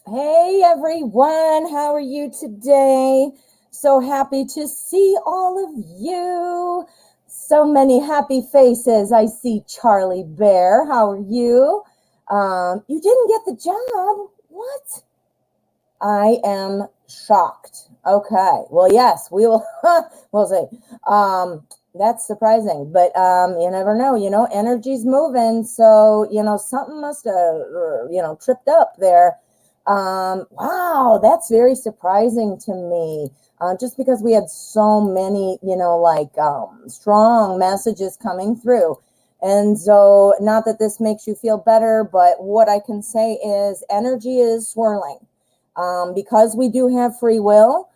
Hey everyone, how are you today? So happy to see all of you. So many happy faces. I see Charlie Bear. How are you? You didn't get the job. What? I am shocked. Okay. Well, yes, we will. We'll see. That's surprising, but you never know. Energy's moving, so something must have tripped up there. Wow, that's very surprising to me. Just because we had so many, strong messages coming through. And so, not that this makes you feel better, but what I can say is energy is swirling. Because we do have free will,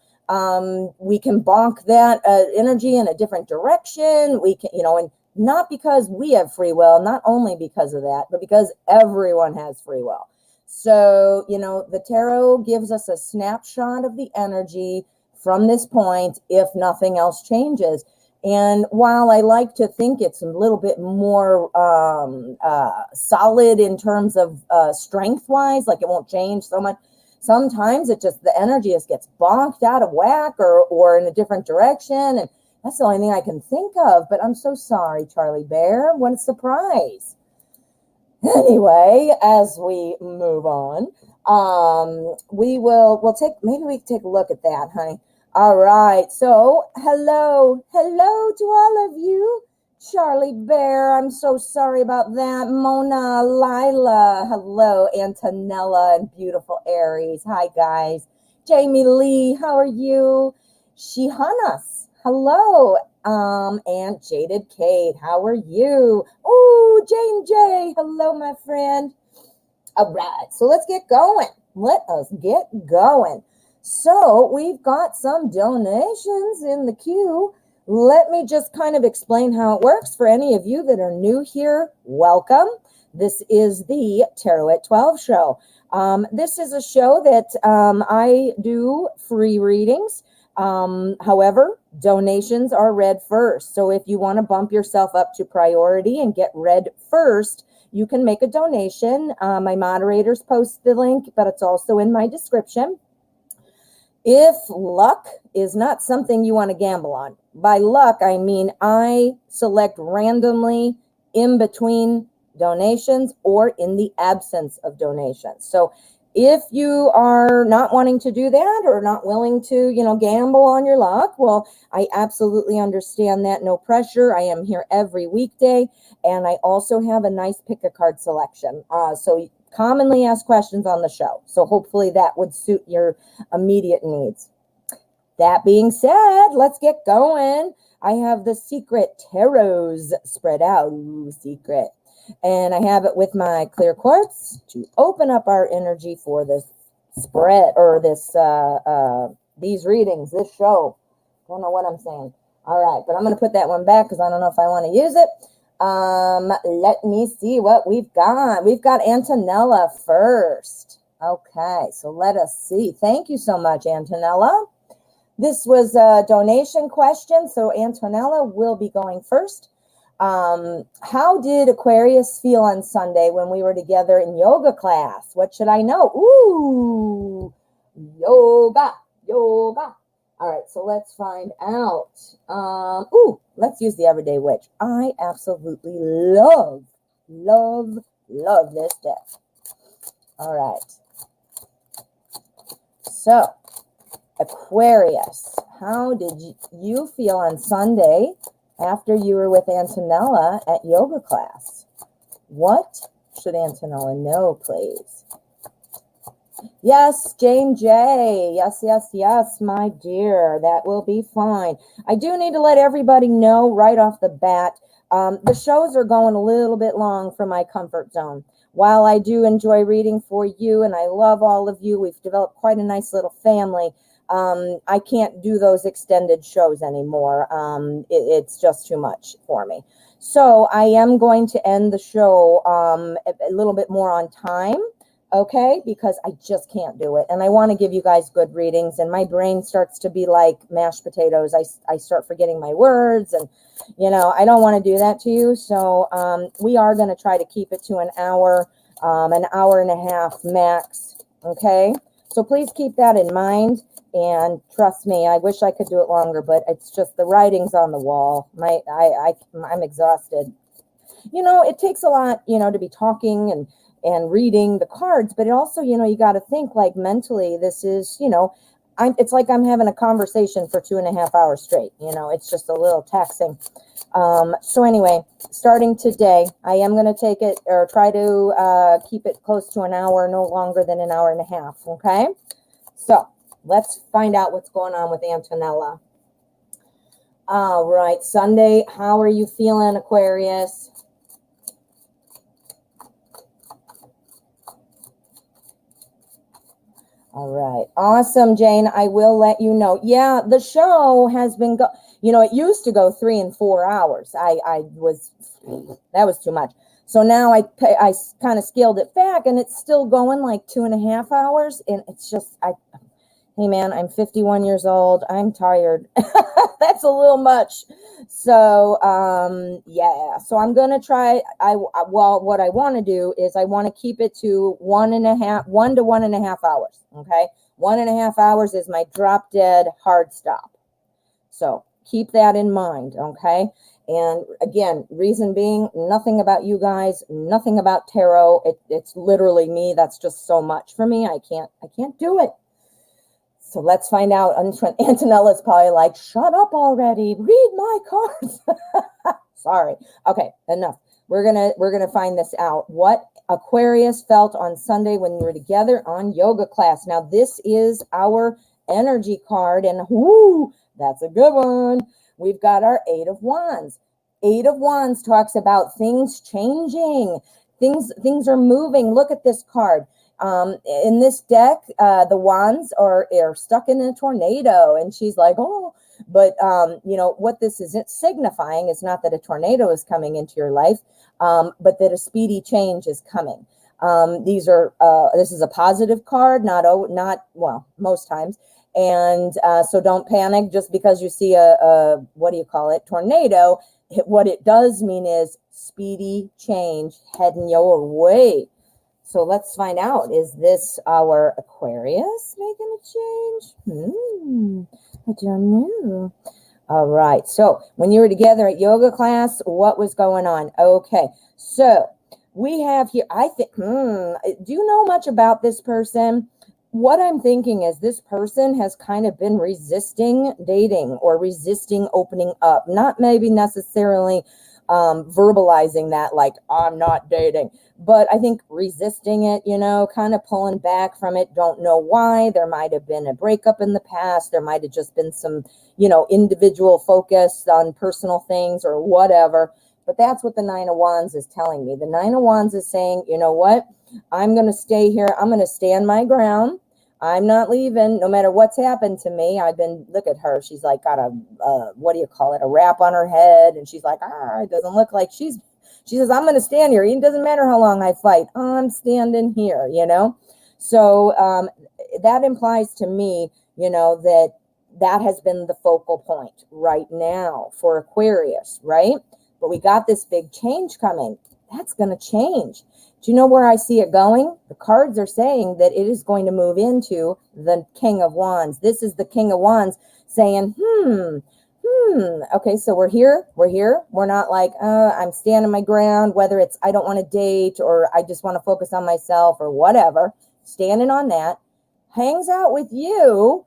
we can bonk that energy in a different direction. We can, and not because we have free will, not only because of that, but because everyone has free will. So, the tarot gives us a snapshot of the energy from this point if nothing else changes. And while I like to think it's a little bit more solid in terms of strength-wise, like it won't change so much, sometimes the energy just gets bonked out of whack or in a different direction. And that's the only thing I can think of. But I'm so sorry, Charlie Bear. What a surprise. Anyway, as we move on, maybe we can take a look at that, honey. All right. So hello to all of you. Charlie Bear, I'm so sorry about that. Mona, Lila, hello. Antonella and beautiful Aries. Hi, guys. Jamie Lee, how are you? Shihanas, hello. And Jaded Kate, how are you? Oh, Jane J, hello, my friend. All right, so let's get going. Let us get going. So we've got some donations in the queue. Let me just kind of explain how it works for any of you that are new here. Welcome. This is the Tarot at 12 show. This is a show that I do free readings. However, donations are read first. So if you want to bump yourself up to priority and get read first, you can make a donation. My moderators post the link, but it's also in my description. If luck is not something you want to gamble on, by luck, I mean I select randomly in between donations or in the absence of donations. So if you are not wanting to do that or not willing to, gamble on your luck, well, I absolutely understand that. No pressure. I am here every weekday, and I also have a nice pick a card selection. So commonly asked questions on the show. So hopefully that would suit your immediate needs. That being said, let's get going. I have the secret tarots spread out. Ooh, secret. And I have it with my clear quartz to open up our energy for this spread or these readings, this show. Don't know what I'm saying. All right, but I'm going to put that one back because I don't know if I want to use it. Let me see what we've got. We've got Antonella first. Okay, so let us see. Thank you so much, Antonella. This was a donation question, so Antonella will be going first. How did Aquarius feel on Sunday when we were together in yoga class? What should I know? Ooh, yoga. All right, so let's find out. Let's use the Everyday Witch. I absolutely love this deck. All right. So, Aquarius, how did you feel on Sunday after you were with Antonella at yoga class? What should Antonella know, please? Yes, Jane J. Yes, my dear. That will be fine. I do need to let everybody know right off the bat, the shows are going a little bit long for my comfort zone. While I do enjoy reading for you and I love all of you, we've developed quite a nice little family. I can't do those extended shows anymore. It's just too much for me. So I am going to end the show a little bit more on time, okay? Because I just can't do it. And I want to give you guys good readings, and my brain starts to be like mashed potatoes. I start forgetting my words, and, I don't want to do that to you. So we are going to try to keep it to an hour and a half max. Okay, so please keep that in mind. And trust me, I wish I could do it longer, but it's just the writing's on the wall. I'm exhausted. It takes a lot, to be talking and reading the cards, but it also, you got to think like mentally, this is, it's like I'm having a conversation for 2.5 hours straight. It's just a little taxing. So anyway, starting today, I am going to take it or try to keep it close to an hour, no longer than an hour and a half. Okay. So let's find out what's going on with Antonella. All right. Sunday. How are you feeling, Aquarius? All right. Awesome, Jane. I will let you know. Yeah, the show has been it used to go 3 and 4 hours. That was too much. So now I kind of scaled it back, and it's still going like 2.5 hours. And it's just, hey man, I'm 51 years old. I'm tired. That's a little much. So, yeah, so I'm going to try, what I want to do is I want to keep it to 1 to 1.5 hours. Okay. 1.5 hours is my drop dead hard stop. So keep that in mind. Okay. And again, reason being, nothing about you guys, nothing about tarot. It's literally me. That's just so much for me. I can't do it. So let's find out. Antonella's probably like, shut up already. Read my cards. Sorry. Okay, enough. We're gonna find this out. What Aquarius felt on Sunday when we were together on yoga class. Now, this is our energy card, and whoo, that's a good one. We've got our 8 of Wands. 8 of Wands talks about things changing. Things are moving. Look at this card. In this deck, the wands are stuck in a tornado, and she's like, oh, but what this is signifying is not that a tornado is coming into your life, but that a speedy change is coming. This is a positive card, not most times. And so don't panic just because you see a tornado. What it does mean is speedy change heading your way. So let's find out. Is this our Aquarius making a change? I don't know. All right. So when you were together at yoga class, what was going on? Okay. So we have here, I think, do you know much about this person? What I'm thinking is this person has kind of been resisting dating or resisting opening up. Not maybe necessarily verbalizing that like, I'm not dating. But I think resisting it, kind of pulling back from it. Don't know why. There might have been a breakup in the past. There might have just been some, individual focus on personal things or whatever. But that's what the 9 of Wands is telling me. The 9 of Wands is saying, you know what? I'm going to stay here. I'm going to stand my ground. I'm not leaving no matter what's happened to me. Look at her. She's like got a wrap on her head. And she's like, it doesn't look like she says, I'm going to stand here. It doesn't matter how long I fight. I'm standing here, So that implies to me, that has been the focal point right now for Aquarius, right? But we got this big change coming. That's going to change. Do you know where I see it going? The cards are saying that it is going to move into the King of Wands. This is the King of Wands saying, okay, so we're here. We're not like, I'm standing my ground, whether it's I don't want to date or I just want to focus on myself or whatever. Standing on that. Hangs out with you.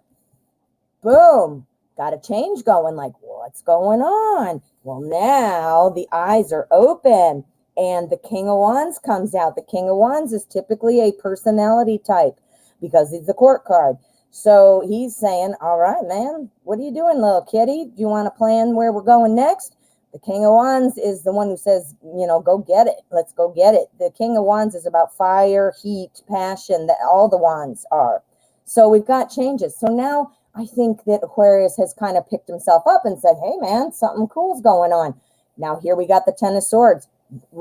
Boom. Got a change going. Like, what's going on? Well, now the eyes are open. And the King of Wands comes out. The King of Wands is typically a personality type because he's the court card. So he's saying, all right, man, what are you doing, little kitty? Do you want to plan where we're going next? The King of Wands is the one who says, go get it. Let's go get it. The King of Wands is about fire, heat, passion, that all the wands are. So we've got changes. So now I think that Aquarius has kind of picked himself up and said, hey, man, something cool's going on. Now here we got the 10 of Swords.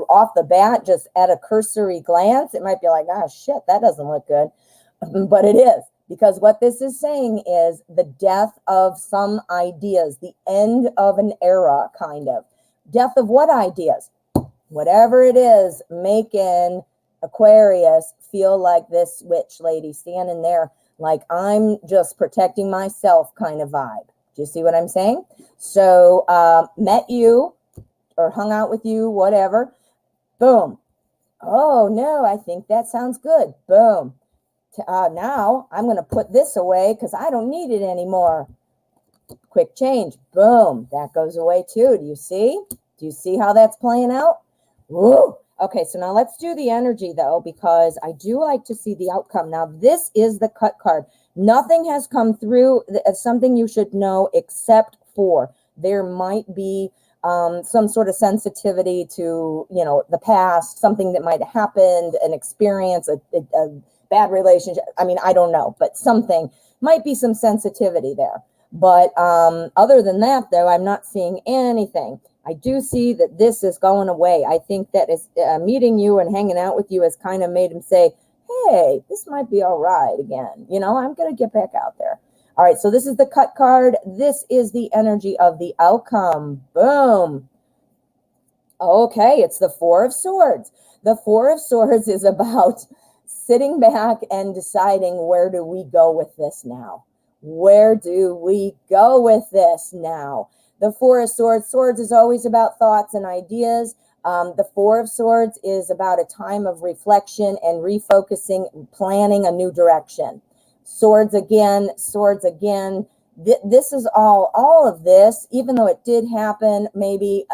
Off the bat, just at a cursory glance, it might be like, shit, that doesn't look good. But it is, because what this is saying is the death of some ideas, the end of an era, kind of. Death of what ideas? Whatever it is making Aquarius feel like this witch lady standing there, like I'm just protecting myself kind of vibe. Do you see what I'm saying? So met you or hung out with you, whatever. Boom. Oh, no, I think that sounds good. Boom. Now I'm going to put this away because I don't need it anymore. Quick change. Boom. That goes away too. Do you see? Do you see how that's playing out? Woo. Okay, so now let's do the energy though, because I do like to see the outcome. Now, this is the cut card. Nothing has come through as something you should know except for there might be some sort of sensitivity to, you know, the past, something that might have happened, an experience, a bad relationship. I mean, I don't know, but something might be some sensitivity there. But other than that, though, I'm not seeing anything. I do see that this is going away. I think that is meeting you and hanging out with you has kind of made him say, hey, this might be all right again. You know, I'm going to get back out there. All right, so this is the cut card. This is the energy of the outcome. Boom. Okay, it's the Four of Swords. The Four of Swords is about sitting back and deciding, where do we go with this now? Where do we go with this now? The Four of Swords. Swords is always about thoughts and ideas. The Four of Swords is about a time of reflection and refocusing, planning a new direction. Swords again, swords again. This is all of this, even though it did happen, maybe,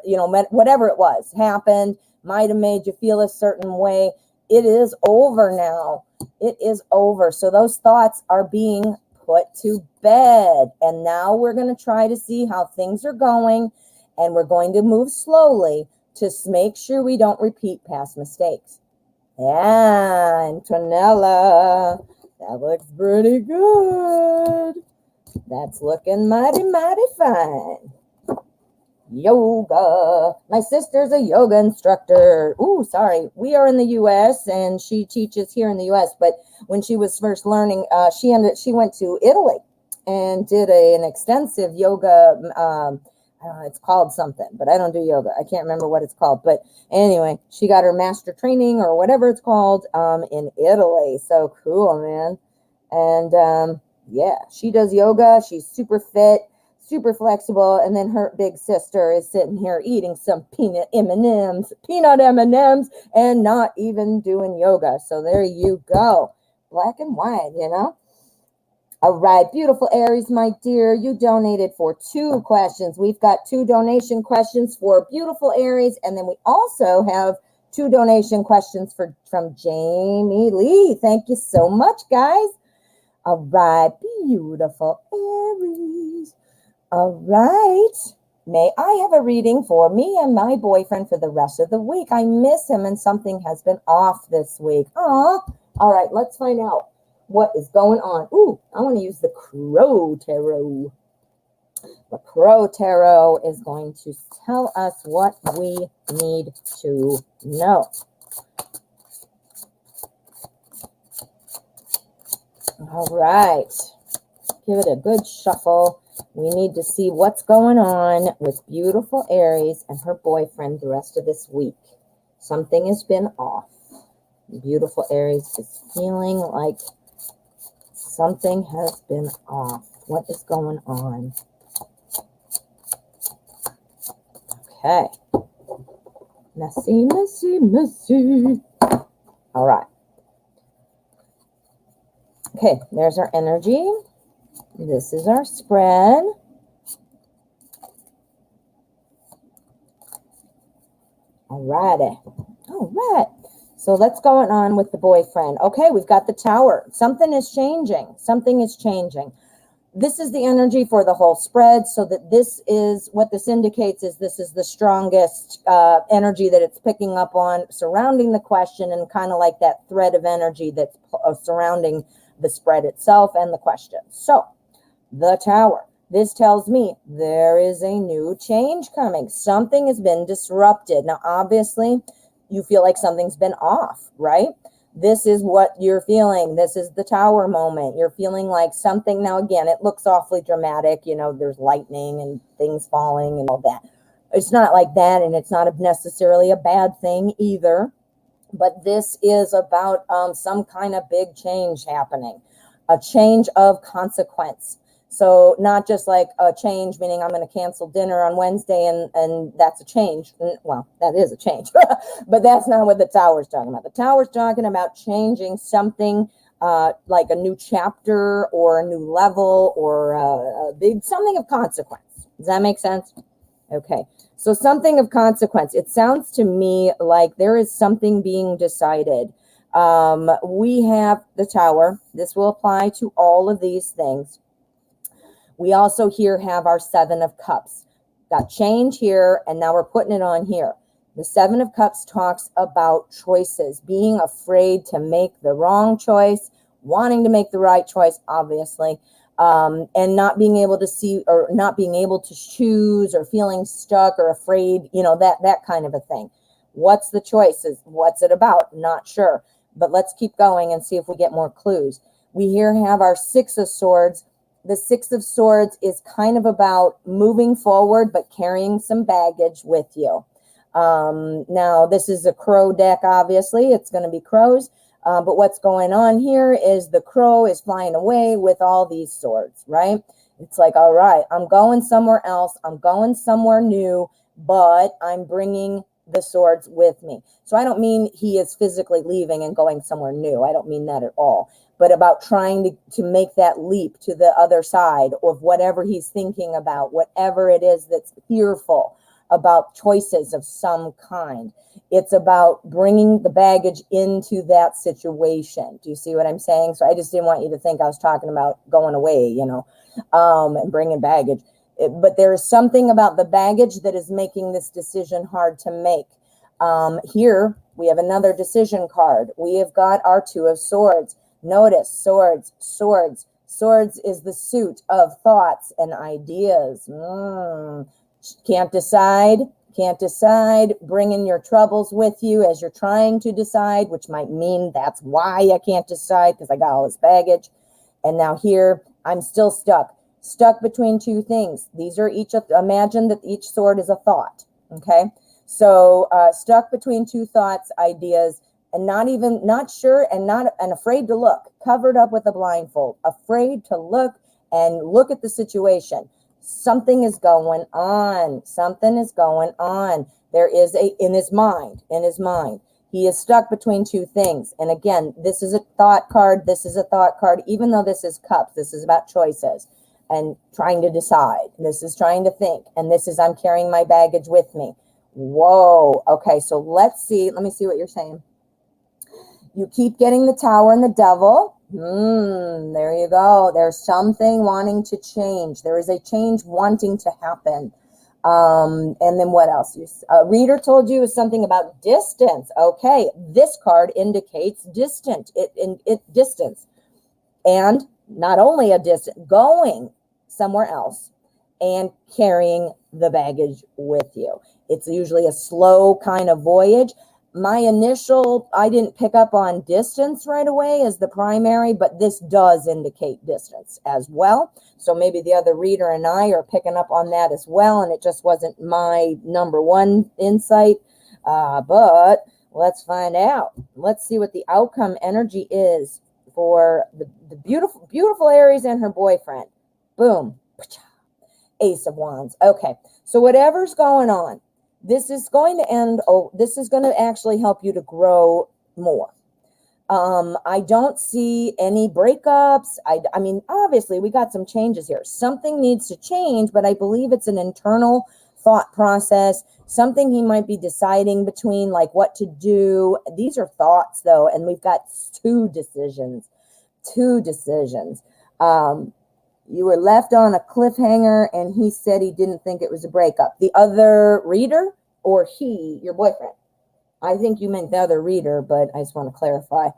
you know, whatever it was, happened, might have made you feel a certain way. It is over now. It is over. So those thoughts are being put to bed. And now we're going to try to see how things are going. And we're going to move slowly to make sure we don't repeat past mistakes. Yeah, Antonella, that looks pretty good. That's looking mighty, mighty fine. Yoga. My sister's a yoga instructor. Ooh, sorry. We are in the U.S. and she teaches here in the U.S. But when she was first learning, she went to Italy and did an extensive yoga. I don't know, it's called something, but I don't do yoga. I can't remember what it's called. But anyway, she got her master training or whatever it's called in Italy. So cool, man. And yeah, she does yoga. She's super fit, super flexible. And then her big sister is sitting here eating some peanut M&Ms, and not even doing yoga. So there you go. Black and white, you know. All right, beautiful Aries, my dear, you donated for 2 questions. We've got 2 donation questions for beautiful Aries, and then we also have 2 donation questions from Jamie Lee. Thank you so much, guys. All right, beautiful Aries. All right. May I have a reading for me and my boyfriend for the rest of the week? I miss him and something has been off this week. Aw. All right, let's find out what is going on. Ooh, I want to use the Crow Tarot. The Crow Tarot is going to tell us what we need to know. All right. Give it a good shuffle. We need to see what's going on with beautiful Aries and her boyfriend the rest of this week. Something has been off. Beautiful Aries is feeling like something has been off. What is going on? Okay. Messy, messy, messy. All right. Okay, there's our energy. This is our spread. All righty. All right. So let's go on with the boyfriend. Okay, we've got the Tower. Something is changing. Something is changing. This is the energy for the whole spread, so that this is what this indicates is this is the strongest energy that it's picking up on surrounding the question, and kind of like that thread of energy that's surrounding the spread itself and the question. So the Tower. This tells me there is a new change coming. Something has been disrupted. Now, obviously, you feel like something's been off, right? This is what you're feeling. This is the Tower moment. You're feeling like something. Now, again, it looks awfully dramatic. You know, there's lightning and things falling and all that. It's not like that, and it's not necessarily a bad thing either. but this is about some kind of big change happening, a change of consequence. So not just like a change, meaning I'm going to cancel dinner on Wednesday and that's a change. Well, that is a change, but that's not what the tower's talking about. The tower's talking about changing something like a new chapter or a new level or a big something of consequence. Does that make sense? Okay. So something of consequence. It sounds to me like there is something being decided. We have the tower. This will apply to all of these things. We also here have our 7 of Cups. Got change here, and now we're putting it on here. The 7 of Cups talks about choices, being afraid to make the wrong choice, wanting to make the right choice, obviously, and not being able to see or not being able to choose or feeling stuck or afraid, that kind of a thing. What's the choices? What's it about? Not sure. But let's keep going and see if we get more clues. We here have our 6 of Swords. The 6 of Swords is kind of about moving forward, but carrying some baggage with you. Now, this is a crow deck, obviously. It's going to be crows. But what's going on here is the crow is flying away with all these swords, right? It's like, all right, I'm going somewhere else. I'm going somewhere new, but I'm bringing the swords with me. So I don't mean he is physically leaving and going somewhere new. I don't mean that at all. But about trying to make that leap to the other side of whatever he's thinking about, whatever it is that's fearful about choices of some kind. It's about bringing the baggage into that situation. Do you see what I'm saying? So I just didn't want you to think I was talking about going away, and bringing baggage. But there is something about the baggage that is making this decision hard to make. Here, we have another decision card. We have got our 2 of Swords. Notice, swords. Swords is the suit of thoughts and ideas. Can't decide, bringing your troubles with you as you're trying to decide, which might mean that's why I can't decide because I got all this baggage. And now here, I'm still stuck between 2 things. These are imagine that each sword is a thought, okay? So stuck between 2 thoughts, ideas, and not sure and afraid to look, covered up with a blindfold, afraid to look at the situation. Something is going on. There is in his mind. He is stuck between 2 things. And again, this is a thought card. Even though this is Cups, this is about choices and trying to decide. This is trying to think. And this is, I'm carrying my baggage with me. Whoa. Okay. So let me see what you're saying. You keep getting the Tower and the Devil. There you go. There's something wanting to change. There is a change wanting to happen. And then what else? Reader told you is something about distance. Okay, this card indicates distance. Distance, and not only a distance, going somewhere else and carrying the baggage with you. It's usually a slow kind of voyage. I didn't pick up on distance right away as the primary, but this does indicate distance as well. So maybe the other reader and I are picking up on that as well, and it just wasn't my number 1 insight. But let's find out. Let's see what the outcome energy is for the beautiful Aries and her boyfriend. Boom. Ace of Wands. Okay, so whatever's going on, this is going to end. This is going to actually help you to grow more. I don't see any breakups. I mean, obviously, we got some changes here. Something needs to change, but I believe it's an internal thought process. Something he might be deciding between, like what to do. These are thoughts, though, and we've got 2 decisions. You were left on a cliffhanger, and he said he didn't think it was a breakup. The other reader, or he, your boyfriend? I think you meant the other reader, but I just want to clarify.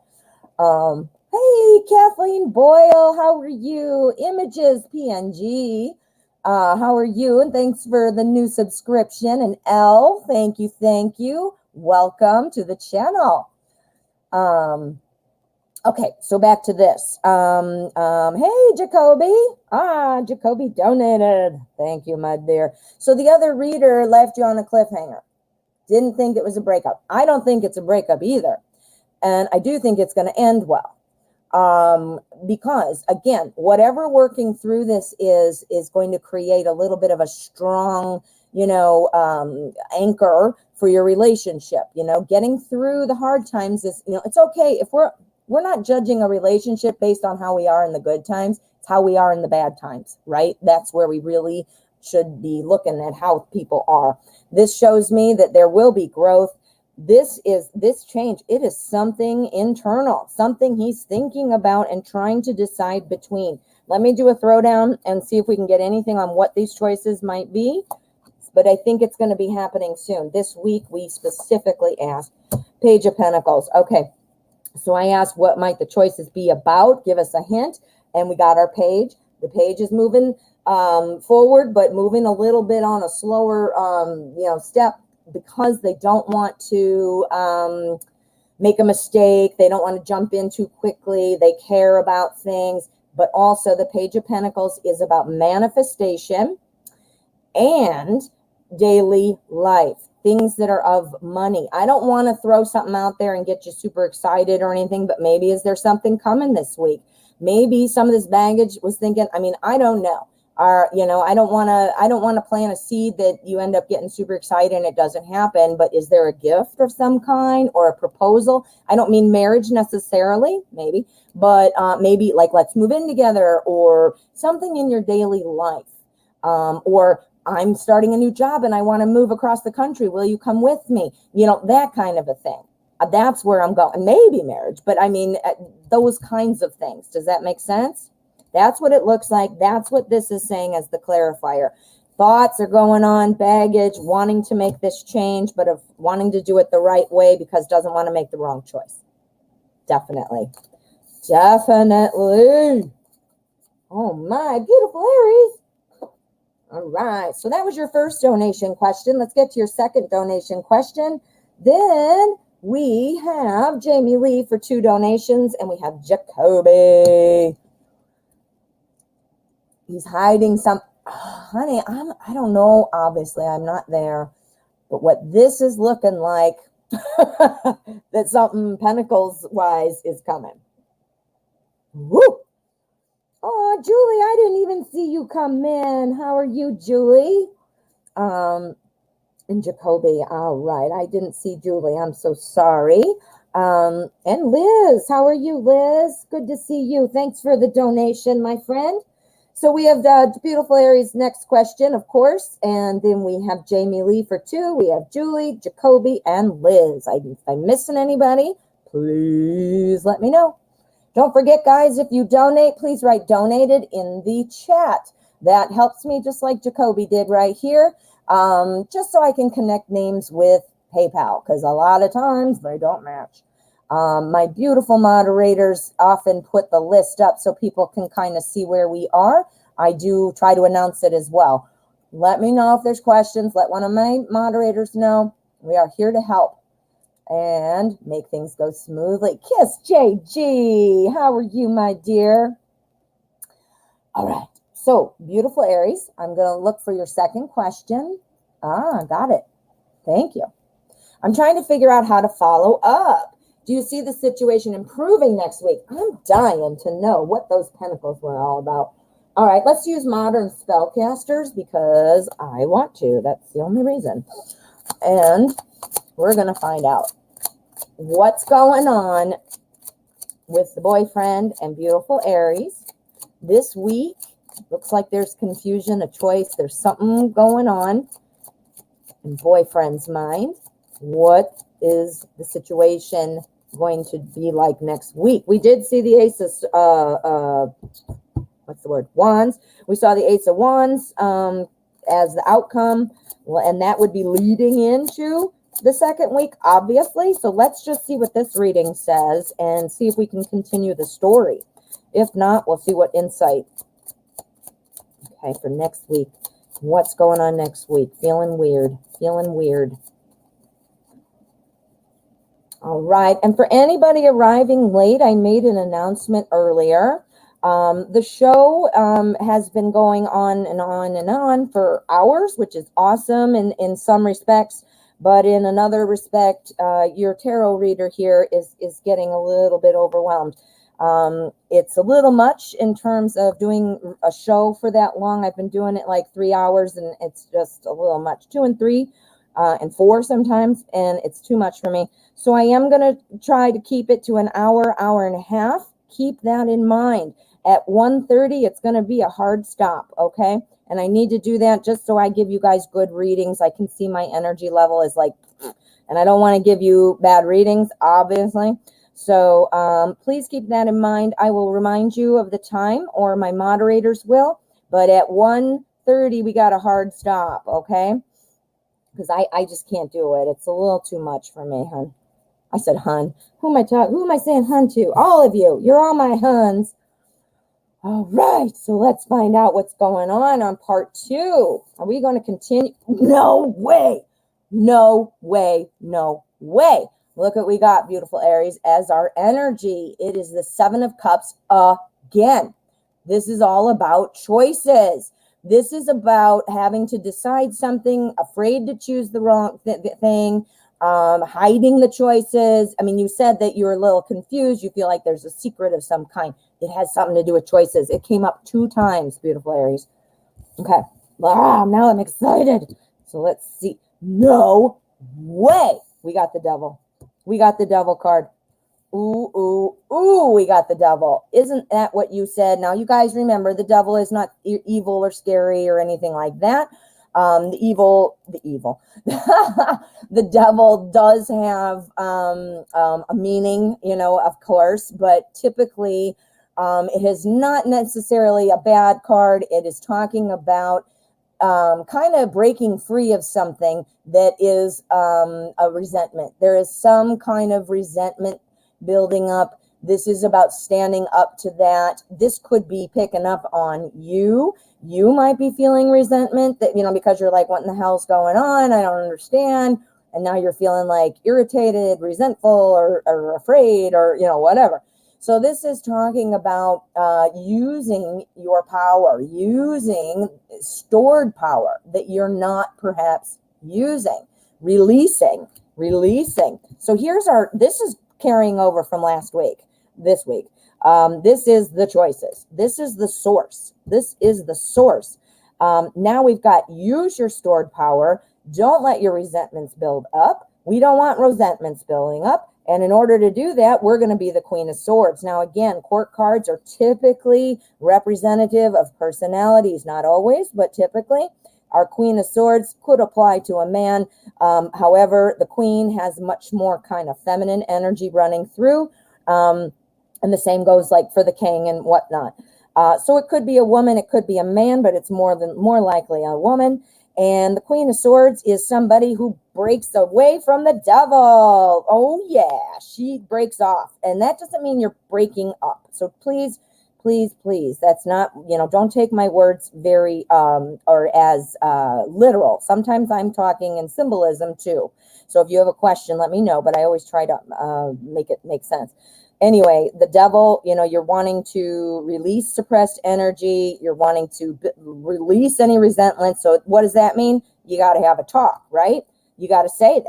Hey, Kathleen Boyle, how are you? Images, PNG, how are you? And thanks for the new subscription. And Elle, thank you. Welcome to the channel. Okay, so back to this. Hey, Jacoby. Jacoby donated. Thank you, my dear. So the other reader left you on a cliffhanger. Didn't think it was a breakup. I don't think it's a breakup either. And I do think it's going to end well. Because again, whatever working through this is going to create a little bit of a strong, anchor for your relationship. Getting through the hard times is, it's okay if we're not judging a relationship based on how we are in the good times. It's how we are in the bad times, right? That's where we really should be looking at how people are. This shows me that there will be growth. This change, it is something internal, something he's thinking about and trying to decide between. Let me do a throwdown and see if we can get anything on what these choices might be. But I think it's going to be happening soon. This week, we specifically asked Page of Pentacles. Okay, so I asked, what might the choices be about? Give us a hint. And we got our page. The page is moving forward, but moving a little bit on a slower, step, because they don't want to make a mistake. They don't want to jump in too quickly. They care about things. But also the Page of Pentacles is about manifestation and daily life, things that are of money. I don't want to throw something out there and get you super excited or anything, but maybe is there something coming this week? Maybe some of this baggage was thinking, I don't know. I don't want to plant a seed that you end up getting super excited and it doesn't happen. But is there a gift of some kind or a proposal? I don't mean marriage necessarily, maybe, but maybe like let's move in together or something in your daily life. Or I'm starting a new job and I want to move across the country. Will you come with me? That kind of a thing. That's where I'm going. Maybe marriage, but those kinds of things. Does that make sense? That's what it looks like. That's what this is saying as the clarifier. Thoughts are going on, baggage, wanting to make this change, but of wanting to do it the right way because doesn't want to make the wrong choice. Definitely. Definitely. Oh my, beautiful Aries. All right. So that was your first donation question. Let's get to your second donation question. Then we have Jamie Lee for 2 donations, and we have Jacoby. He's hiding some. Oh, honey, I don't know. Obviously, I'm not there. But what this is looking like, that something Pentacles-wise is coming. Woo! Oh, Julie, I didn't even see you come in. How are you, Julie? And Jacoby. All right. I didn't see Julie. I'm so sorry. And Liz, how are you, Liz? Good to see you. Thanks for the donation, my friend. So we have the beautiful Aries next question, of course. And then we have Jamie Lee for 2. We have Julie, Jacoby, and Liz. If I'm missing anybody, please let me know. Don't forget, guys, if you donate, please write donated in the chat. That helps me, just like Jacoby did right here, just so I can connect names with PayPal, because a lot of times they don't match. My beautiful moderators often put the list up so people can kind of see where we are. I do try to announce it as well. Let me know if there's questions. Let one of my moderators know. We are here to help and make things go smoothly. Kiss JG. How are you, my dear? All right. So, beautiful Aries, I'm going to look for your second question. Got it. Thank you. I'm trying to figure out how to follow up. Do you see the situation improving next week? I'm dying to know what those pentacles were all about. All right, let's use modern spellcasters because I want to. That's the only reason. And we're going to find out what's going on with the boyfriend and beautiful Aries this week. Looks like there's confusion, a choice. There's something going on in boyfriend's mind. What is the situation going to be like next week? We did see the Ace of, Wands. We saw the Ace of Wands as the outcome. Well, and that would be leading into the second week, obviously. So let's just see what this reading says and see if we can continue the story. If not, we'll see what insight. Okay, for next week. What's going on next week? Feeling weird. All right. And for anybody arriving late, I made an announcement earlier. The show has been going on and on and on for hours, which is awesome in some respects. But in another respect, your tarot reader here is getting a little bit overwhelmed. It's a little much in terms of doing a show for that long. I've been doing it like 3 hours, and it's just a little much. 2 and 3 and 4 sometimes, and it's too much for me. So I am going to try to keep it to an hour, hour and a half. Keep that in mind. At 1:30, it's going to be a hard stop, okay? And I need to do that just so I give you guys good readings. I can see my energy level is like, and I don't want to give you bad readings, obviously. So please keep that in mind. I will remind you of the time, or my moderators will. But at 1:30, we got a hard stop, okay? Because I just can't do it. It's a little too much for me, hun. I said hun. Who am I saying hun to? All of you. You're all my huns. All right, so let's find out what's going on part 2. Are we going to continue? No way. No way. No way. Look what we got, beautiful Aries, as our energy. It is the 7 of Cups again. This is all about choices. This is about having to decide something, afraid to choose the wrong thing, hiding the choices. I mean, you said that you're a little confused. You feel like there's a secret of some kind. It has something to do with choices. It came up 2 times, beautiful Aries. Okay. Now I'm excited. So let's see. No way. We got the devil. We got the devil card. Ooh, ooh, ooh, we got the devil. Isn't that what you said? Now, you guys remember, the devil is not evil or scary or anything like that. The devil does have a meaning, of course, but typically it is not necessarily a bad card. It is talking about kind of breaking free of something that is a resentment. There is some kind of resentment building up. This is about standing up to that. This could be picking up on you. You might be feeling resentment that, because you're like, what in the hell's going on? I don't understand. And now you're feeling like irritated, resentful, or afraid, or, whatever. So this is talking about using your power, using stored power that you're not perhaps using, releasing. So this is carrying over from last week, this week. This is the choices. This is the source. Now we've got use your stored power. Don't let your resentments build up. We don't want resentments building up. And in order to do that, we're going to be the Queen of Swords. Now, again, court cards are typically representative of personalities. Not always, but typically. Our Queen of Swords could apply to a man. However, the Queen has much more kind of feminine energy running through. And the same goes like for the King and whatnot. So it could be a woman, it could be a man, but it's more likely a woman. And the Queen of Swords is somebody who breaks away from the devil. Oh, yeah, she breaks off. And that doesn't mean you're breaking up. So please, that's not, don't take my words very or as literal. Sometimes I'm talking in symbolism too. So if you have a question, let me know. But I always try to make it make sense. Anyway, the devil, you're wanting to release suppressed energy. You're wanting to release any resentment. So what does that mean? You got to have a talk, right? You got to say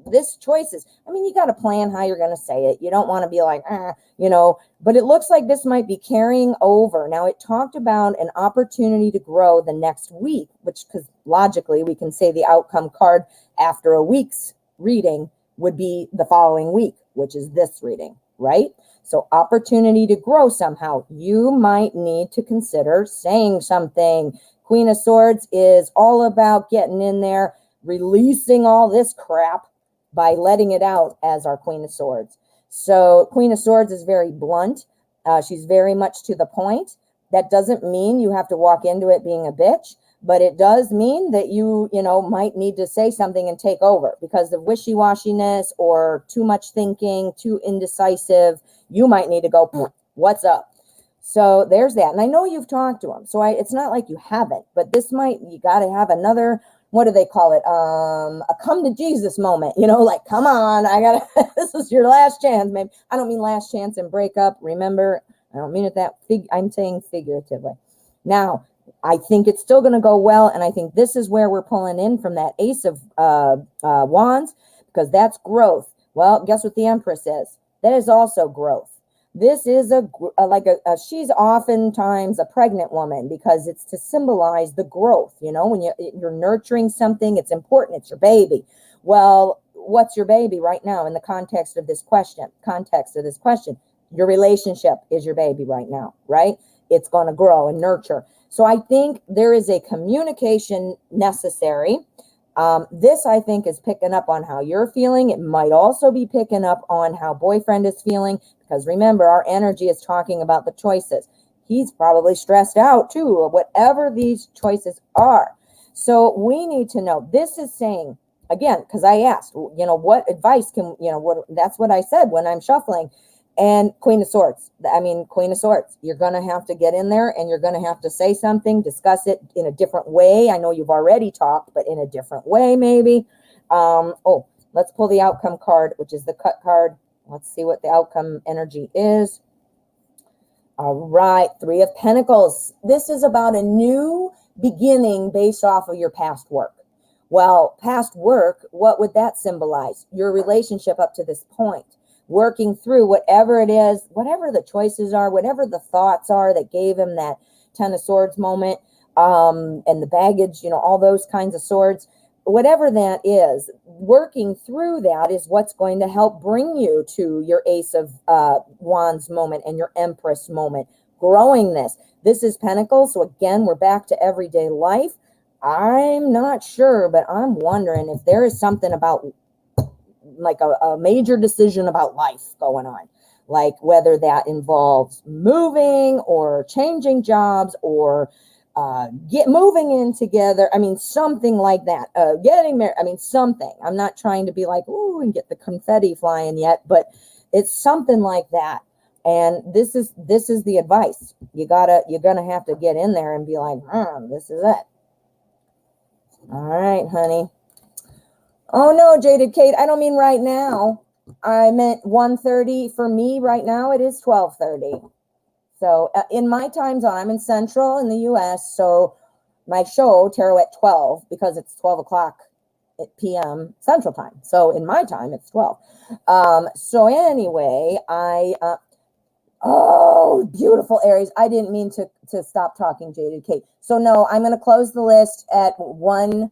this choices. I mean, you got to plan how you're going to say it. You don't want to be like, but it looks like this might be carrying over. Now, it talked about an opportunity to grow the next week, because logically we can say the outcome card after a week's reading would be the following week, which is this reading. Right? So opportunity to grow somehow. You might need to consider saying something. Queen of Swords is all about getting in there, releasing all this crap by letting it out as our Queen of Swords. So Queen of Swords is very blunt. She's very much to the point. That doesn't mean you have to walk into it being a bitch, but it does mean that you might need to say something and take over because of wishy-washiness or too much thinking, too indecisive. You might need to go, what's up? So there's that. And I know you've talked to him. So it's not like you haven't, but you got to have another, what do they call it? A come to Jesus moment, like, come on, this is your last chance, maybe. I don't mean last chance and break up. Remember, I don't mean it I'm saying figuratively. Now, I think it's still going to go well, and I think this is where we're pulling in from that Ace of Wands, because that's growth. Well, guess what the Empress is? That is also growth. This is she's oftentimes a pregnant woman, because it's to symbolize the growth. You know, when you're nurturing something, it's important. It's your baby. Well, what's your baby right now in the context of this question? Your relationship is your baby right now, right? It's going to grow and nurture. So I think there is a communication necessary. This, I think, is picking up on how you're feeling. It might also be picking up on how boyfriend is feeling, because remember, our energy is talking about the choices. He's probably stressed out too, or whatever these choices are. So we need to know. This is saying, again, because I asked, what advice that's what I said when I'm shuffling. And Queen of Swords. You're going to have to get in there, and you're going to have to say something, discuss it in a different way. I know you've already talked, but in a different way, maybe. Let's pull the outcome card, which is the cut card. Let's see what the outcome energy is. All right. 3 of Pentacles. This is about a new beginning based off of your past work. Well, past work, what would that symbolize? Your relationship up to this point. Working through whatever it is, whatever the choices are, whatever the thoughts are that gave him that 10 of Swords moment, and the baggage, all those kinds of swords, whatever that is, working through that is what's going to help bring you to your Ace of Wands moment and your Empress moment, growing this. This is Pentacles, so again, we're back to everyday life. I'm not sure, but I'm wondering if there is something about like a major decision about life going on, like whether that involves moving or changing jobs or moving in together. Something like that. Getting married. Something. I'm not trying to be like, ooh, and get the confetti flying yet, but it's something like that. And this is the advice. You're gonna have to get in there and be like, this is it. All right, honey. Oh no, Jaded Kate, I don't mean right now. I meant 1:30 for me right now. It is 12:30. So in my time zone, I'm in Central in the U.S. So my show, Tarot at 12, because it's 12 o'clock p.m. Central time. So in my time, it's 12. So anyway, beautiful Aries. I didn't mean to stop talking, Jaded Kate. So no, I'm going to close the list at 1.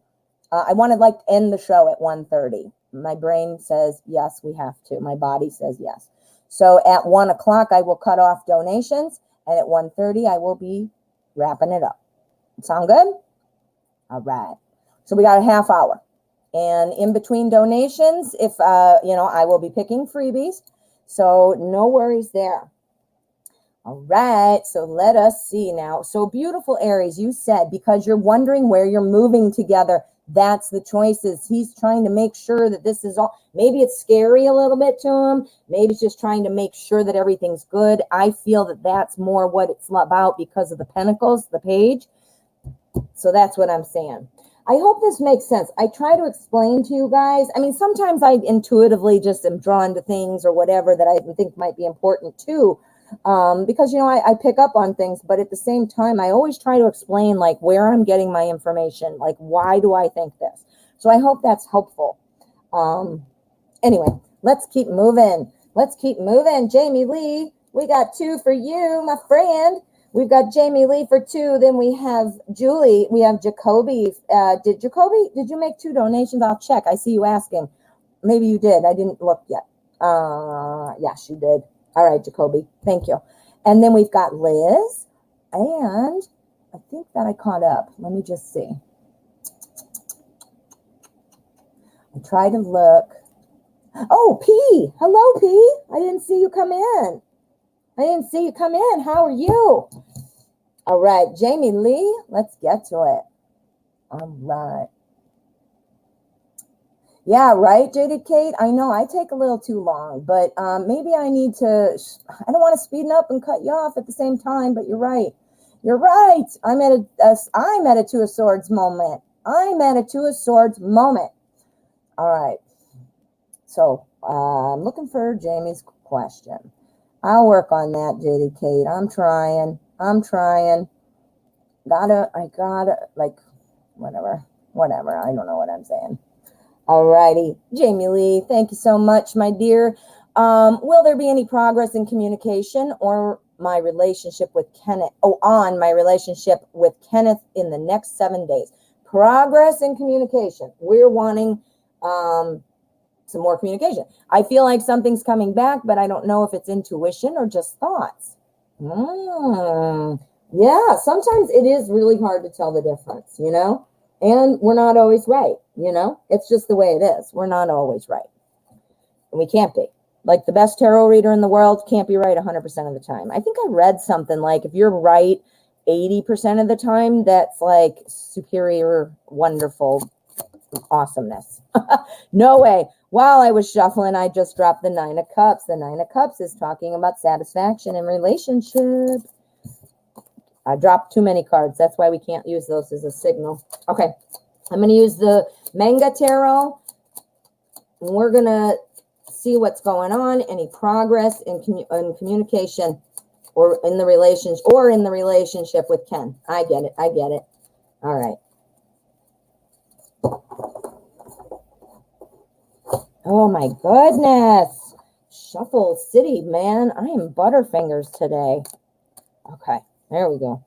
I want to end the show at 1:30. My brain says, yes, we have to. My body says yes. So at 1 o'clock, I will cut off donations. And at 1:30, I will be wrapping it up. Sound good? All right. So we got a half hour. And in between donations, if, I will be picking freebies. So no worries there. All right, so let us see now. So beautiful Aries, you said, because you're wondering where you're moving together, that's the choices. He's trying to make sure that this is all, maybe it's scary a little bit to him. Maybe it's just trying to make sure that everything's good. I feel that that's more what it's about because of the Pentacles, the page. So that's what I'm saying. I hope this makes sense. I try to explain to you guys. Sometimes I intuitively just am drawn to things or whatever that I think might be important too. Because, I pick up on things, but at the same time, I always try to explain where I'm getting my information, why do I think this? So I hope that's helpful. Anyway, let's keep moving. Jamie Lee, we got 2 for you, my friend. We've got Jamie Lee for 2. Then we have Julie. We have Jacoby. Did you make 2 donations? I'll check. I see you asking. Maybe you did. I didn't look yet. Yes, you did. All right, Jacoby. Thank you. And then we've got Liz. And I think that I caught up. Let me just see. I try to look. Oh, P. Hello, P. I didn't see you come in. How are you? All right, Jamie Lee. Let's get to it. All right. Yeah, right, Jaded Kate? I know I take a little too long, but maybe I need to, I don't want to speed up and cut you off at the same time, but you're right. I'm at a 2 of Swords moment. All right. So I'm looking for Jamie's question. I'll work on that, Jaded Kate. I'm trying. like, whatever. I don't know what I'm saying. Alrighty, Jamie Lee, thank you so much, my dear. Will there be any progress in communication or my relationship with Kenneth? Oh, on my relationship with Kenneth in the next 7 days. Progress in communication. We're wanting some more communication. I feel like something's coming back, but I don't know if it's intuition or just thoughts. Yeah, sometimes it is really hard to tell the difference, you know? And we're not always right, you know? It's just the way it is. We're not always right. And we can't be. Like the best tarot reader in the world can't be right 100% of the time. I think I read something like if you're right 80% of the time, that's like superior, wonderful awesomeness. No way. While I was shuffling, I just dropped the 9 of Cups. The 9 of Cups is talking about satisfaction in relationship. I dropped too many cards. That's why we can't use those as a signal. Okay. I'm going to use the Manga Tarot. And we're going to see what's going on. Any progress in communication or in the relationship with Ken. I get it. All right. Oh my goodness. Shuffle City, man. I am Butterfingers today. Okay, there we go.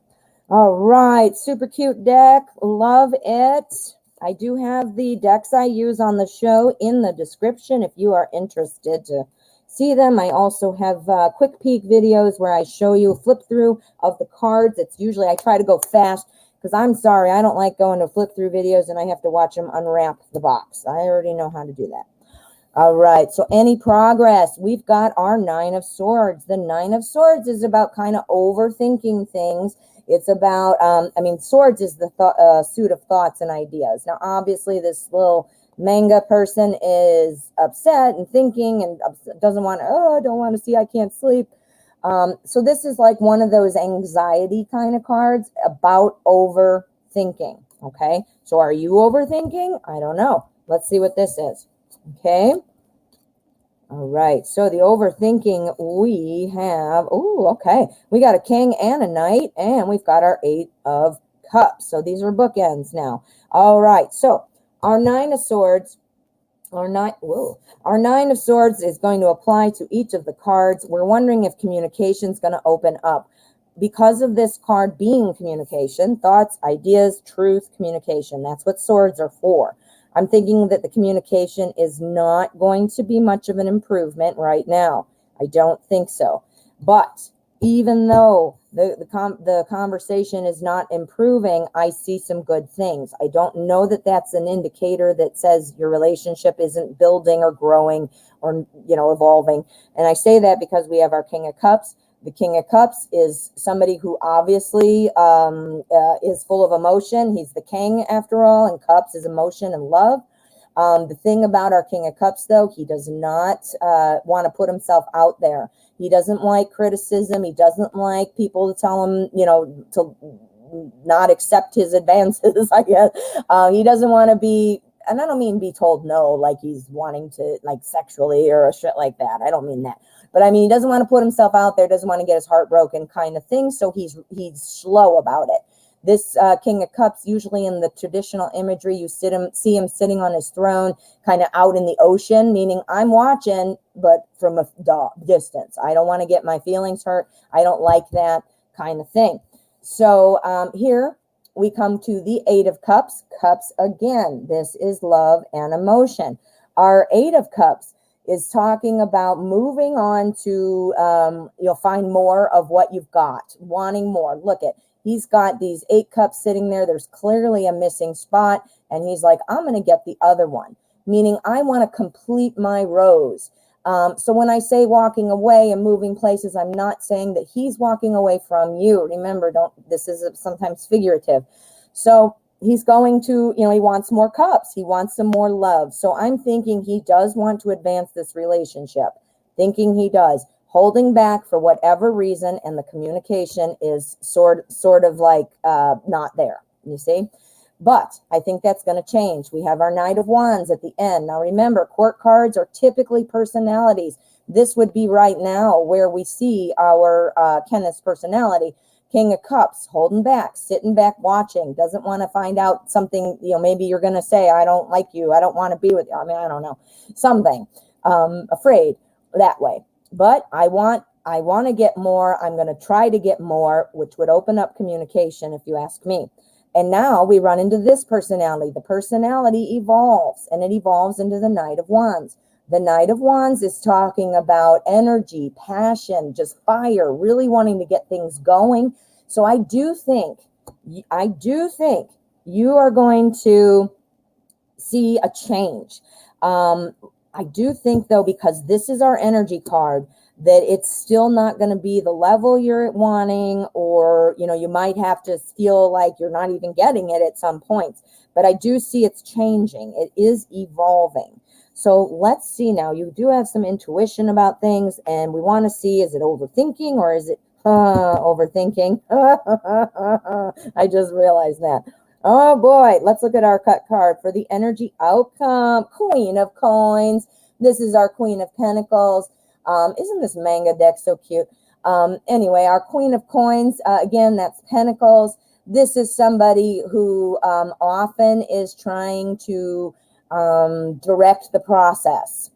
All right, super cute deck. Love it. I do have the decks I use on the show in the description if you are interested to see them. I also have quick peek videos where I show you a flip through of the cards. It's usually, I try to go fast because I'm sorry, I don't like going to flip through videos and I have to watch them unwrap the box. I already know how to do that. All right, so any progress? We've got our 9 of Swords. The 9 of Swords is about kind of overthinking things. It's about, Swords is the suit of thoughts and ideas. Now, obviously, this little manga person is upset and thinking and doesn't want to, I don't want to see, I can't sleep. So this is like one of those anxiety kind of cards about overthinking, okay? So are you overthinking? I don't know. Let's see what this is, okay? All right, so the overthinking, we have, we got a King and a Knight, and we've got our 8 of Cups. So these are bookends now. All right, so our 9 of Swords, our 9 of Swords is going to apply to each of the cards. We're wondering if communication is going to open up. Because of this card being communication, thoughts, ideas, truth, communication. That's what swords are for. I'm thinking that the communication is not going to be much of an improvement right now. I don't think so. But even though the conversation is not improving, I see some good things. I don't know that that's an indicator that says your relationship isn't building or growing or, evolving. And I say that because we have our King of Cups. The King of Cups is somebody who obviously is full of emotion. He's the king after all, and Cups is emotion and love. The thing about our King of Cups, though, he does not want to put himself out there. He doesn't like criticism. He doesn't like people to tell him, to not accept his advances, I guess. He doesn't want to be, and I don't mean be told no, like he's wanting to, like sexually or a shit like that. I don't mean that. But I mean, he doesn't want to put himself out there, doesn't want to get his heart broken kind of thing. So he's slow about it. This King of Cups, usually in the traditional imagery, you see him sitting on his throne, kind of out in the ocean, meaning I'm watching, but from a distance. I don't want to get my feelings hurt. I don't like that kind of thing. So here we come to the 8 of Cups. Cups again. This is love and emotion. Our 8 of Cups is talking about moving on to, find more of what you've got, wanting more. Look at, he's got these 8 cups sitting there. There's clearly a missing spot. And he's like, I'm going to get the other one, meaning I want to complete my rose. So when I say walking away and moving places, I'm not saying that he's walking away from you. Remember, this is sometimes figurative. So he's going to, he wants more cups. He wants some more love. So I'm thinking he does want to advance this relationship. Thinking he does. Holding back for whatever reason, and the communication is sort of like not there, you see? But I think that's going to change. We have our Knight of Wands at the end. Now remember, court cards are typically personalities. This would be right now where we see our Kenneth's personality. King of Cups, holding back, sitting back, watching, doesn't want to find out something, maybe you're going to say, I don't like you, I don't want to be with you. I mean, I don't know, something, afraid that way. But I want to get more. I'm going to try to get more, which would open up communication if you ask me. And now we run into this personality. The personality evolves, and it evolves into the Knight of Wands. The Knight of Wands is talking about energy, passion, just fire, really wanting to get things going. So I do think you are going to see a change. I do think, though, because this is our energy card, that it's still not going to be the level you're wanting, or, you might have to feel like you're not even getting it at some points. But I do see it's changing. It is evolving. So let's see now. You do have some intuition about things, and we want to see, is it overthinking or is it overthinking? I just realized that. Oh boy, let's look at our cut card for the energy outcome. Queen of Coins. This is our Queen of Pentacles. Isn't this manga deck so cute? Anyway, our Queen of Coins, again, that's Pentacles. This is somebody who often is trying to direct the process,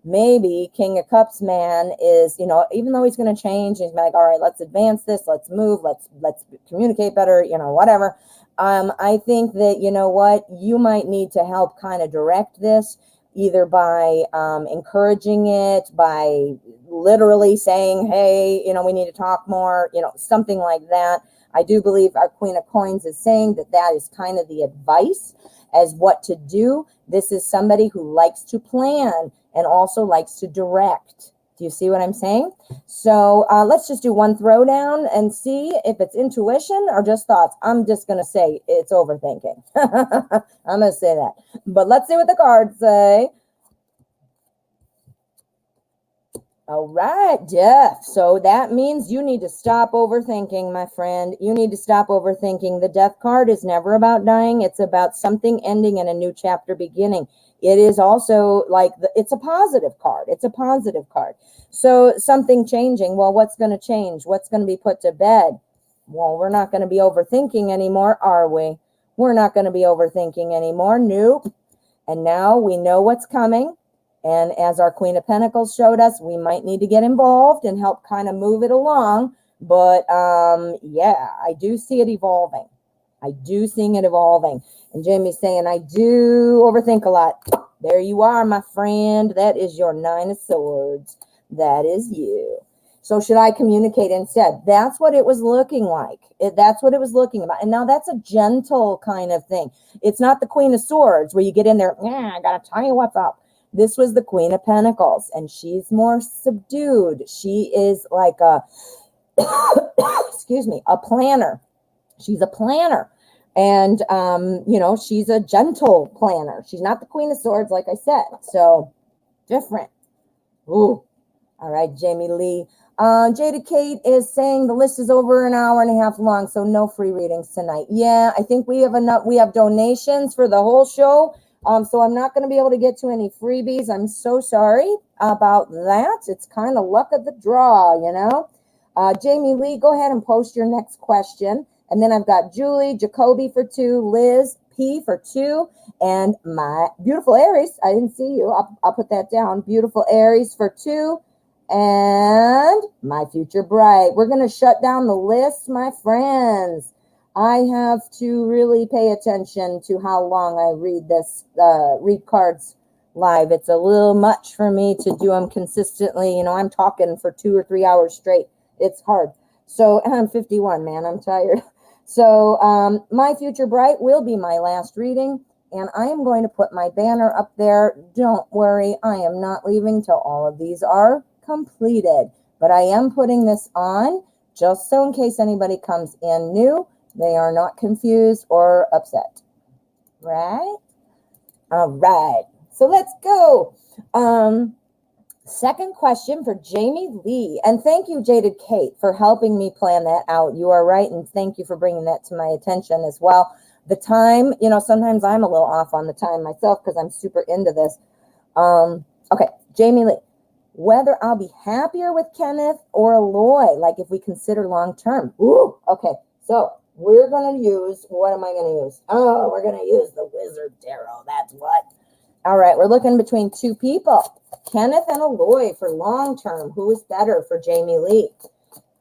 Maybe King of Cups man is, even though he's going to change, he's like, all right, let's advance this, let's move, let's communicate better, whatever. I think that, you might need to help kind of direct this, either by encouraging it, by literally saying, hey, we need to talk more, something like that. I do believe our Queen of Coins is saying that is kind of the advice as what to do. This is somebody who likes to plan and also likes to direct. Do you see what I'm saying? So let's just do one throwdown and see if it's intuition or just thoughts. I'm just going to say it's overthinking. I'm going to say that. But let's see what the cards say. All right, Death. So that means you need to stop overthinking, my friend. You need to stop overthinking. The Death card is never about dying. It's about something ending and a new chapter beginning. It is also like, it's a positive card. It's a positive card. So something changing. Well, what's going to change? What's going to be put to bed? Well, we're not going to be overthinking anymore, are we? We're not going to be overthinking anymore. Nope. And now we know what's coming. And as our Queen of Pentacles showed us, we might need to get involved and help kind of move it along. But yeah, I do see it evolving. I do see it evolving. And Jamie's saying, I do overthink a lot. There you are, my friend. That is your Nine of Swords. That is you. So should I communicate instead? That's what it was looking like. That's what it was looking about. And now that's a gentle kind of thing. It's not the Queen of Swords where you get in there, I got to tell you what's up. This was the Queen of Pentacles, and she's more subdued. She is like a, excuse me, a planner. She's a planner. And, she's a gentle planner. She's not the Queen of Swords, like I said. So, different. Ooh. All right, Jamie Lee. Jada Kate is saying the list is over an hour and a half long, so no free readings tonight. Yeah, I think we have enough. We have donations for the whole show. So I'm not going to be able to get to any freebies. I'm so sorry about that. It's kind of luck of the draw, Jamie Lee, go ahead and post your next question. And then I've got Julie, Jacoby for 2, Liz P for 2, and my beautiful Aries. I didn't see you. I'll put that down. Beautiful Aries for 2, and my future bride. We're going to shut down the list, my friends. I have to really pay attention to how long I read this, read cards live. It's a little much for me to do them consistently. I'm talking for 2 or 3 hours straight. It's hard. So I'm 51, man. I'm tired. So my future bright will be my last reading, and I am going to put my banner up there. Don't worry. I am not leaving till all of these are completed, but I am putting this on just so in case anybody comes in new, they are not confused or upset. Right? All right. So let's go. Second question for Jamie Lee. And thank you, Jaded Kate, for helping me plan that out. You are right. And thank you for bringing that to my attention as well. The time, sometimes I'm a little off on the time myself because I'm super into this. Okay, Jamie Lee. whether I'll be happier with Kenneth or Aloy, like if we consider long term. Ooh, okay. So we're going to use, what am I going to use? Oh, we're going to use the Wizard Tarot. That's what. All right, we're looking between two people, Kenneth and Aloy for long term. Who is better for Jamie Lee?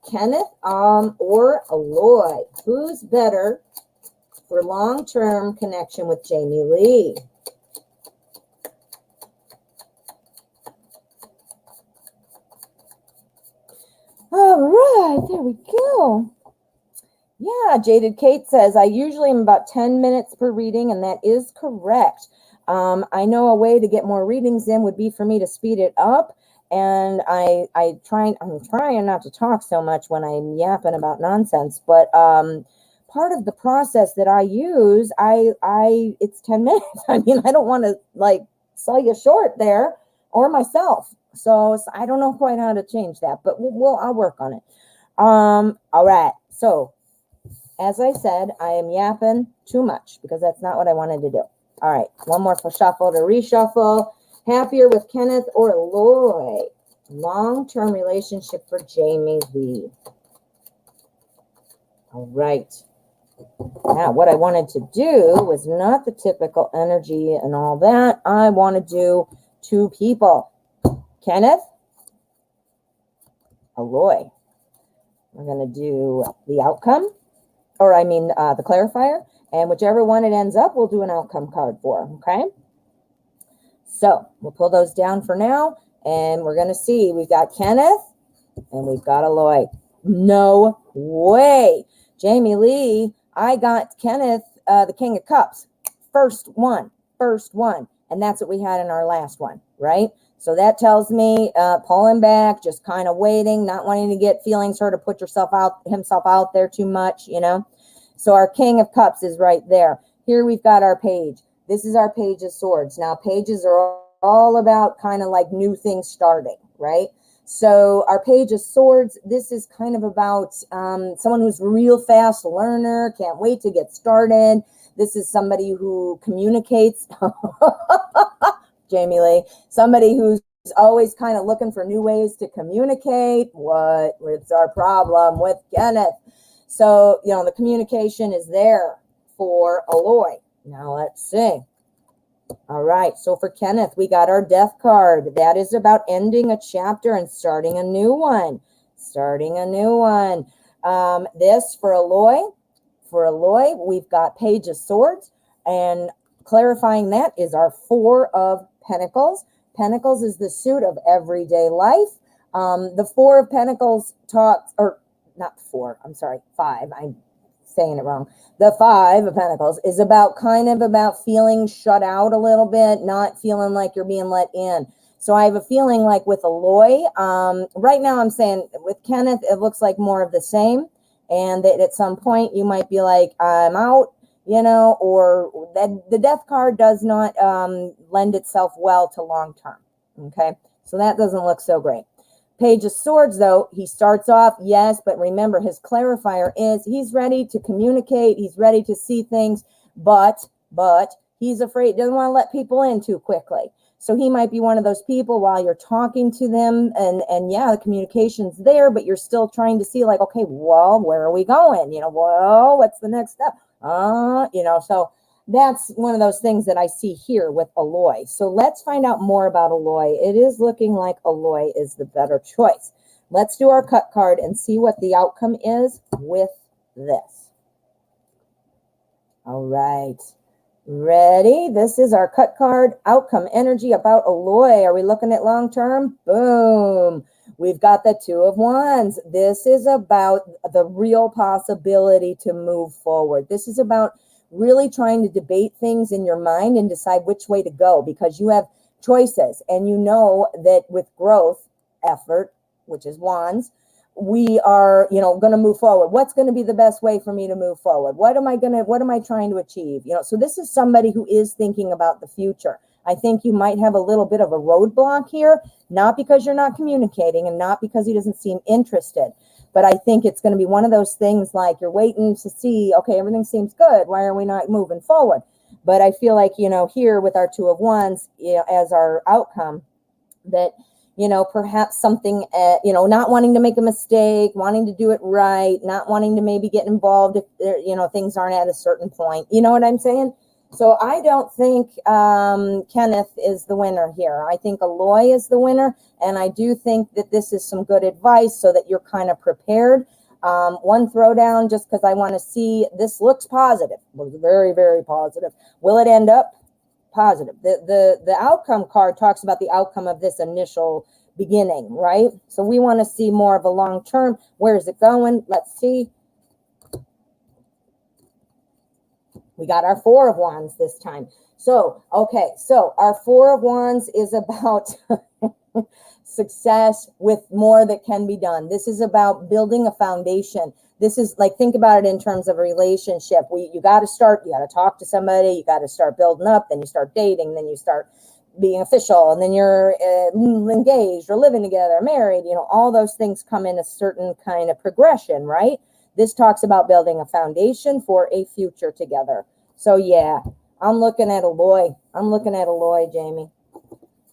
Kenneth or Aloy? Who's better for long term connection with Jamie Lee? All right, there we go. Yeah, Jaded Kate says, I usually am about 10 minutes per reading, and that is correct. I know a way to get more readings in would be for me to speed it up, and I'm trying not to talk so much when I'm yapping about nonsense, but part of the process that I use, it's 10 minutes. I mean, I don't want to like sell you short there or myself. So I don't know quite how to change that, but I'll work on it. All right. So as I said, I am yapping too much because that's not what I wanted to do. All right. One more for shuffle to reshuffle. Happier with Kenneth or Aloy? Long-term relationship for Jamie Lee. All right. Now, what I wanted to do was not the typical energy and all that. I want to do two people. Kenneth, Aloy. We're going to do the outcome, or I mean the clarifier, and whichever one it ends up, we'll do an outcome card for, okay? So we'll pull those down for now, and we're going to see. We've got Kenneth, and we've got Aloy. No way. Jamie Lee, I got Kenneth, the King of Cups. First one. And that's what we had in our last one, right? So that tells me pulling back, just kind of waiting, not wanting to get feelings hurt or put himself out there too much, you know. So our King of Cups is right there. Here we've got our page. This is our Page of Swords. Now, pages are all about kind of like new things starting, right? So our Page of Swords, this is kind of about someone who's a real fast learner, can't wait to get started. This is somebody who communicates. Jamie Lee, somebody who's always kind of looking for new ways to communicate. What's our problem with Kenneth? So, you know, the communication is there for Aloy. Now let's see. All right, so for Kenneth, we got our Death card. That is about ending a chapter and starting a new one. This for Aloy, we've got Page of Swords, and clarifying that is our Four of Pentacles. Pentacles is the suit of everyday life. The Four of Pentacles talks, or not four, I'm sorry, five. I'm saying it wrong. The Five of Pentacles is about feeling shut out a little bit, not feeling like you're being let in. So I have a feeling like with Aloy, right now I'm saying with Kenneth, it looks like more of the same. And that at some point you might be like, I'm out, you know, or that the Death card does not lend itself well to long term. Okay, so that doesn't look so great. Page of Swords, though, he starts off, yes, but remember his clarifier is he's ready to communicate, he's ready to see things, but he's afraid, doesn't want to let people in too quickly. So he might be one of those people while you're talking to them and yeah, the communication's there, but you're still trying to see like, okay, well, where are we going? You know, well, what's the next step? You know, so that's one of those things that I see here with Aloy. So let's find out more about Aloy. It is looking like Aloy is the better choice. Let's do our cut card and see what the outcome is with this. All right. Ready? This is our cut card, outcome energy about Aloy. Are we looking at long term? Boom. We've got the Two of Wands. This is about the real possibility to move forward. This is about really trying to debate things in your mind and decide which way to go, because you have choices and you know that with growth effort, which is wands, we are, you know, going to move forward. What's going to be the best way for me to move forward? What am I trying to achieve? You know, so this is somebody who is thinking about the future. I think you might have a little bit of a roadblock here, not because you're not communicating and not because he doesn't seem interested, but I think it's going to be one of those things like you're waiting to see, okay, everything seems good. Why are we not moving forward? But I feel like, you know, here with our Two of Wands, you know, as our outcome, that perhaps something, not wanting to make a mistake, wanting to do it right, not wanting to maybe get involved if things aren't at a certain point. You know what I'm saying? So I don't think Kenneth is the winner here. I think Aloy is the winner, and I do think that this is some good advice so that you're kind of prepared. One throwdown, just because I want to see, this looks positive. Looks very, very positive. Will it end up positive? The outcome card talks about the outcome of this initial beginning, right? So we want to see more of a long term. Where is it going? Let's see. We got our Four of Wands this time. So, okay, so our Four of Wands is about success with more that can be done. This is about building a foundation. This is like, think about it in terms of a relationship. You got to talk to somebody, you got to start building up, then you start dating, then you start being official, and then you're engaged or living together, married, all those things come in a certain kind of progression, right? This talks about building a foundation for a future together. So yeah, I'm looking at Aloy. Jamie.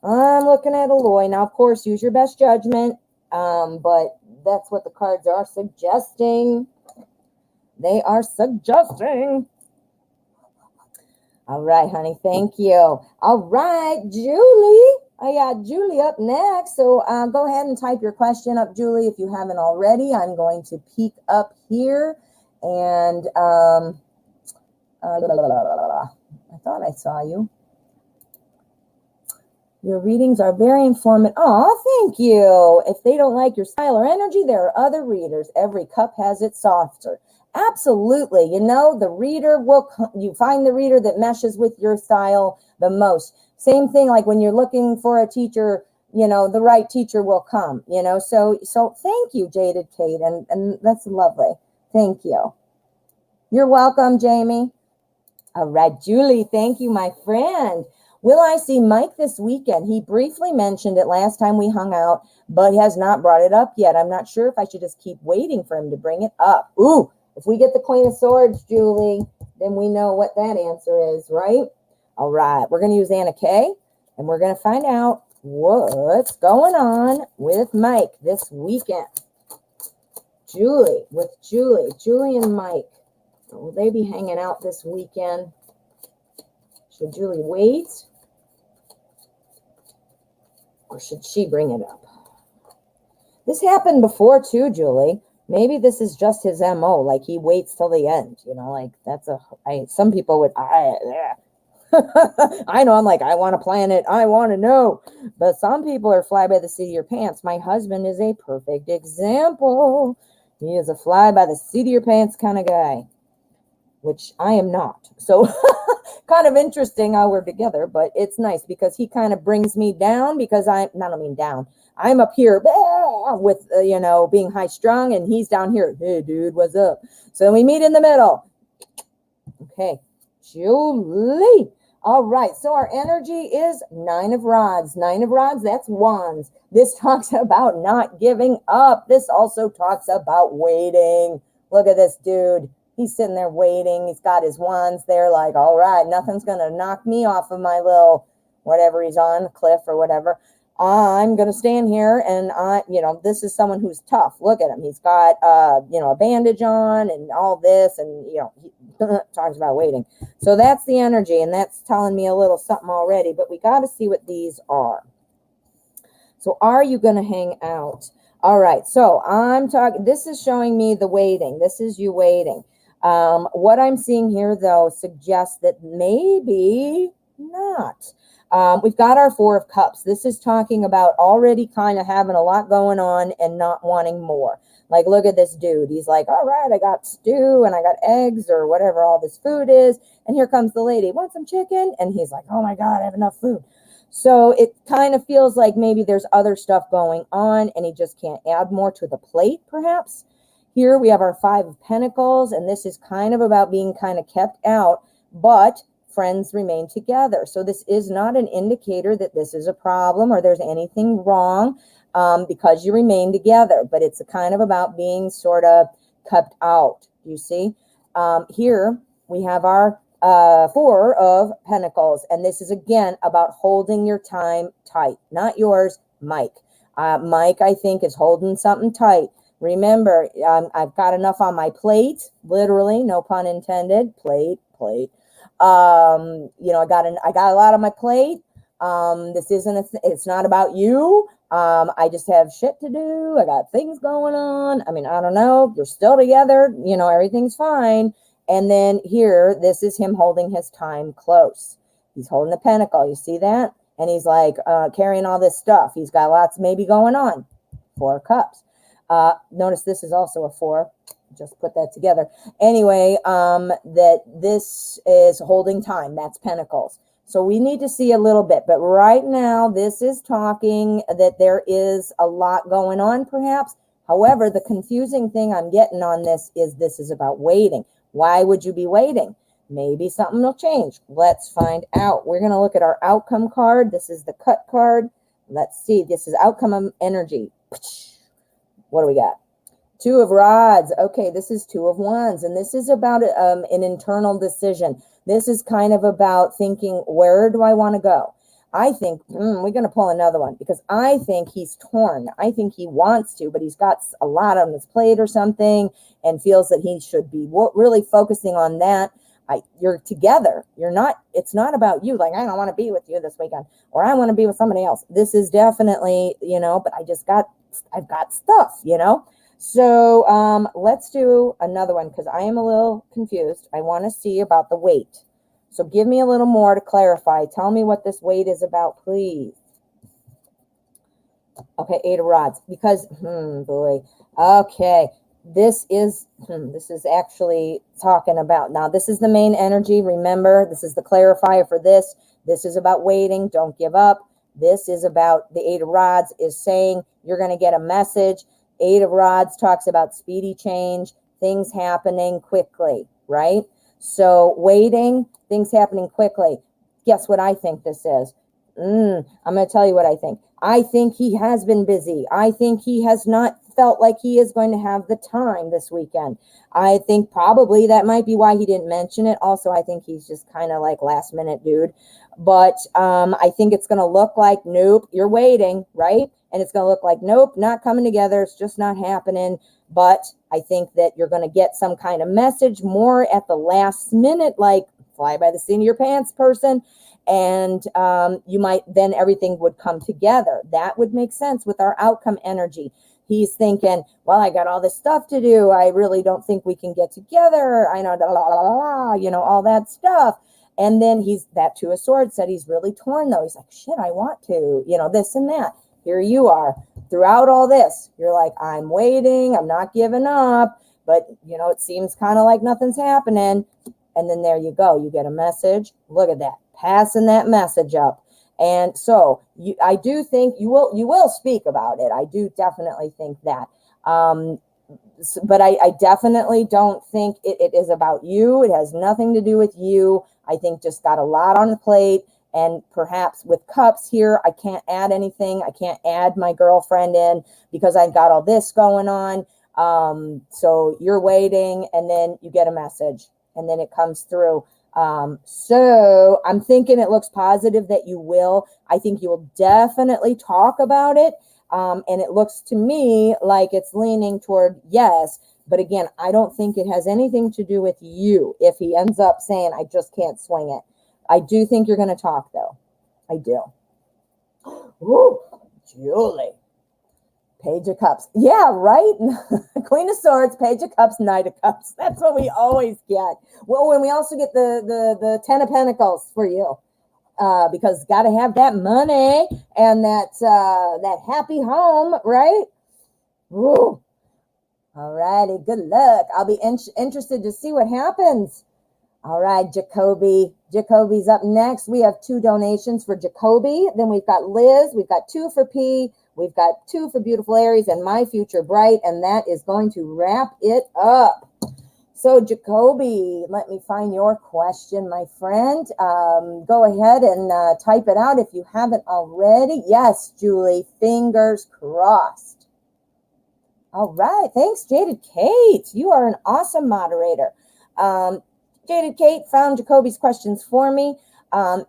I'm looking at Aloy. Now, of course, use your best judgment, but that's what the cards are suggesting. They are suggesting. All right, honey, thank you. All right, Julie. I got Julie up next. So go ahead and type your question up, Julie, if you haven't already. I'm going to peek up here. And I thought I saw you. Your readings are very informative. Oh, thank you. If they don't like your style or energy, there are other readers. Every cup has its saucer. Absolutely. The reader you find the reader that meshes with your style the most. Same thing like when you're looking for a teacher, the right teacher will come, so thank you, Jaded Kate. And that's lovely. Thank you. You're welcome, Jamie. All right, Julie, thank you, my friend. Will I see Mike this weekend? He briefly mentioned it last time we hung out, but he has not brought it up yet. I'm not sure if I should just keep waiting for him to bring it up. Ooh, if we get the Queen of Swords, Julie, then we know what that answer is, right? All right, we're going to use Anna Kay, and we're going to find out what's going on with Mike this weekend. Julie and Mike. Will they be hanging out this weekend? Should Julie wait? Or should she bring it up? This happened before too, Julie. Maybe this is just his MO. Like he waits till the end. Like that's some people would, I know, I'm like, I want to plan it. I want to know. But some people are fly by the seat of your pants. My husband is a perfect example. He is a fly by the seat of your pants kind of guy, which I am not. So kind of interesting how we're together, but it's nice because he kind of brings me down because I'm up here with, being high strung, and he's down here. Hey, dude, what's up? So we meet in the middle. Okay, Julie. All right, so our energy is Nine of Rods. Nine of Rods, that's wands. This talks about not giving up. This also talks about waiting. Look at this dude. He's sitting there waiting. He's got his wands there like, all right, nothing's going to knock me off of my little whatever he's on, cliff or whatever. I'm going to stand here and this is someone who's tough. Look at him. He's got, a bandage on and all this, and, he talks about waiting. So that's the energy, and that's telling me a little something already, but we got to see what these are. So are you going to hang out? All right. So I'm talking, this is showing me the waiting. This is you waiting. What I'm seeing here, though, suggests that maybe not. We've got our Four of Cups. This is talking about already kind of having a lot going on and not wanting more. Like, look at this dude. He's like, all right, I got stew and I got eggs or whatever all this food is. And here comes the lady. Want some chicken? And he's like, oh my God, I have enough food. So it kind of feels like maybe there's other stuff going on and he just can't add more to the plate, perhaps. Here we have our Five of Pentacles, and this is kind of about being kind of kept out, but friends remain together. So this is not an indicator that this is a problem or there's anything wrong because you remain together, but it's kind of about being sort of kept out, you see. Here we have our Four of Pentacles, and this is again about holding your time tight, not yours, Mike. Mike, I think, is holding something tight. Remember, I've got enough on my plate, literally, no pun intended, plate. You know, I got a lot on my plate. This isn't, it's not about you. I just have shit to do. I got things going on. I mean, I don't know. You're still together. You know, everything's fine. And then here, this is him holding his time close. He's holding the pentacle. You see that? And he's like carrying all this stuff. He's got lots maybe going on. 4 of Cups. Notice this is also a 4. Just put that together. Anyway, that this is holding time. That's Pentacles. So we need to see a little bit. But right now, this is talking that there is a lot going on, perhaps. However, the confusing thing I'm getting on this is about waiting. Why would you be waiting? Maybe something will change. Let's find out. We're going to look at our outcome card. This is the cut card. Let's see. This is outcome energy. What do we got? 2 of Rods. Okay, this is 2 of Wands. And this is about an internal decision. This is kind of about thinking, where do I want to go? I think, we're going to pull another one because I think he's torn. I think he wants to, but he's got a lot on his plate or something and feels that he should be really focusing on that. You're together. It's not about you. Like, I don't want to be with you this weekend or I want to be with somebody else. This is definitely, you know, but I've got stuff, you know? So let's do another one because I am a little confused. I want to see about the weight. So give me a little more to clarify. Tell me what this weight is about, please. Okay, 8 of Rods. Because, boy. Okay, this is actually talking about, now this is the main energy. Remember, this is the clarifier for this. This is about waiting. Don't give up. This is about the 8 of Rods is saying you're going to get a message. 8 of Rods talks about speedy change, things happening quickly, right? So waiting, things happening quickly. Guess what I think this is? I'm going to tell you what I think. I think he has been busy. I think he has not felt like he is going to have the time this weekend. I think probably that might be why he didn't mention it. Also, I think he's just kind of like last minute dude. But I think it's going to look like, nope, you're waiting, right? And it's going to look like, nope, not coming together. It's just not happening. But I think that you're going to get some kind of message more at the last minute, like fly by the seat of your pants person. And you might, then everything would come together. That would make sense with our outcome energy. He's thinking, well, I got all this stuff to do. I really don't think we can get together. I know, you know, all that stuff. And then that 2 of Swords said he's really torn though. He's like, shit, I want to, you know, this and that. Here you are. Throughout all this, you're like, I'm waiting. I'm not giving up. But, you know, it seems kind of like nothing's happening. And then there you go. You get a message. Look at that. Passing that message up. And so I do think you will speak about it. I do definitely think that. But I definitely don't think it is about you. It has nothing to do with you. I think just got a lot on the plate. And perhaps with Cups here, I can't add anything. I can't add my girlfriend in because I've got all this going on. So you're waiting and then you get a message and then it comes through. So I'm thinking it looks positive that you will. I think you will definitely talk about it. And it looks to me like it's leaning toward yes. But again, I don't think it has anything to do with you if he ends up saying, I just can't swing it. I do think you're going to talk, though. I do. Ooh, Julie. Page of Cups. Yeah, right? Queen of Swords, Page of Cups, Knight of Cups. That's what we always get. Well, and we also get the 10 of Pentacles for you. Because got to have that money and that happy home, right? Ooh. All righty, good luck. I'll be interested to see what happens. All right, Jacoby. Jacoby's up next. We have 2 donations for Jacoby. Then we've got Liz. We've got 2 for P. We've got 2 for Beautiful Aries and My Future Bright. And that is going to wrap it up. So, Jacoby, let me find your question, my friend. Go ahead and type it out if you haven't already. Yes, Julie, fingers crossed. All right, thanks, Jaded Kate. You are an awesome moderator. Jaded Kate found Jacoby's questions for me.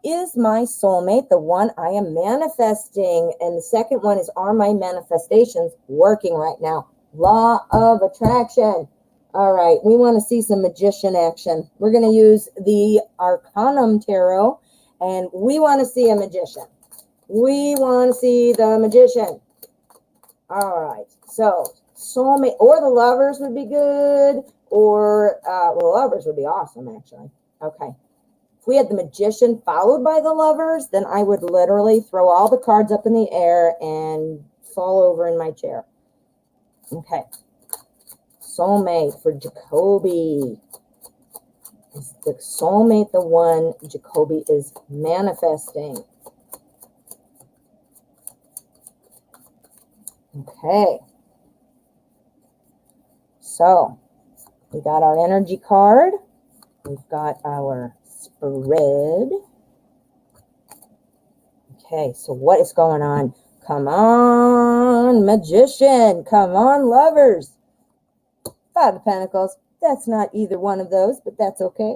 Is my soulmate the one I am manifesting? And the second one is, are my manifestations working right now? Law of attraction. All right, we want to see some magician action. We're going to use the Arcanum Tarot, and we want to see a magician. We want to see the magician. All right, so soulmate or the lovers would be good, or well, lovers would be awesome, actually. Okay. If we had the magician followed by the lovers, then I would literally throw all the cards up in the air and fall over in my chair. Okay. Soulmate for Jacoby. Is the soulmate the one Jacoby is manifesting? Okay. So we got our energy card. We've got our spread. Okay, so what is going on? Come on, magician. Come on, lovers. Five of Pentacles. That's not either one of those, but that's okay.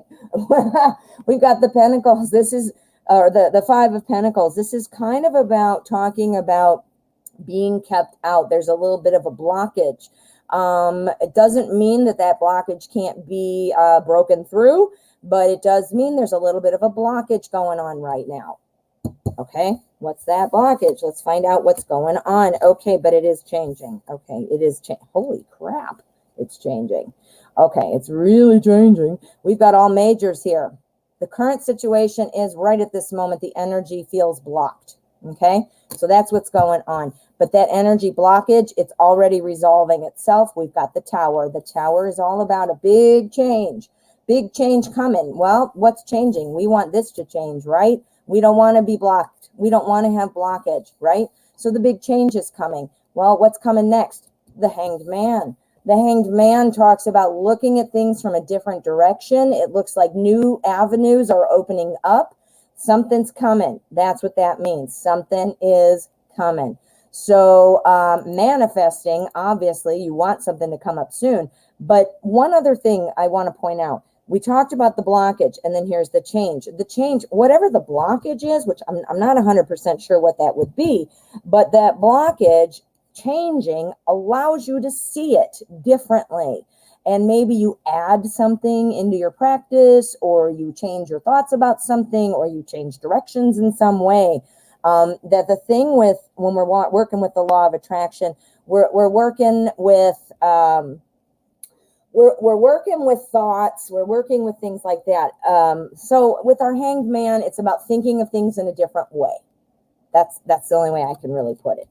We've got the Pentacles. This is, or the Five of Pentacles. This is kind of about talking about being kept out. There's a little bit of a blockage. It doesn't mean that that blockage can't be broken through, but it does mean there's a little bit of a blockage going on right now. Okay, what's that blockage? Let's find out what's going on. Okay, but it is changing. Okay, it is changing. Holy crap, it's changing. Okay, it's really changing. We've got all majors here. The current situation is right at this moment, the energy feels blocked. Okay, so that's what's going on. But that energy blockage, it's already resolving itself. We've got the Tower. The Tower is all about a big change coming. Well, what's changing? We want this to change, right? We don't want to be blocked. We don't want to have blockage, right? So the big change is coming. Well, what's coming next? The Hanged Man. The Hanged Man talks about looking at things from a different direction. It looks like new avenues are opening up. Something's coming. That's what that means. Something is coming. So manifesting, obviously, you want something to come up soon. But one other thing I want to point out. We talked about the blockage, and then here's the change. The change, whatever the blockage is, which I'm not 100% sure what that would be, but that blockage changing allows you to see it differently. And maybe you add something into your practice, or you change your thoughts about something, or you change directions in some way. That the thing with when we're working with the law of attraction, we're working with we're working with thoughts, we're working with things like that. So with our Hanged Man, it's about thinking of things in a different way. That's the only way I can really put it.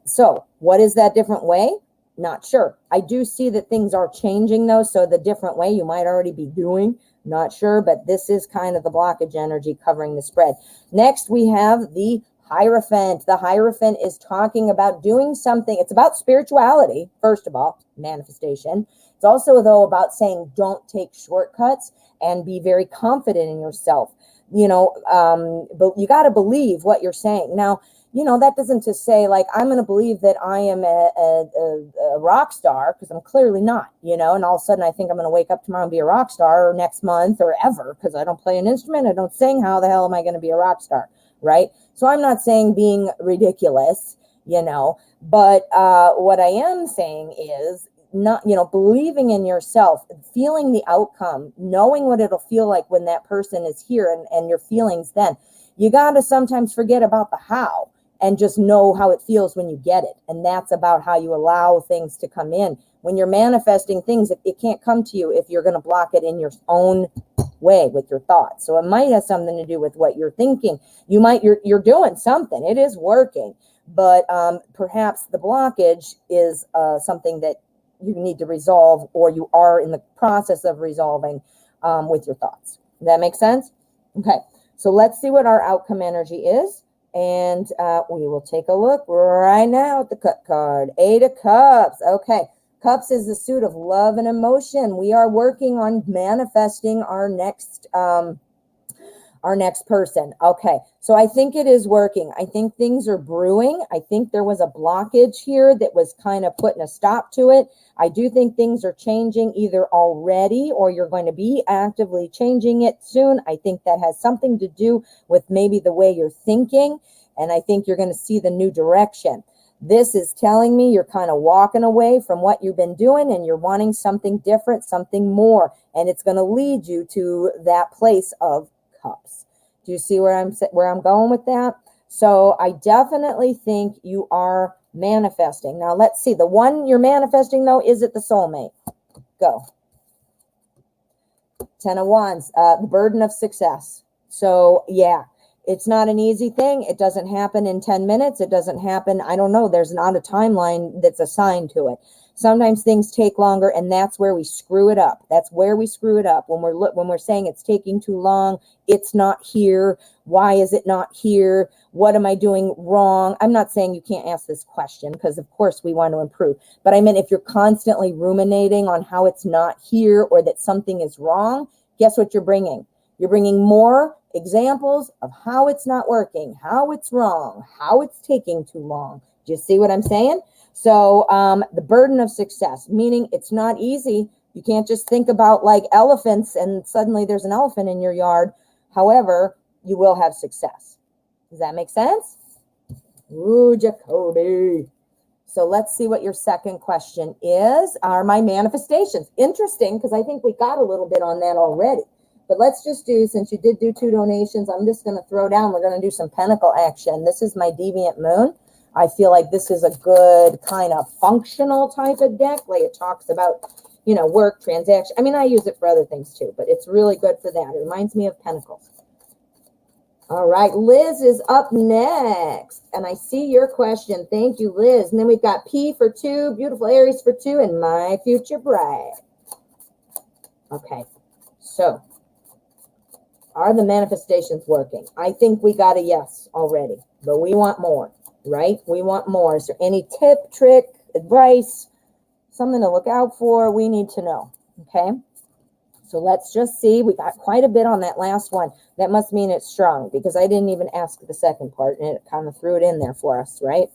So what is that different way? Not sure. I do see that things are changing though. So the different way you might already be doing, not sure, but this is kind of the blockage energy covering the spread. Next, we have the Hierophant. The Hierophant is talking about doing something. It's about spirituality, first of all, manifestation. It's also, though, about saying don't take shortcuts and be very confident in yourself. You know, but you got to believe what you're saying. Now, you know, that doesn't just say like, I'm going to believe that I am a rock star, because I'm clearly not, you know, and all of a sudden I think I'm going to wake up tomorrow and be a rock star, or next month, or ever, because I don't play an instrument, I don't sing. How the hell am I going to be a rock star, right? So I'm not saying being ridiculous, you know, but what I am saying is not, you know, believing in yourself, feeling the outcome, knowing what it'll feel like when that person is here, and your feelings then. You got to sometimes forget about the how and just know how it feels when you get it. And that's about how you allow things to come in. When you're manifesting things, it can't come to you if you're going to block it in your own way with your thoughts. So it might have something to do with what you're thinking. You're doing something. It is working. But perhaps the blockage is something that you need to resolve, or you are in the process of resolving with your thoughts. Does that make sense? Okay. So let's see what our outcome energy is. And we will take a look right now at the cut card. 8 of Cups. Okay. Cups is the suit of love and emotion. We are working on manifesting our next our next person. Okay, so I think it is working. I think things are brewing. I think there was a blockage here that was kind of putting a stop to it. I do think things are changing either already or you're going to be actively changing it soon. I think that has something to do with maybe the way you're thinking, and I think you're going to see the new direction. This is telling me you're kind of walking away from what you've been doing and you're wanting something different, something more, and it's going to lead you to that place of cups. Do you see where I'm going with that? So I definitely think you are manifesting. Now let's see. The one you're manifesting though, is it the soulmate? Go. 10 of Wands, the burden of success. So yeah, it's not an easy thing. It doesn't happen in 10 minutes. It doesn't happen. I don't know. There's not a timeline that's assigned to it. Sometimes things take longer, and that's where we screw it up. That's where we screw it up. When we're saying it's taking too long, it's not here. Why is it not here? What am I doing wrong? I'm not saying you can't ask this question because, of course, we want to improve. But I mean, if you're constantly ruminating on how it's not here or that something is wrong, guess what you're bringing? You're bringing more examples of how it's not working, how it's wrong, how it's taking too long. Do you see what I'm saying? So the burden of success, meaning it's not easy. You can't just think about like elephants and suddenly there's an elephant in your yard. However, you will have success. Does that make sense? Ooh, Jacoby. So let's see what your second question is. Are my manifestations? Interesting, because I think we got a little bit on that already. But let's just do, since you did do 2 donations, I'm just going to throw down, we're going to do some pentacle action. This is my deviant moon. I feel like this is a good kind of functional type of deck. Like it talks about, you know, work, transaction. I mean, I use it for other things too, but it's really good for that. It reminds me of pentacles. All right, Liz is up next. And I see your question. Thank you, Liz. And then we've got P for 2, beautiful Aries for 2, and my future bride. Okay, so are the manifestations working? I think we got a yes already, but we want more, right? We want more. Is there any tip, trick, advice, something to look out for? We need to know, okay? So let's just see. We got quite a bit on that last one. That must mean it's strong because I didn't even ask the second part and it kind of threw it in there for us, right?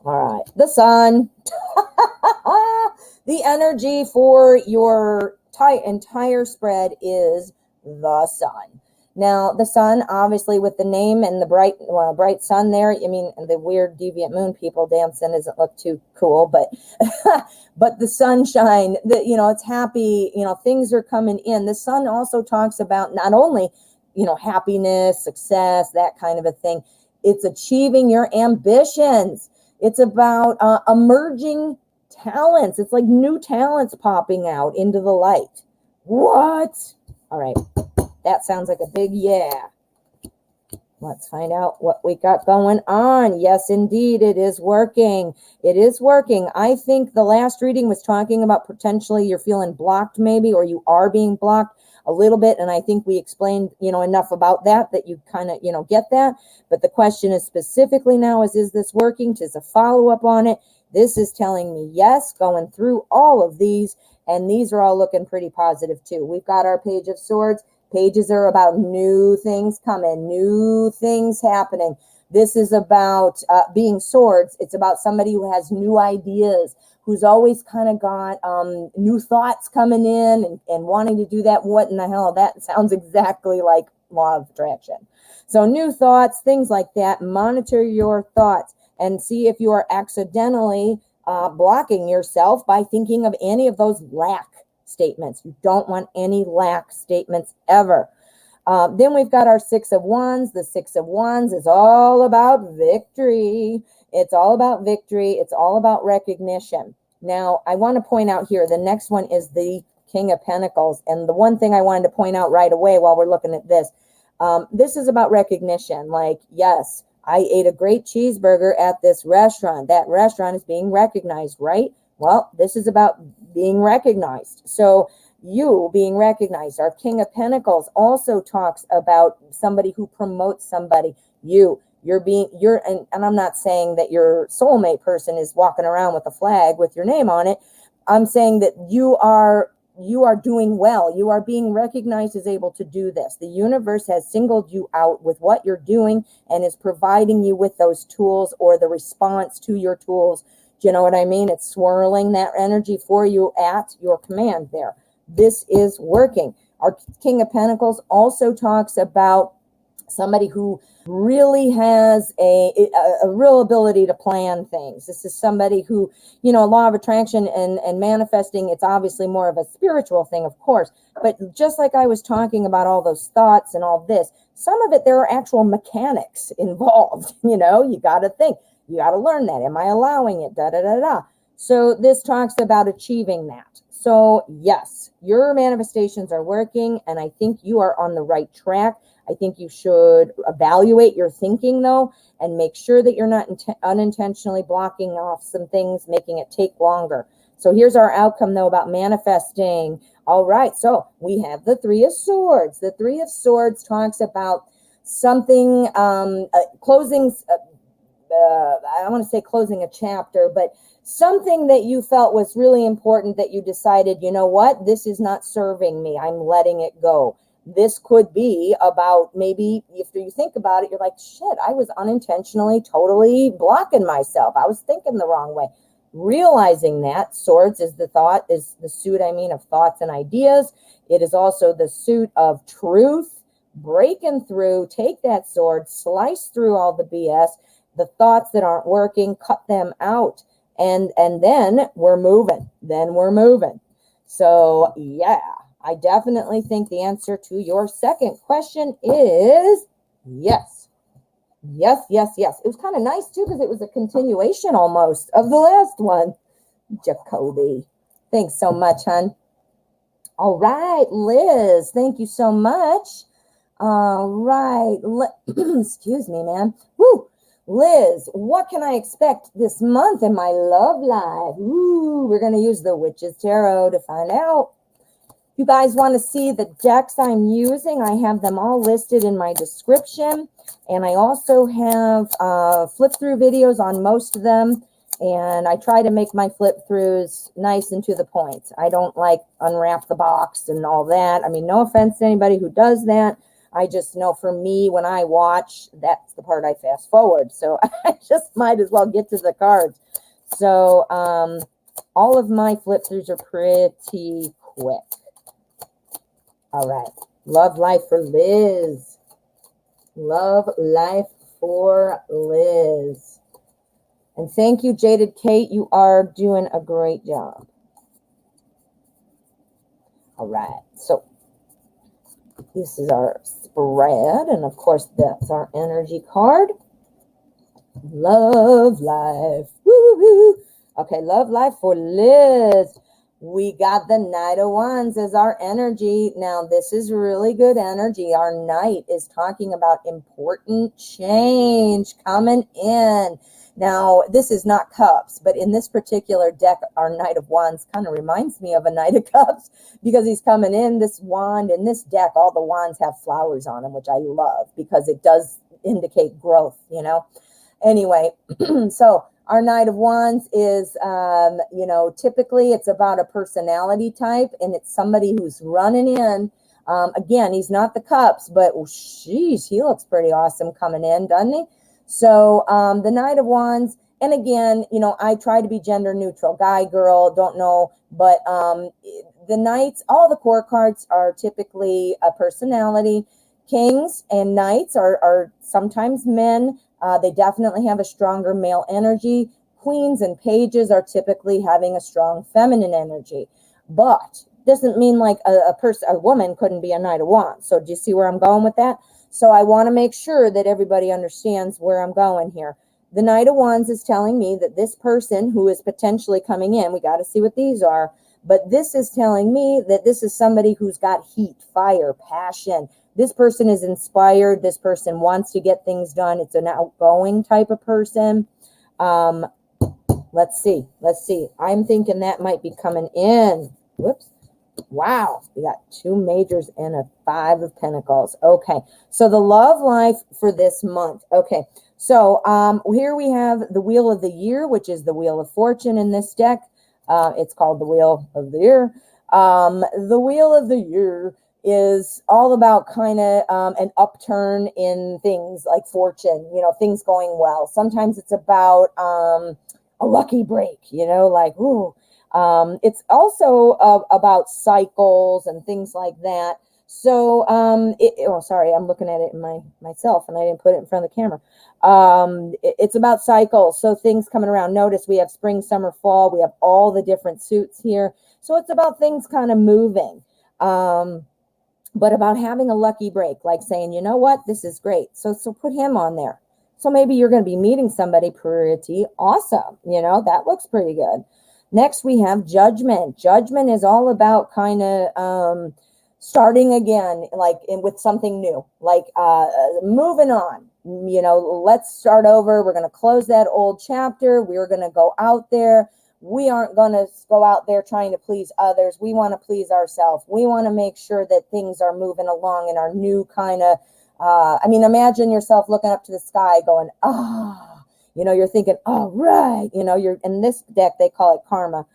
All right, the sun. The energy for your entire spread is the sun. Now, the sun, obviously, with the name and the bright sun there, I mean, the weird deviant moon people dancing doesn't look too cool, but but the sunshine, it's happy, things are coming in. The sun also talks about not only, happiness, success, that kind of a thing. It's achieving your ambitions. It's about emerging talents. It's like new talents popping out into the light. What? All right. That sounds like a big yeah. Let's find out what we got going on. Yes, indeed, it is working. It is working. I think the last reading was talking about potentially you're feeling blocked maybe, or you are being blocked a little bit. And I think we explained, enough about that you kind of, get that. But the question is specifically now is this working? Just a follow-up on it. This is telling me yes, going through all of these. And these are all looking pretty positive too. We've got our Page of Swords. Pages are about new things coming, new things happening. This is about being swords. It's about somebody who has new ideas, who's always kind of got new thoughts coming in and wanting to do that. What in the hell? That sounds exactly like law of attraction. So new thoughts, things like that. Monitor your thoughts and see if you are accidentally blocking yourself by thinking of any of those lack statements. You don't want any lack statements ever. Then we've got our 6 of Wands. The 6 of Wands is all about victory. It's all about victory. It's all about recognition. Now, I want to point out here, the next one is the King of Pentacles. And the one thing I wanted to point out right away while we're looking at this, this is about recognition. Like, yes, I ate a great cheeseburger at this restaurant. That restaurant is being recognized, right? Well, this is about being recognized. So you being recognized. Our King of Pentacles also talks about somebody who promotes somebody. And I'm not saying that your soulmate person is walking around with a flag with your name on it. I'm saying that you are you are doing well. You are being recognized as able to do this. The universe has singled you out with what you're doing and is providing you with those tools or the response to your tools. Do you know what I mean? It's swirling that energy for you at your command there. This is working. Our King of Pentacles also talks about somebody who really has a real ability to plan things. This is somebody who, you know, law of attraction and manifesting, it's obviously more of a spiritual thing, of course. But just like I was talking about all those thoughts and all this, some of it, there are actual mechanics involved. You know, you got to think, you got to learn that. Am I allowing it? Da, da, da, da. So this talks about achieving that. So yes, your manifestations are working, and I think you are on the right track. I think you should evaluate your thinking, though, and make sure that you're not unintentionally blocking off some things, making it take longer. So here's our outcome, though, about manifesting. All right, so we have the Three of Swords. The Three of Swords talks about something, closing, I don't want to say closing a chapter, but something that you felt was really important that you decided, you know what, this is not serving me. I'm letting it go. This could be about, maybe if you think about it, you're like, shit, I was unintentionally totally blocking myself. I was thinking the wrong way. Realizing that swords is the suit, of thoughts and ideas. It is also the suit of truth, breaking through, take that sword, slice through all the BS, the thoughts that aren't working, cut them out. And then we're moving. So yeah. I definitely think the answer to your second question is yes. Yes, yes, yes. It was kind of nice, too, because it was a continuation almost of the last one. Jacoby. Thanks so much, hon. All right, Liz. Thank you so much. All right. Excuse me, man. Woo. Liz, what can I expect this month in my love life? Ooh, we're going to use the Witch's Tarot to find out. You guys want to see the decks I'm using? I have them all listed in my description. And I also have flip-through videos on most of them. And I try to make my flip-throughs nice and to the point. I don't like unwrap the box and all that. I mean, no offense to anybody who does that. I just know for me, when I watch, that's the part I fast forward. So I just might as well get to the cards. So all of my flip-throughs are pretty quick. All right. Love life for Liz. Love life for Liz. And thank you, Jaded Kate. You are doing a great job. All right. So this is our spread. And of course, that's our energy card. Love life. Woo-hoo-hoo. Okay. Love life for Liz. We got the Knight of Wands as our energy. Now, this is really good energy. Our Knight is talking about important change coming in. Now, this is not Cups, but in this particular deck, our Knight of Wands kind of reminds me of a Knight of Cups because he's coming in, this wand. In this deck, all the wands have flowers on them, which I love because it does indicate growth, you know. Anyway, so our Knight of Wands is, typically it's about a personality type, and it's somebody who's running in. Again, he's not the Cups, but sheesh, he looks pretty awesome coming in, doesn't he? So the Knight of Wands, and again, I try to be gender neutral, guy, girl, don't know, but the Knights, all the core cards are typically a personality. Kings and Knights are sometimes men. They definitely have a stronger male energy. Queens and pages are typically having a strong feminine energy. But doesn't mean like a woman couldn't be a Knight of Wands. So do you see where I'm going with that? So I want to make sure that everybody understands where I'm going here. The Knight of Wands is telling me that this person who is potentially coming in, we got to see what these are, but this is telling me that this is somebody who's got heat, fire, passion. This person is inspired. This person wants to get things done. It's an outgoing type of person. Let's see. I'm thinking that might be coming in. Whoops. Wow. We got 2 majors and a 5 of Pentacles. Okay. So the love life for this month. Okay. So here we have the Wheel of the Year, which is the Wheel of Fortune in this deck. It's called the Wheel of the Year. The wheel of the year is all about kind of an upturn in things like fortune, things going well. Sometimes it's about a lucky break, like, ooh. It's also about cycles and things like that. So, sorry, I'm looking at it in myself and I didn't put it in front of the camera. It's about cycles. So things coming around. Notice we have spring, summer, fall. We have all the different suits here. So it's about things kind of moving. But about having a lucky break, like saying, you know what, this is great. So put him on there. So maybe you're going to be meeting somebody pretty awesome. That looks pretty good. Next, we have judgment. Judgment is all about kind of starting again, like with something new, like moving on. Let's start over. We're going to close that old chapter. We're going to go out there. We aren't going to go out there trying to please others. We want to please ourselves. We want to make sure that things are moving along in our new kind of, imagine yourself looking up to the sky going, you're thinking, all right, you're in this deck, they call it karma.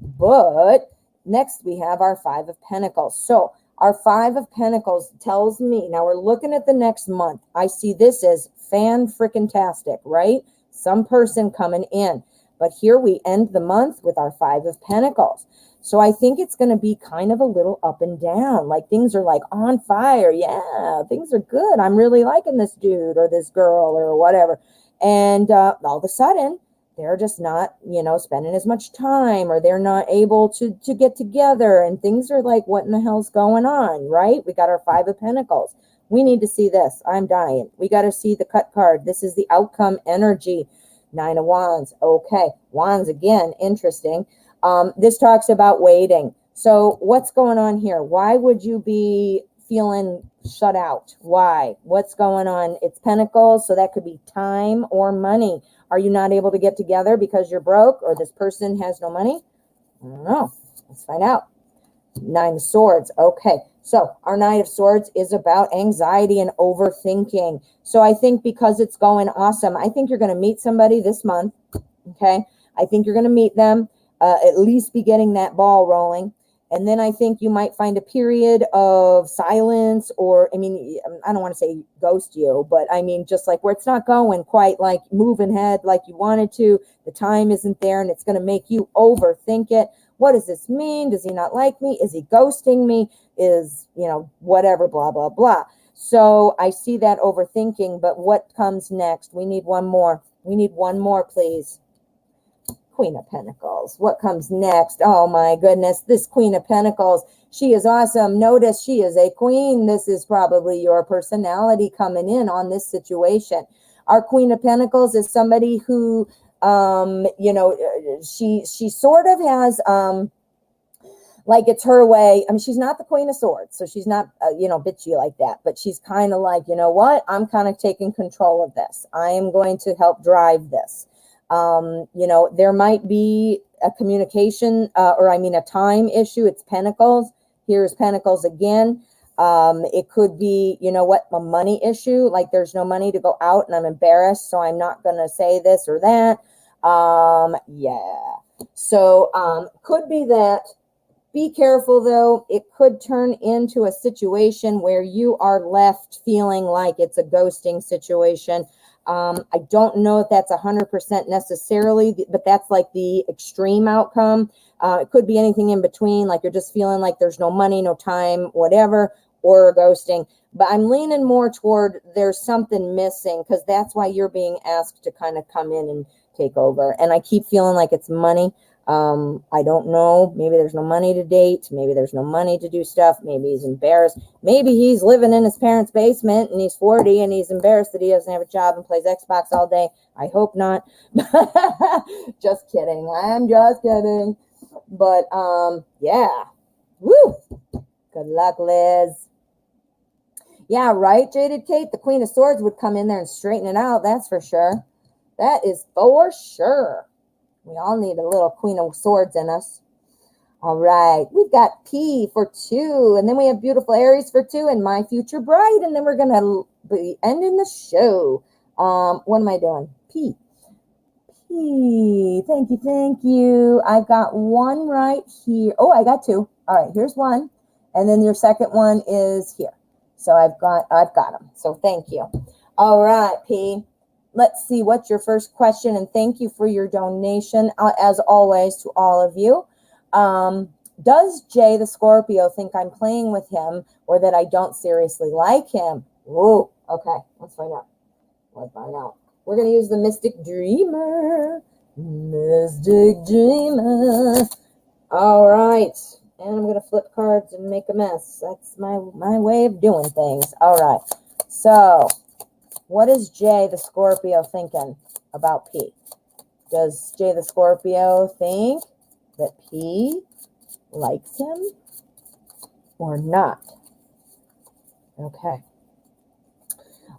But next we have our Five of Pentacles. So our Five of Pentacles tells me, now we're looking at the next month. I see this as fan-frickin-tastic, right? Some person coming in. But here we end the month with our Five of Pentacles. So I think it's going to be kind of a little up and down. Like things are like on fire. Yeah, things are good. I'm really liking this dude or this girl or whatever. And all of a sudden, they're just not, spending as much time, or they're not able to get together. And things are like, what in the hell's going on, right? We got our Five of Pentacles. We need to see this. I'm dying. We got to see the cut card. This is the outcome energy. Nine of Wands. Okay. Wands again. Interesting. This talks about waiting. So what's going on here? Why would you be feeling shut out? Why? What's going on? It's Pentacles. So that could be time or money. Are you not able to get together because you're broke, or this person has no money? I don't know. Let's find out. Nine of Swords. Okay. So our Nine of Swords is about anxiety and overthinking. So I think because it's going awesome, I think you're going to meet somebody this month. Okay. I think you're going to meet them, at least be getting that ball rolling. And then I think you might find a period of silence, or, I don't want to say ghost you, but just like where it's not going quite like moving ahead like you wanted to. The time isn't there, and it's going to make you overthink it. What does this mean? Does he not like me? Is he ghosting me? Is, whatever, blah, blah, blah. So I see that overthinking, but what comes next? We need one more. We need one more, please. Queen of Pentacles. What comes next? Oh my goodness, this Queen of Pentacles, she is awesome. Notice she is a queen. This is probably your personality coming in on this situation. Our Queen of Pentacles is somebody who, she sort of has, like it's her way. She's not the Queen of Swords, so she's not, bitchy like that, but she's kind of like, you know what? I'm kind of taking control of this. I am going to help drive this. There might be a communication, a time issue. It's Pentacles. Here's Pentacles again. It could be, a money issue. Like there's no money to go out and I'm embarrassed, so I'm not going to say this or that. Yeah. So, could be that. Be careful though. It could turn into a situation where you are left feeling like it's a ghosting situation. I don't know if that's 100% necessarily, but that's like the extreme outcome. It could be anything in between, like you're just feeling like there's no money, no time, whatever, or ghosting. But I'm leaning more toward there's something missing, because that's why you're being asked to kind of come in and take over. And I keep feeling like it's money. I don't know. Maybe there's no money to date. Maybe there's no money to do stuff. Maybe he's embarrassed. Maybe he's living in his parents' basement and he's 40 and he's embarrassed that he doesn't have a job and plays Xbox all day. I hope not. Just kidding. I'm just kidding. But, yeah. Woo. Good luck, Liz. Yeah, right, Jaded Kate? The Queen of Swords would come in there and straighten it out. That's for sure. That is for sure. We all need a little Queen of Swords in us. All right. We've got P for 2. And then we have beautiful Aries for 2 and my future bride. And then we're going to be ending the show. What am I doing? P. P. Thank you, thank you. I've got one right here. Oh, I got two. All right, here's one. And then your second one is here. So I've got them. So thank you. All right, P. Let's see, what's your first question? And thank you for your donation, as always, to all of you. Does Jay the Scorpio think I'm playing with him or that I don't seriously like him? Ooh, okay, let's find out. We're going to use the Mystic Dreamer. Mystic Dreamer. All right. And I'm going to flip cards and make a mess. That's my way of doing things. All right. So, what is Jay the Scorpio thinking about P? Does Jay the Scorpio think that P likes him or not? Okay.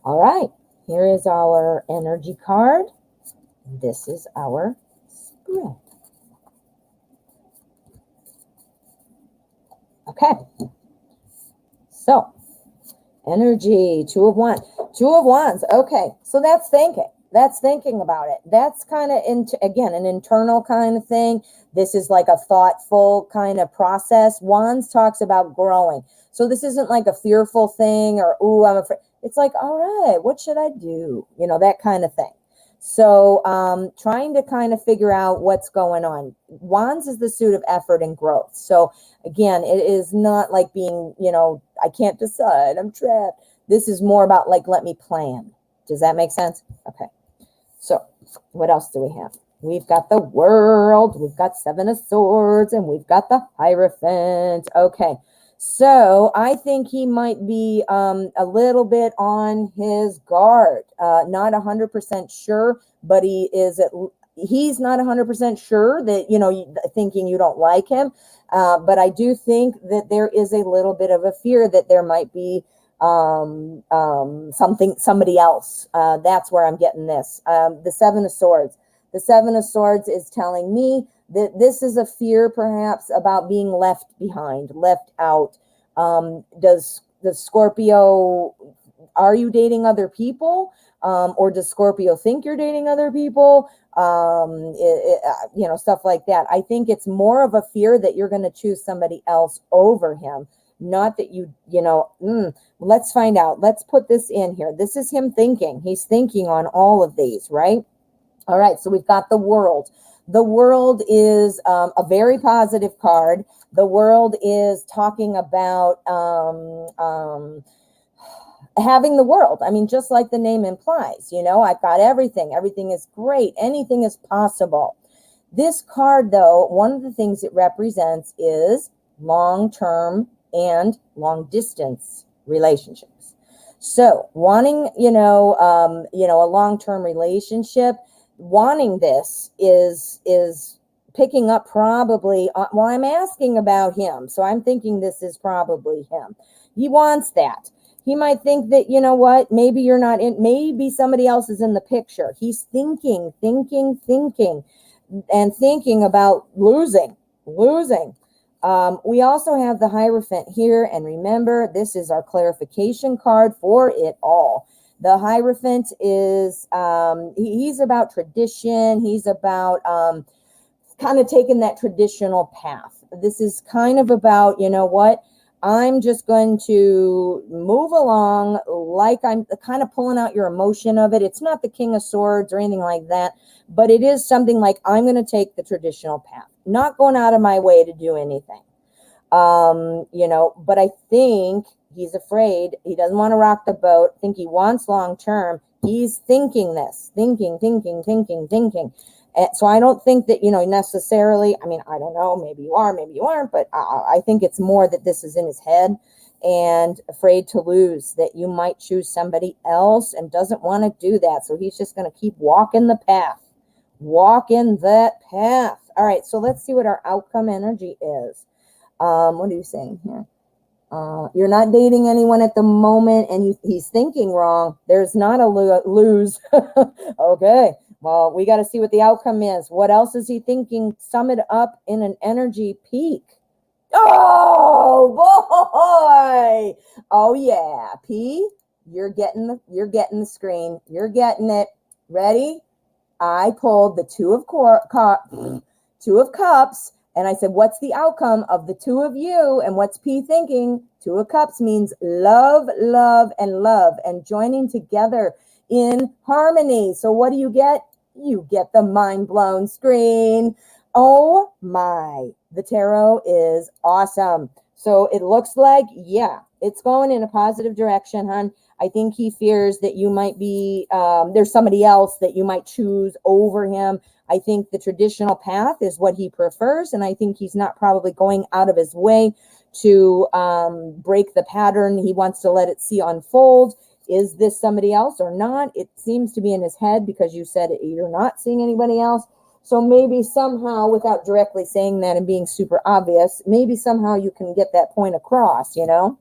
All right. Here is our energy card. This is our spread. Okay. So, energy, Two of Wands. Okay. So that's thinking. That's thinking about it. That's kind of, again, an internal kind of thing. This is like a thoughtful kind of process. Wands talks about growing. So this isn't like a fearful thing or, ooh, I'm afraid. It's like, all right, what should I do? You know, that kind of thing. So trying to kind of figure out what's going on. Wands is the suit of effort and growth. So again, it is not like being, you know, I can't decide, I'm trapped. This is more about like, let me plan. Does that make sense? Okay. So what else do we have? We've got the World, we've got Seven of Swords, and we've got the Hierophant. Okay. So I think he might be a little bit on his guard. Not 100% sure, but he's not 100% sure that, you know, thinking you don't like him. But I do think that there is a little bit of a fear that there might be somebody else. That's where I'm getting this. The Seven of Swords. The Seven of Swords is telling me that this is a fear perhaps about being left behind, left out. Does the Scorpio, are you dating other people? Or does Scorpio think you're dating other people? You know, stuff like that. I think it's more of a fear that you're going to choose somebody else over him. Not that you know, let's find out. Let's put this in here. This is him thinking. He's thinking on all of these, right? All right, so we've got the World. The World is a very positive card. The World is talking about having the world. I mean, just like the name implies, you know, I've got everything. Everything is great. Anything is possible. This card, though, one of the things it represents is long-term and long-distance relationships. So wanting, you know, a long-term relationship, wanting this is picking up probably, well, I'm asking about him. So I'm thinking this is probably him. He wants that. He might think that, you know what, maybe you're not in, maybe somebody else is in the picture. He's thinking, and thinking about losing. We also have the Hierophant here. And remember, this is our clarification card for it all. The Hierophant is, he's about tradition. He's about kind of taking that traditional path. This is kind of about, you know what, I'm just going to move along like I'm kind of pulling out your emotion of it. It's not the King of Swords or anything like that, but it is something like I'm going to take the traditional path, not going out of my way to do anything. You know, but I think he's afraid. He doesn't want to rock the boat. I think he wants long-term. He's thinking this, thinking. So I don't think that, you know, necessarily, I mean, I don't know, maybe you are, maybe you aren't, but I think it's more that this is in his head and afraid to lose, that you might choose somebody else and doesn't want to do that. So he's just going to keep walking the path. Walking that path. All right, so let's see what our outcome energy is. What are you saying here? You're not dating anyone at the moment, and he's thinking wrong. There's not a lose. Okay. Well, we got to see what the outcome is. What else is he thinking? Sum it up in an energy peak. Oh boy! Oh yeah, P. You're getting the screen. You're getting it. Ready? I pulled the Two of Cups, and I said, what's the outcome of the two of you? And what's P thinking? Two of Cups means love, love, and joining together in harmony. So what do you get? You get the mind blown screen. Oh my, the tarot is awesome. So it looks like, yeah, it's going in a positive direction, hon. I think he fears that you might be, there's somebody else that you might choose over him. I think the traditional path is what he prefers, and I think he's not probably going out of his way to break the pattern. He wants to let it see unfold. Is this somebody else or not? It seems to be in his head because you said you're not seeing anybody else. So maybe somehow, without directly saying that and being super obvious, maybe somehow you can get that point across, you know?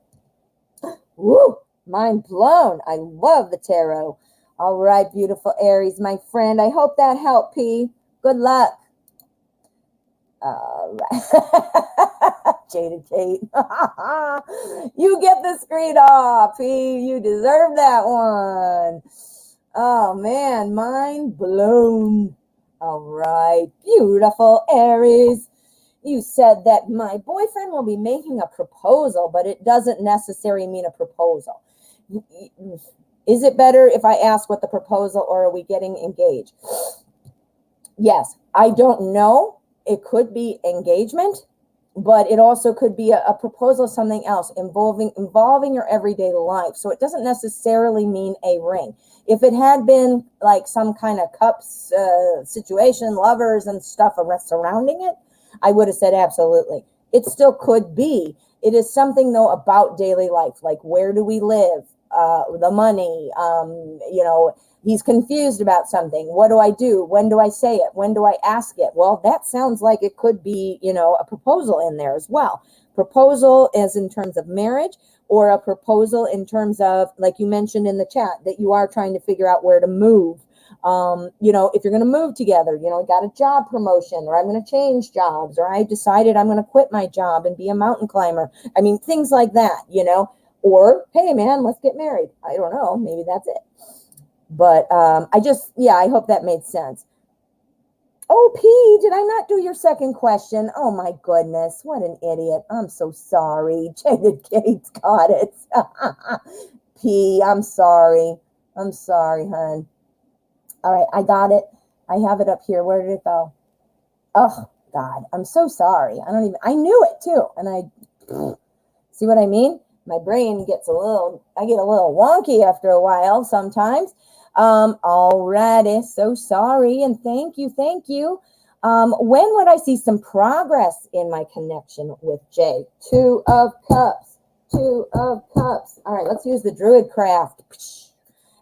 Woo! Mind blown. I love the tarot. All right, beautiful Aries, my friend. I hope that helped, P. Good luck. All right. Jaded Kate. You get the screen off, P. You deserve that one. Oh, man. Mind blown. All right. Beautiful Aries. You said that my boyfriend will be making a proposal, but it doesn't necessarily mean a proposal. Is it better if I ask what the proposal, or are we getting engaged? Yes, I don't know. It could be engagement, but it also could be a proposal of something else involving your everyday life. So it doesn't necessarily mean a ring. If it had been like some kind of cups situation, lovers and stuff surrounding it, I would have said absolutely. It still could be. It is something, though, about daily life, like where do we live, the money, he's confused about something. What do I do? When do I say it? When do I ask it? Well, that sounds like it could be, a proposal in there as well. Proposal is in terms of marriage, or a proposal in terms of, like you mentioned in the chat, that you are trying to figure out where to move. If you're going to move together, got a job promotion, or I'm going to change jobs, or I decided I'm going to quit my job and be a mountain climber. I mean, things like that, or, hey man, let's get married. I don't know. Maybe that's it. But, I hope that made sense. Oh, P, did I not do your second question? Oh my goodness. What an idiot. I'm so sorry. Jaded Kate's got it. P, I'm sorry. I'm sorry, hon. All right, I got it. I have it up here. Where did it go? Oh, God, I'm so sorry. I knew it too. And see what I mean? My brain I get a little wonky after a while sometimes. Alrighty, so sorry. And thank you. When would I see some progress in my connection with Jay? Two of Cups. All right, let's use the Druid craft.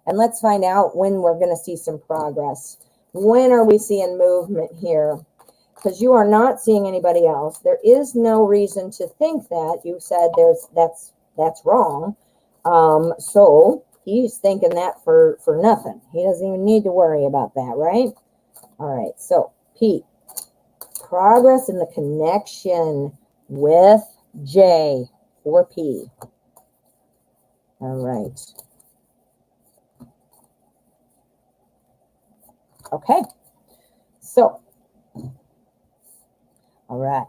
And let's find out when we're going to see some progress. When are we seeing movement here? Because you are not seeing anybody else. There is no reason to think that. You said that's wrong. So he's thinking that for nothing. He doesn't even need to worry about that, right? All right. So Pete, progress in the connection with J for P. All right. Okay, so, all right,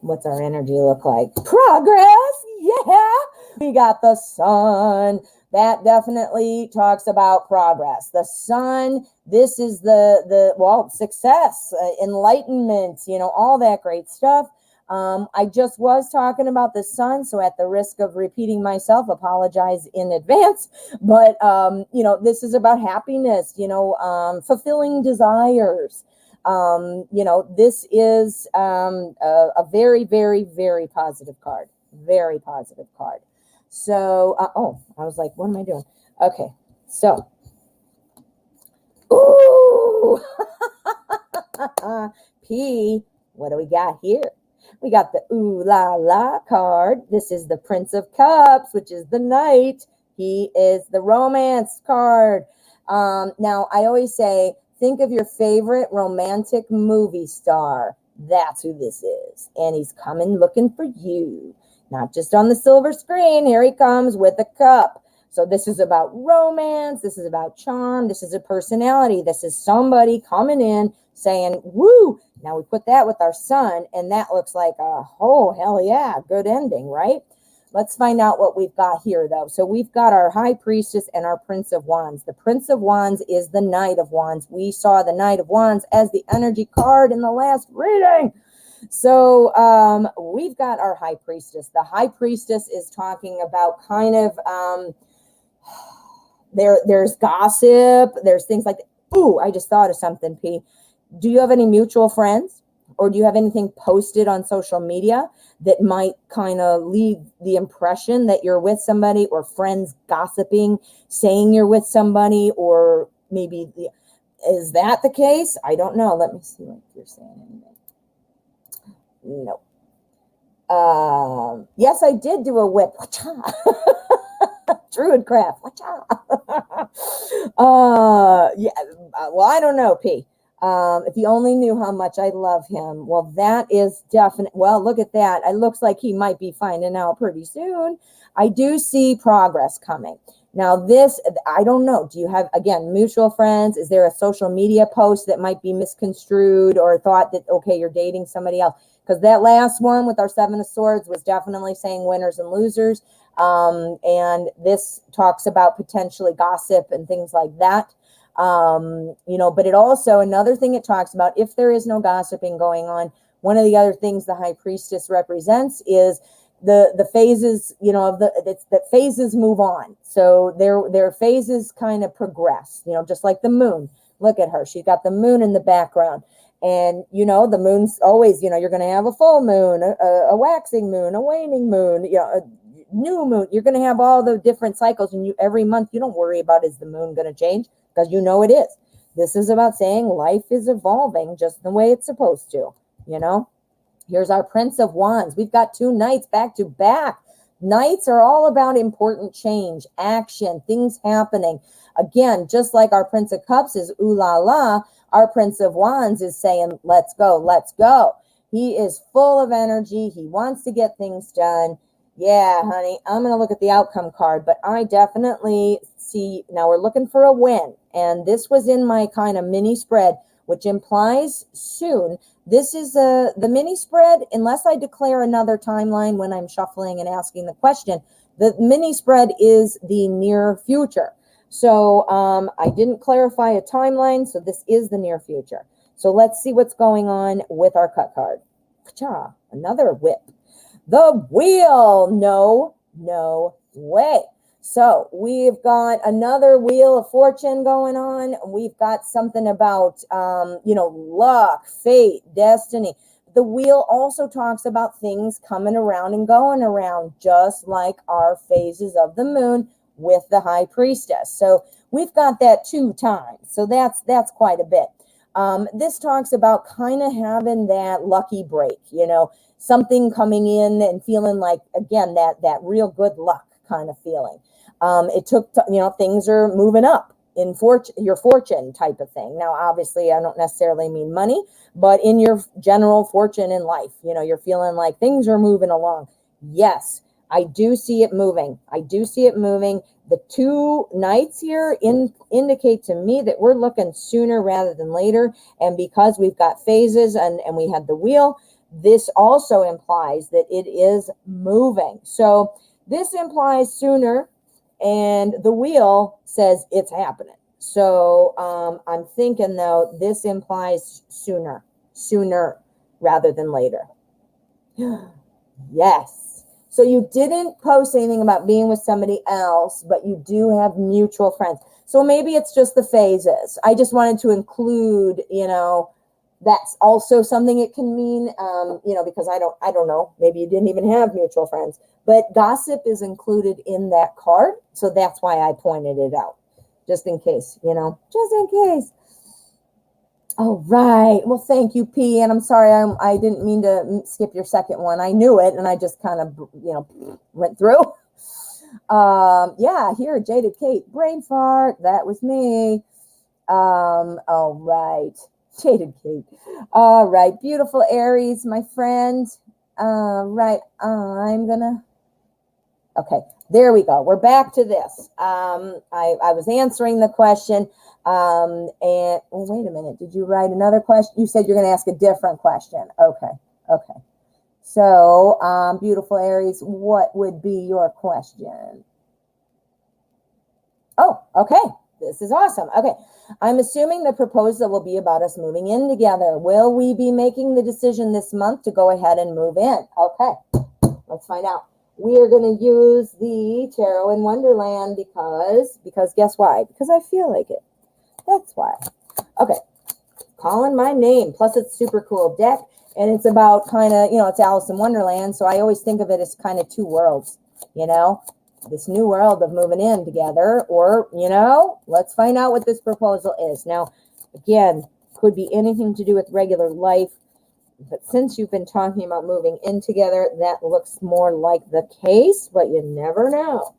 what's our energy look like? Progress, yeah! We got the sun. That definitely talks about progress. The sun, this is the success, enlightenment, all that great stuff. I just was talking about the sun, so at the risk of repeating myself, apologize in advance. But, this is about happiness, fulfilling desires. This is a very, very, very positive card. Very positive card. So, I was like, what am I doing? Okay, so. Ooh! P, what do we got here? We got the Ooh La La card. This is the Prince of Cups, which is the Knight. He is the romance card. Now, I always say, think of your favorite romantic movie star. That's who this is. And he's coming looking for you. Not just on the silver screen. Here he comes with a cup. So this is about romance. This is about charm. This is a personality. This is somebody coming in saying, woo. Now we put that with our sun, and that looks like a, oh, hell yeah, good ending, right? Let's find out what we've got here, though. So we've got our High Priestess and our Prince of Wands. The Prince of Wands is the Knight of Wands. We saw the Knight of Wands as the energy card in the last reading. So we've got our High Priestess. The High Priestess is talking about kind of, there's gossip, there's things like that. Ooh, I just thought of something, P. Do you have any mutual friends? Or do you have anything posted on social media that might kind of leave the impression that you're with somebody, or friends gossiping, saying you're with somebody, or maybe, is that the case? I don't know. Let me see what you're saying. No. Yes, I did do a whip. Druidcraft. Yeah. Well, I don't know, P. If you only knew how much I love him. Well, that is definite. Well, look at that. It looks like he might be finding out pretty soon. I do see progress coming. Now this, I don't know. Do you have, again, mutual friends? Is there a social media post that might be misconstrued or thought that, okay, you're dating somebody else? Because that last one with our Seven of Swords was definitely saying winners and losers. And this talks about potentially gossip and things like that. You know, but it also, another thing it talks about, if there is no gossiping going on, one of the other things the High Priestess represents is the phases, you know, of that phases move on. So their phases kind of progress, you know, just like the moon. Look at her. She's got the moon in the background. And, you know, the moon's always, you know, you're going to have a full moon, a waxing moon, a waning moon, you know, a new moon. You're going to have all the different cycles. And you, every month, you don't worry about, is the moon going to change? Because you know it is. This is about saying life is evolving just the way it's supposed to, you know. Here's our Prince of Wands. We've got two knights back to back. Knights are all about important change, action, things happening. Again, just like our Prince of Cups is ooh la la, our Prince of Wands is saying, let's go, let's go. He is full of energy. He wants to get things done. Yeah, honey, I'm going to look at the outcome card, but I definitely see, now we're looking for a win. And this was in my kind of mini spread, which implies soon. This is the mini spread, unless I declare another timeline when I'm shuffling and asking the question. The mini spread is the near future. So I didn't clarify a timeline, so this is the near future. So let's see what's going on with our cut card. Another whip. The wheel. No way. So we've got another wheel of fortune going on. We've got something about, you know, luck, fate, destiny. The wheel also talks about things coming around and going around, just like our phases of the moon with the High Priestess. So we've got that 2 times. So that's quite a bit. This talks about kind of having that lucky break, you know, something coming in and feeling like, again, that real good luck kind of feeling. It took, you know, things are moving up in your fortune type of thing. Now, obviously, I don't necessarily mean money, but in your general fortune in life, you know, you're feeling like things are moving along. Yes, I do see it moving. I do see it moving. The 2 knights here indicate to me that we're looking sooner rather than later. And because we've got phases and we had the wheel, this also implies that it is moving. So this implies sooner, and the wheel says it's happening. So I'm thinking, though, this implies sooner rather than later. Yes. So you didn't post anything about being with somebody else, but you do have mutual friends. So maybe it's just the phases. I just wanted to include, you know, that's also something it can mean, you know, because I don't know, maybe you didn't even have mutual friends, but gossip is included in that card. So that's why I pointed it out, just in case, you know, just in case. All right. Well, thank you, P. And I'm sorry, I didn't mean to skip your second one. I knew it, and I just kind of, you know, went through. Yeah, here, Jaded Kate, brain fart. That was me. All right. Jaded Kate. All right. Beautiful Aries, my friend. Right. I'm gonna. Okay. There we go. We're back to this. I was answering the question. And wait a minute. Did you write another question? You said you're going to ask a different question. Okay. Okay. So, beautiful Aries, what would be your question? Oh, okay. This is awesome. Okay. I'm assuming the proposal will be about us moving in together. Will we be making the decision this month to go ahead and move in? Okay. Let's find out. We are going to use the Tarot in Wonderland because guess why? Because I feel like it. That's why. Okay. Calling my name. Plus, it's super cool deck. And it's about kind of, it's Alice in Wonderland. So I always think of it as kind of two worlds, this new world of moving in together. Or, let's find out what this proposal is. Now, again, could be anything to do with regular life. But since you've been talking about moving in together, that looks more like the case, but you never know.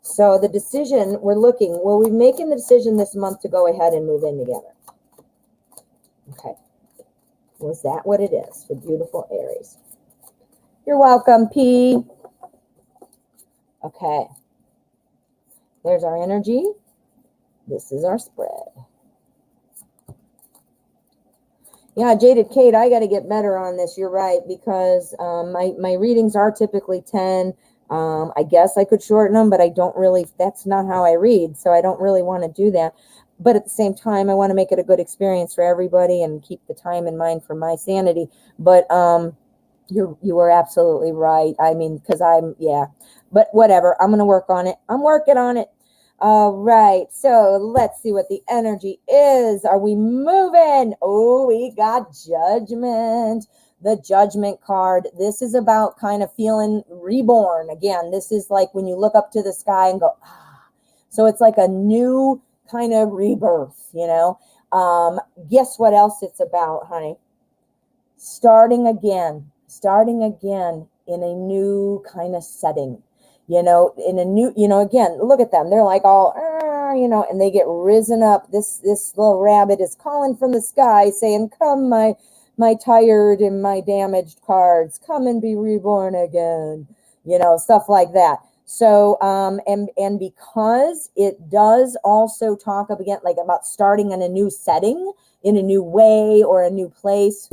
So the decision, we're looking, will we be making the decision this month to go ahead and move in together? Okay. Was that what it is for beautiful Aries? You're welcome, P. Okay. There's our energy. This is our spread. Yeah, Jaded Kate, I got to get better on this. You're right, because my readings are typically 10. I guess I could shorten them, but I don't really, that's not how I read, so I don't really want to do that. But at the same time, I want to make it a good experience for everybody and keep the time in mind for my sanity. But you are absolutely right. I mean, because but whatever. I'm going to work on it. I'm working on it. All right. So let's see what the energy is. Are we moving? Oh, we got Judgment. The Judgment card. This is about kind of feeling reborn. Again, this is like when you look up to the sky and go, ah. So it's like a new kind of rebirth, Guess what else it's about, honey? Starting again in a new kind of setting, in a new, again, look at them. They're like all, and they get risen up. This little rabbit is calling from the sky saying, come, my tired and my damaged cards, come and be reborn again, stuff like that. So, and because it does also talk up again, like about starting in a new setting, in a new way or a new place.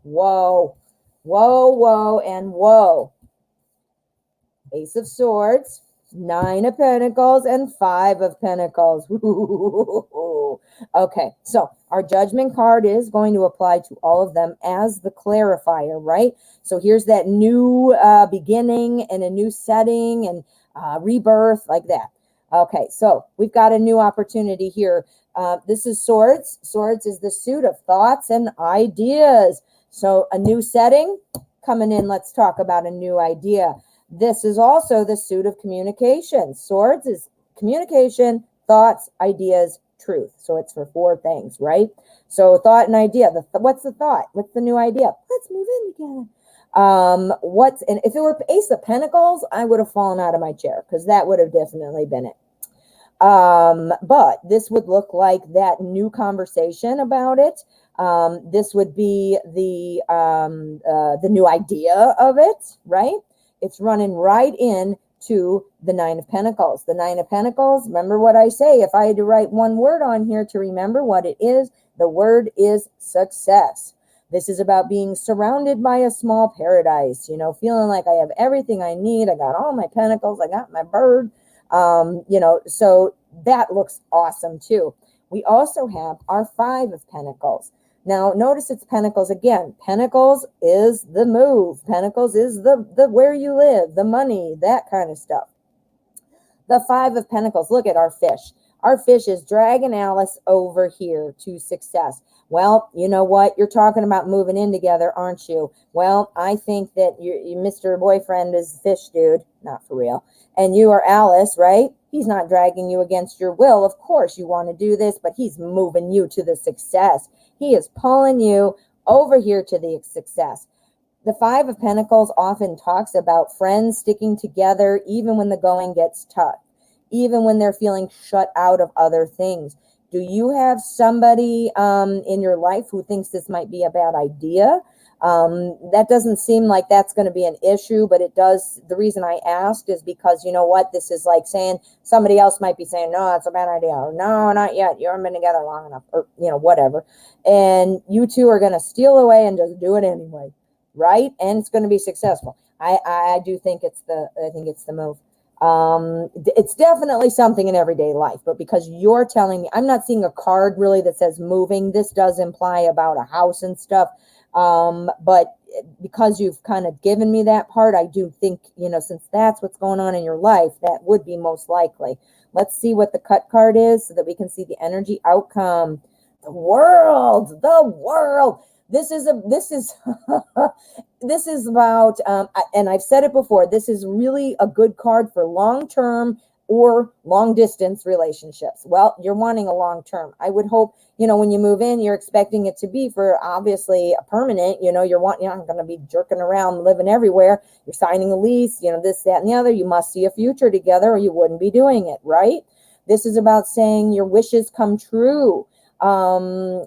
Whoa, whoa, whoa, and whoa. Ace of Swords, 9 of Pentacles, and 5 of Pentacles. Okay, so our Judgment card is going to apply to all of them as the clarifier, right? So here's that new beginning and a new setting and rebirth like that. Okay, so we've got a new opportunity here. This is Swords. Swords is the suit of thoughts and ideas. So a new setting coming in. Let's talk about a new idea. This is also the suit of communication. Swords is communication, thoughts, ideas, truth. So it's for 4 things, right? So thought and idea. What's the thought? What's the new idea? Let's move in together. And if it were Ace of Pentacles, I would have fallen out of my chair because that would have definitely been it. But this would look like that new conversation about it. This would be the new idea of it, right? It's running right in to the 9 of Pentacles. The 9 of Pentacles, remember what I say, if I had to write one word on here to remember what it is, the word is success. This is about being surrounded by a small paradise, feeling like I have everything I need. I got all my pentacles. I got my bird, so that looks awesome too. We also have our 5 of Pentacles. Now, notice it's Pentacles again. Pentacles is the move. Pentacles is the where you live, the money, that kind of stuff. The 5 of Pentacles, look at our fish. Our fish is dragging Alice over here to success. Well, you know what? You're talking about moving in together, aren't you? Well, I think that you Mr. Boyfriend is the fish dude, not for real. And you are Alice, right? He's not dragging you against your will. Of course you want to do this, but he's moving you to the success. He is pulling you over here to the success. The 5 of Pentacles often talks about friends sticking together even when the going gets tough, even when they're feeling shut out of other things. Do you have somebody in your life who thinks this might be a bad idea? That doesn't seem like that's going to be an issue, but it does. The reason I asked is because, you know what, this is like saying somebody else might be saying, no, that's a bad idea, or no, not yet, you haven't been together long enough, or, you know, whatever. And you two are going to steal away and just do it anyway, right? And it's going to be successful. I do think it's the move. It's definitely something in everyday life, but because you're telling me, I'm not seeing a card really that says moving. This does imply about a house and stuff. But because you've kind of given me that part, I do think, you know, since that's what's going on in your life, that would be most likely. Let's see what the cut card is so that we can see the energy outcome. The world. This is this is about, and I've said it before, this is really a good card for long-term or long-distance relationships. Well, you're wanting a long-term. I would hope, you know, when you move in, you're expecting it to be for obviously a permanent, you know, you're not going to be jerking around, living everywhere. You're signing a lease, you know, this, that, and the other. You must see a future together or you wouldn't be doing it, right? This is about saying your wishes come true. You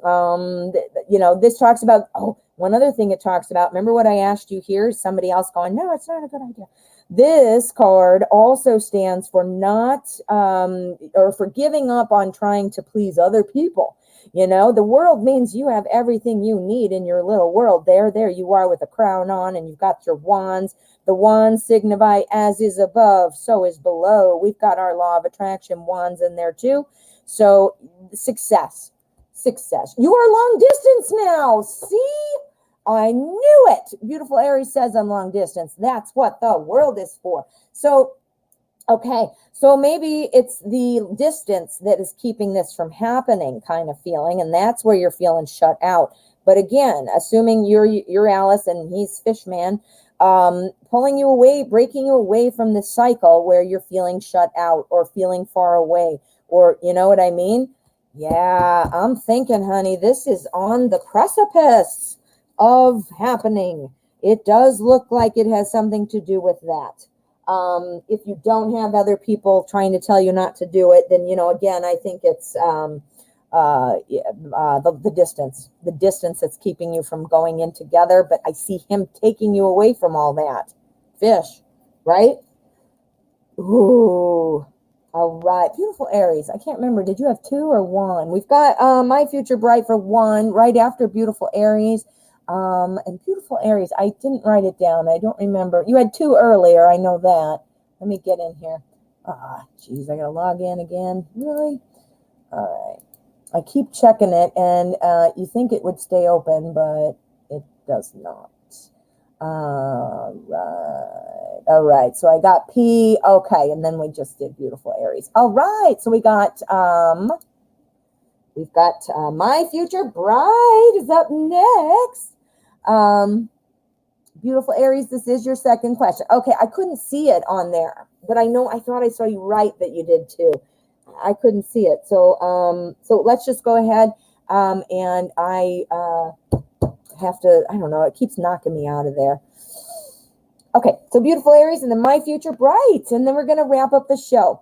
know, this talks about, one other thing it talks about, remember what I asked you here? Somebody else going, no, it's not a good idea. This card also stands for not, or for giving up on trying to please other people. You know, the world means you have everything you need in your little world. There you are with a crown on, and you've got your wands. The wands signify as is above, so is below. We've got our law of attraction wands in there too. So success. You are long distance now. See? I knew it. Beautiful Aries says I'm long distance. That's what the world is for. So, okay. So maybe it's the distance that is keeping this from happening kind of feeling. And that's where you're feeling shut out. But again, assuming you're Alice and he's Fishman, pulling you away, breaking you away from this cycle where you're feeling shut out or feeling far away, or you know what I mean? Yeah, I'm thinking, honey, this is on the precipice of happening. It does look like it has something to do with that. If you don't have other people trying to tell you not to do it, then, you know, again, I think it's the distance that's keeping you from going in together. But I see him taking you away from all that. Fish, right? Ooh. All right, beautiful Aries. I can't remember. Did you have 2 or 1? We've got My Future Bright for 1, right after beautiful Aries. And beautiful Aries, I didn't write it down. I don't remember. You had 2 earlier. I know that. Let me get in here. Geez, I got to log in again. Really? All right. I keep checking it, and you think it would stay open, but it does not. All right. So I got P. Okay. And then we just did beautiful Aries. All right. So we've got My Future Bride is up next. Beautiful Aries, this is your second question. Okay. I couldn't see it on there, but I thought I saw you write that you did too. I couldn't see it. So, so let's just go ahead. And I have to, I don't know, it keeps knocking me out of there. Okay, so beautiful Aries and then My Future Bright, and then we're going to wrap up the show.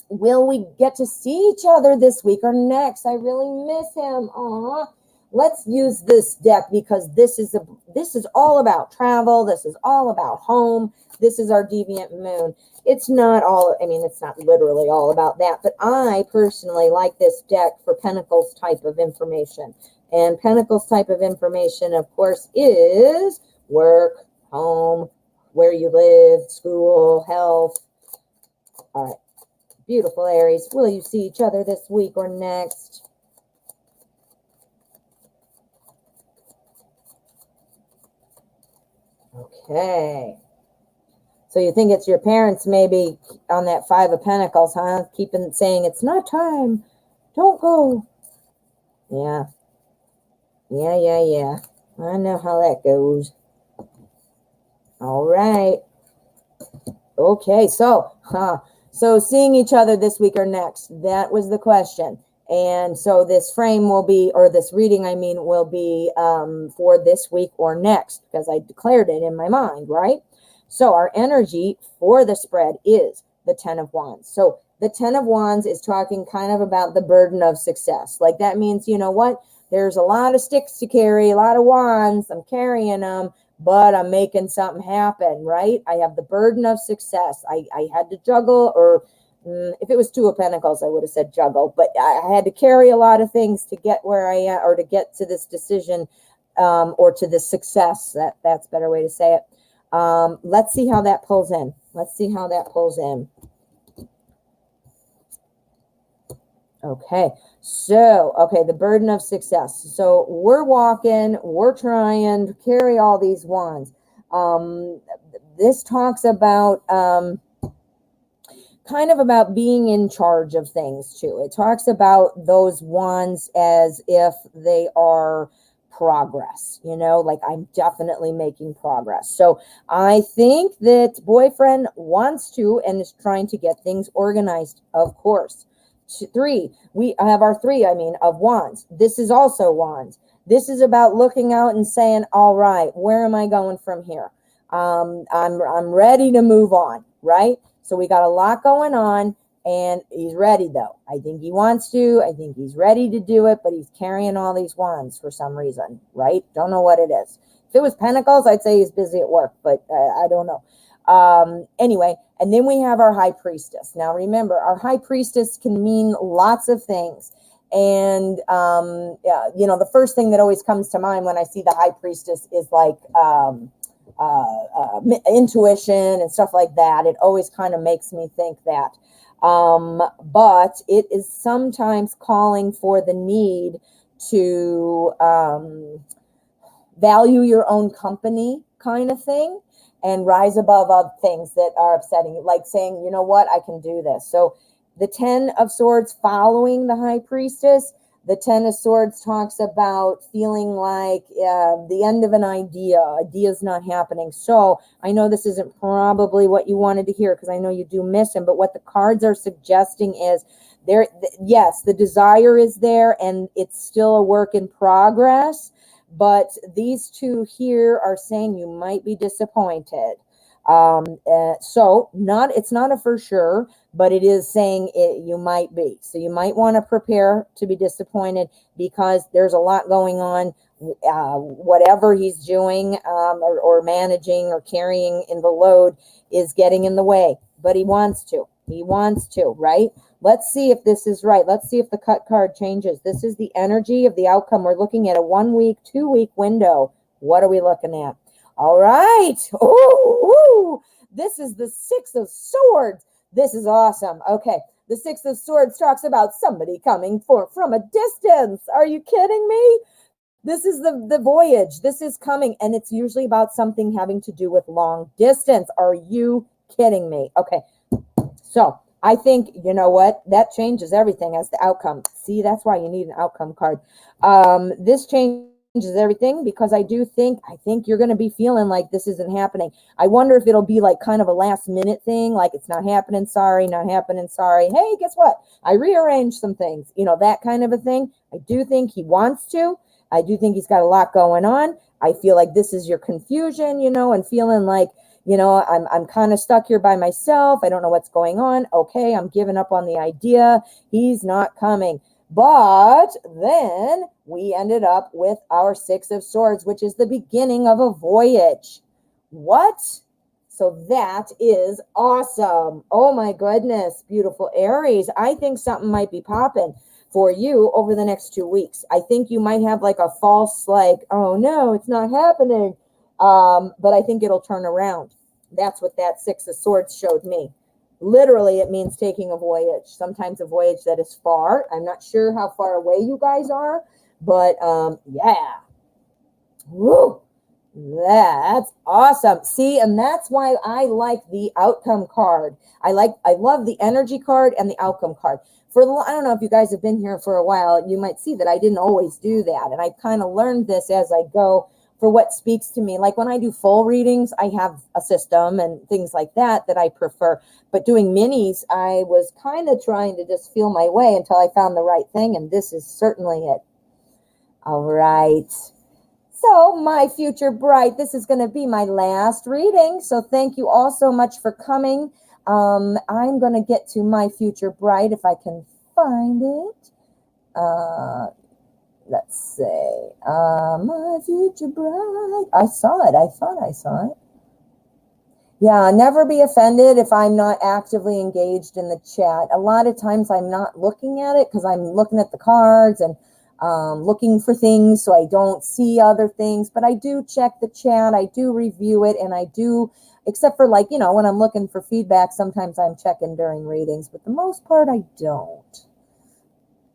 Will we get to see each other this week or next? I really miss him. Aw. Let's use this deck because this is all about travel. This is all about home. This is our deviant moon. It's not literally all about that, but I personally like this deck for Pentacles type of information. And Pentacles type of information, of course, is work, home, where you live, school, health. All right. Beautiful Aries. Will you see each other this week or next? Okay. So you think it's your parents maybe on that 5 of Pentacles, huh? Keeping saying it's not time. Don't go. Yeah. Yeah. I know how that goes. All right. Okay, so seeing each other this week or next, that was the question. And so this frame will be, or this reading, I mean, will be for this week or next, because I declared it in my mind, right? So our energy for the spread is the 10 of Wands. So the 10 of Wands is talking kind of about the burden of success. Like that means, you know what? There's a lot of sticks to carry, a lot of wands. I'm carrying them, but I'm making something happen, right? I have the burden of success. I had to juggle, or if it was Two of Pentacles, I would have said juggle, but I had to carry a lot of things to get where I am, or to get to this decision, or to this success. That's a better way to say it. Let's see how that pulls in. Let's see how that pulls in. Okay, so, okay, the burden of success. So we're walking, we're trying to carry all these wands. This talks about, kind of about being in charge of things too. It talks about those wands as if they are progress, you know, like I'm definitely making progress. So I think that boyfriend wants to and is trying to get things organized, of course. Three, we have our three, of wands. This is also wands. This is about looking out and saying, all right, where am I going from here? I'm ready to move on, right? So we got a lot going on, and he's ready though. I think he wants to. I think he's ready to do it, but he's carrying all these wands for some reason, right? Don't know what it is. If it was Pentacles, I'd say he's busy at work, but I don't know. Anyway, and then we have our High Priestess. Now remember, our High Priestess can mean lots of things. And, yeah, you know, the first thing that always comes to mind when I see the High Priestess is like, intuition and stuff like that. It always kind of makes me think that. But it is sometimes calling for the need to value your own company, kind of thing, and rise above other things that are upsetting you, like saying, you know what, I can do this. So the 10 of Swords following the High Priestess. The 10 of Swords talks about feeling like the end of an idea's not happening. So I know this isn't probably what you wanted to hear, because I know you do miss him, but what the cards are suggesting is there, yes, the desire is there and it's still a work in progress, but these two here are saying you might be disappointed. So it's not a for sure, but it is saying you might be. So you might want to prepare to be disappointed, because there's a lot going on. Whatever he's doing, or managing or carrying in the load is getting in the way, but he wants to, right? Let's see if this is right. Let's see if the cut card changes. This is the energy of the outcome. We're looking at a 1 week, 2 week window. What are we looking at? All right. Ooh, this is the Six of Swords. This is awesome. Okay. The Six of Swords talks about somebody coming from a distance. Are you kidding me? This is the voyage. This is coming, and it's usually about something having to do with long distance. Are you kidding me? Okay. So I think, you know what? That changes everything as the outcome. See, that's why you need an outcome card. This changes everything, because I think you're going to be feeling like this isn't happening. I wonder if it'll be like kind of a last minute thing, like it's not happening, sorry, not happening, sorry. Hey, guess what? I rearranged some things, you know, that kind of a thing. I do think he wants to. I do think he's got a lot going on. I feel like this is your confusion, you know, and feeling like, you know, I'm kind of stuck here by myself. I don't know what's going on. Okay, I'm giving up on the idea. He's not coming. But then we ended up with our Six of Swords, which is the beginning of a voyage. What? So that is awesome. Oh my goodness, beautiful Aries. I think something might be popping for you over the next 2 weeks. I think you might have like a false, like, oh no, it's not happening. But I think it'll turn around. That's what that Six of Swords showed me. Literally, it means taking a voyage, sometimes a voyage that is far. I'm not sure how far away you guys are, but yeah. Woo! That's awesome. See, and that's why I like the outcome card. I love the energy card and the outcome card. I don't know if you guys have been here for a while, you might see that I didn't always do that. And I kind of learned this as I go for what speaks to me. Like when I do full readings, I have a system and things like that I prefer. But doing minis, I was kind of trying to just feel my way until I found the right thing. And this is certainly it. All right. So my future bride, this is going to be my last reading. So thank you all so much for coming. I'm going to get to my future bride if I can find it. Let's see. My future bride. I saw it. I thought I saw it. Yeah, never be offended if I'm not actively engaged in the chat. A lot of times I'm not looking at it because I'm looking at the cards and looking for things, so I don't see other things. But I do check the chat. I do review it, and I do, except for like, when I'm looking for feedback, sometimes I'm checking during readings. But the most part, I don't.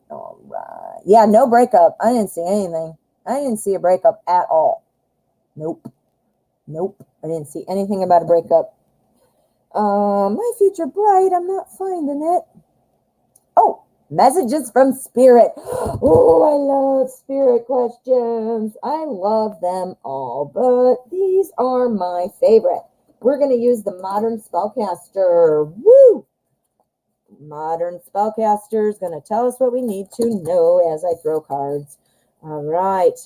All right. Yeah, no breakup. I didn't see anything. I didn't see a breakup at all. Nope. I didn't see anything about a breakup. My future bride, I'm not finding it. Oh, messages from Spirit. Oh, I love Spirit questions. I love them all, but these are my favorite. We're going to use the Modern Spellcaster. Woo! Modern Spellcaster is going to tell us what we need to know as I throw cards. All right.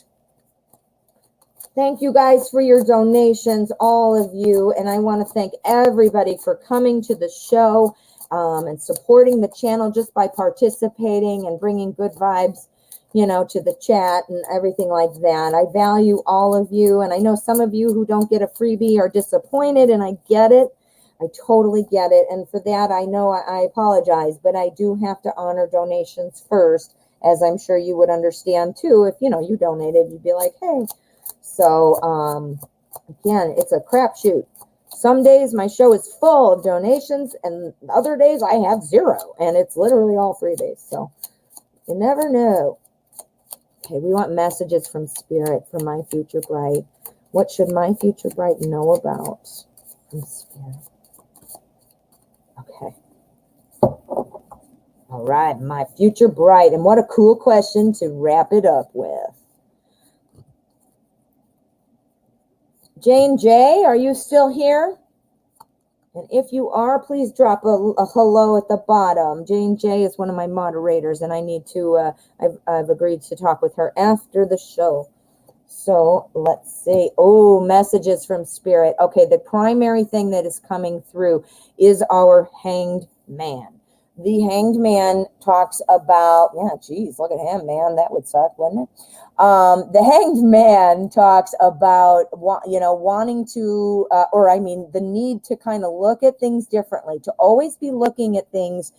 Thank you guys for your donations, all of you. And I want to thank everybody for coming to the show and supporting the channel just by participating and bringing good vibes, to the chat and everything like that. I value all of you. And I know some of you who don't get a freebie are disappointed, and I get it. I totally get it. And for that, I know I apologize, but I do have to honor donations first, as I'm sure you would understand too. If, you donated, you'd be like, hey. So, again, it's a crapshoot. Some days my show is full of donations, and other days I have 0, and it's literally all freebies. So, you never know. Okay, we want messages from Spirit for my future bride. What should my future bride know about from Spirit? Okay. All right, my future bride. And what a cool question to wrap it up with. Jane J., are you still here? And if you are, please drop a hello at the bottom. Jane J. is one of my moderators, and I need to, I've agreed to talk with her after the show. So let's see. Oh, messages from Spirit. Okay, the primary thing that is coming through is our Hanged Man. The Hanged Man talks about, geez, look at him, man. That would suck, wouldn't it? The Hanged Man talks about, wanting to, the need to kind of look at things differently, to always be looking at things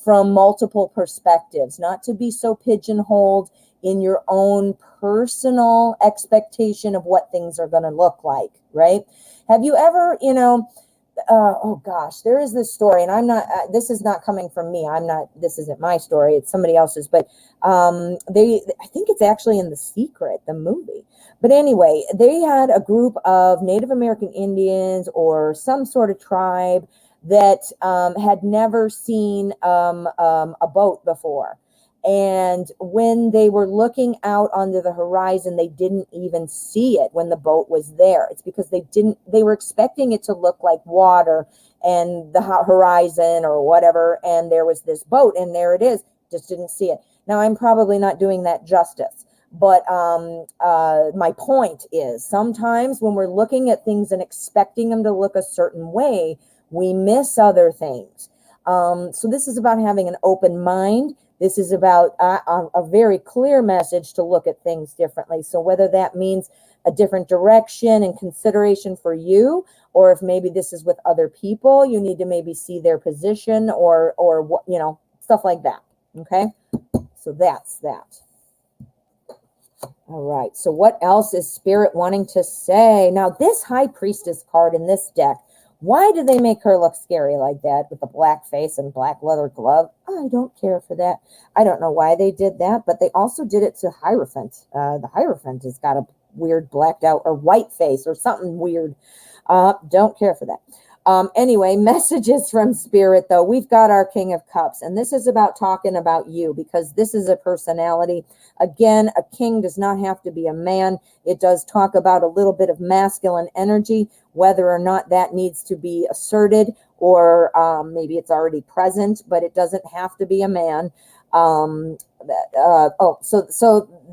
from multiple perspectives, not to be so pigeonholed in your own personal expectation of what things are going to look like, right? Have you ever, oh gosh, there is this story, and I'm not, this is not coming from me. This isn't my story. It's somebody else's, but I think it's actually in The Secret, the movie. But anyway, they had a group of Native American Indians or some sort of tribe that had never seen a boat before. And when they were looking out onto the horizon, they didn't even see it when the boat was there. It's because they were expecting it to look like water and the horizon or whatever. And there was this boat, and there it is, just didn't see it. Now, I'm probably not doing that justice, but my point is sometimes when we're looking at things and expecting them to look a certain way, we miss other things. So this is about having an open mind. This is about a very clear message to look at things differently. So whether that means a different direction and consideration for you, or if maybe this is with other people, you need to maybe see their position or stuff like that. Okay. So that's that. All right. So what else is Spirit wanting to say? Now, this High Priestess card in this deck, why do they make her look scary like that with the black face and black leather glove? I don't care for that. I don't know why they did that, but they also did it to Hierophant. The Hierophant has got a weird blacked out or white face or something weird. Don't care for that. Anyway, messages from Spirit, though. We've got our King of Cups, and this is about talking about you because this is a personality. Again, a king does not have to be a man. It does talk about a little bit of masculine energy, whether or not that needs to be asserted or maybe it's already present, but it doesn't have to be a man. So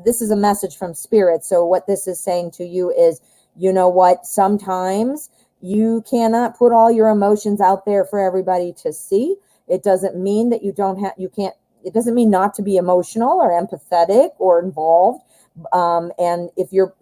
this is a message from Spirit. So what this is saying to you is, you know what, sometimes you cannot put all your emotions out there for everybody to see. It doesn't mean that it doesn't mean not to be emotional or empathetic or involved, And if you're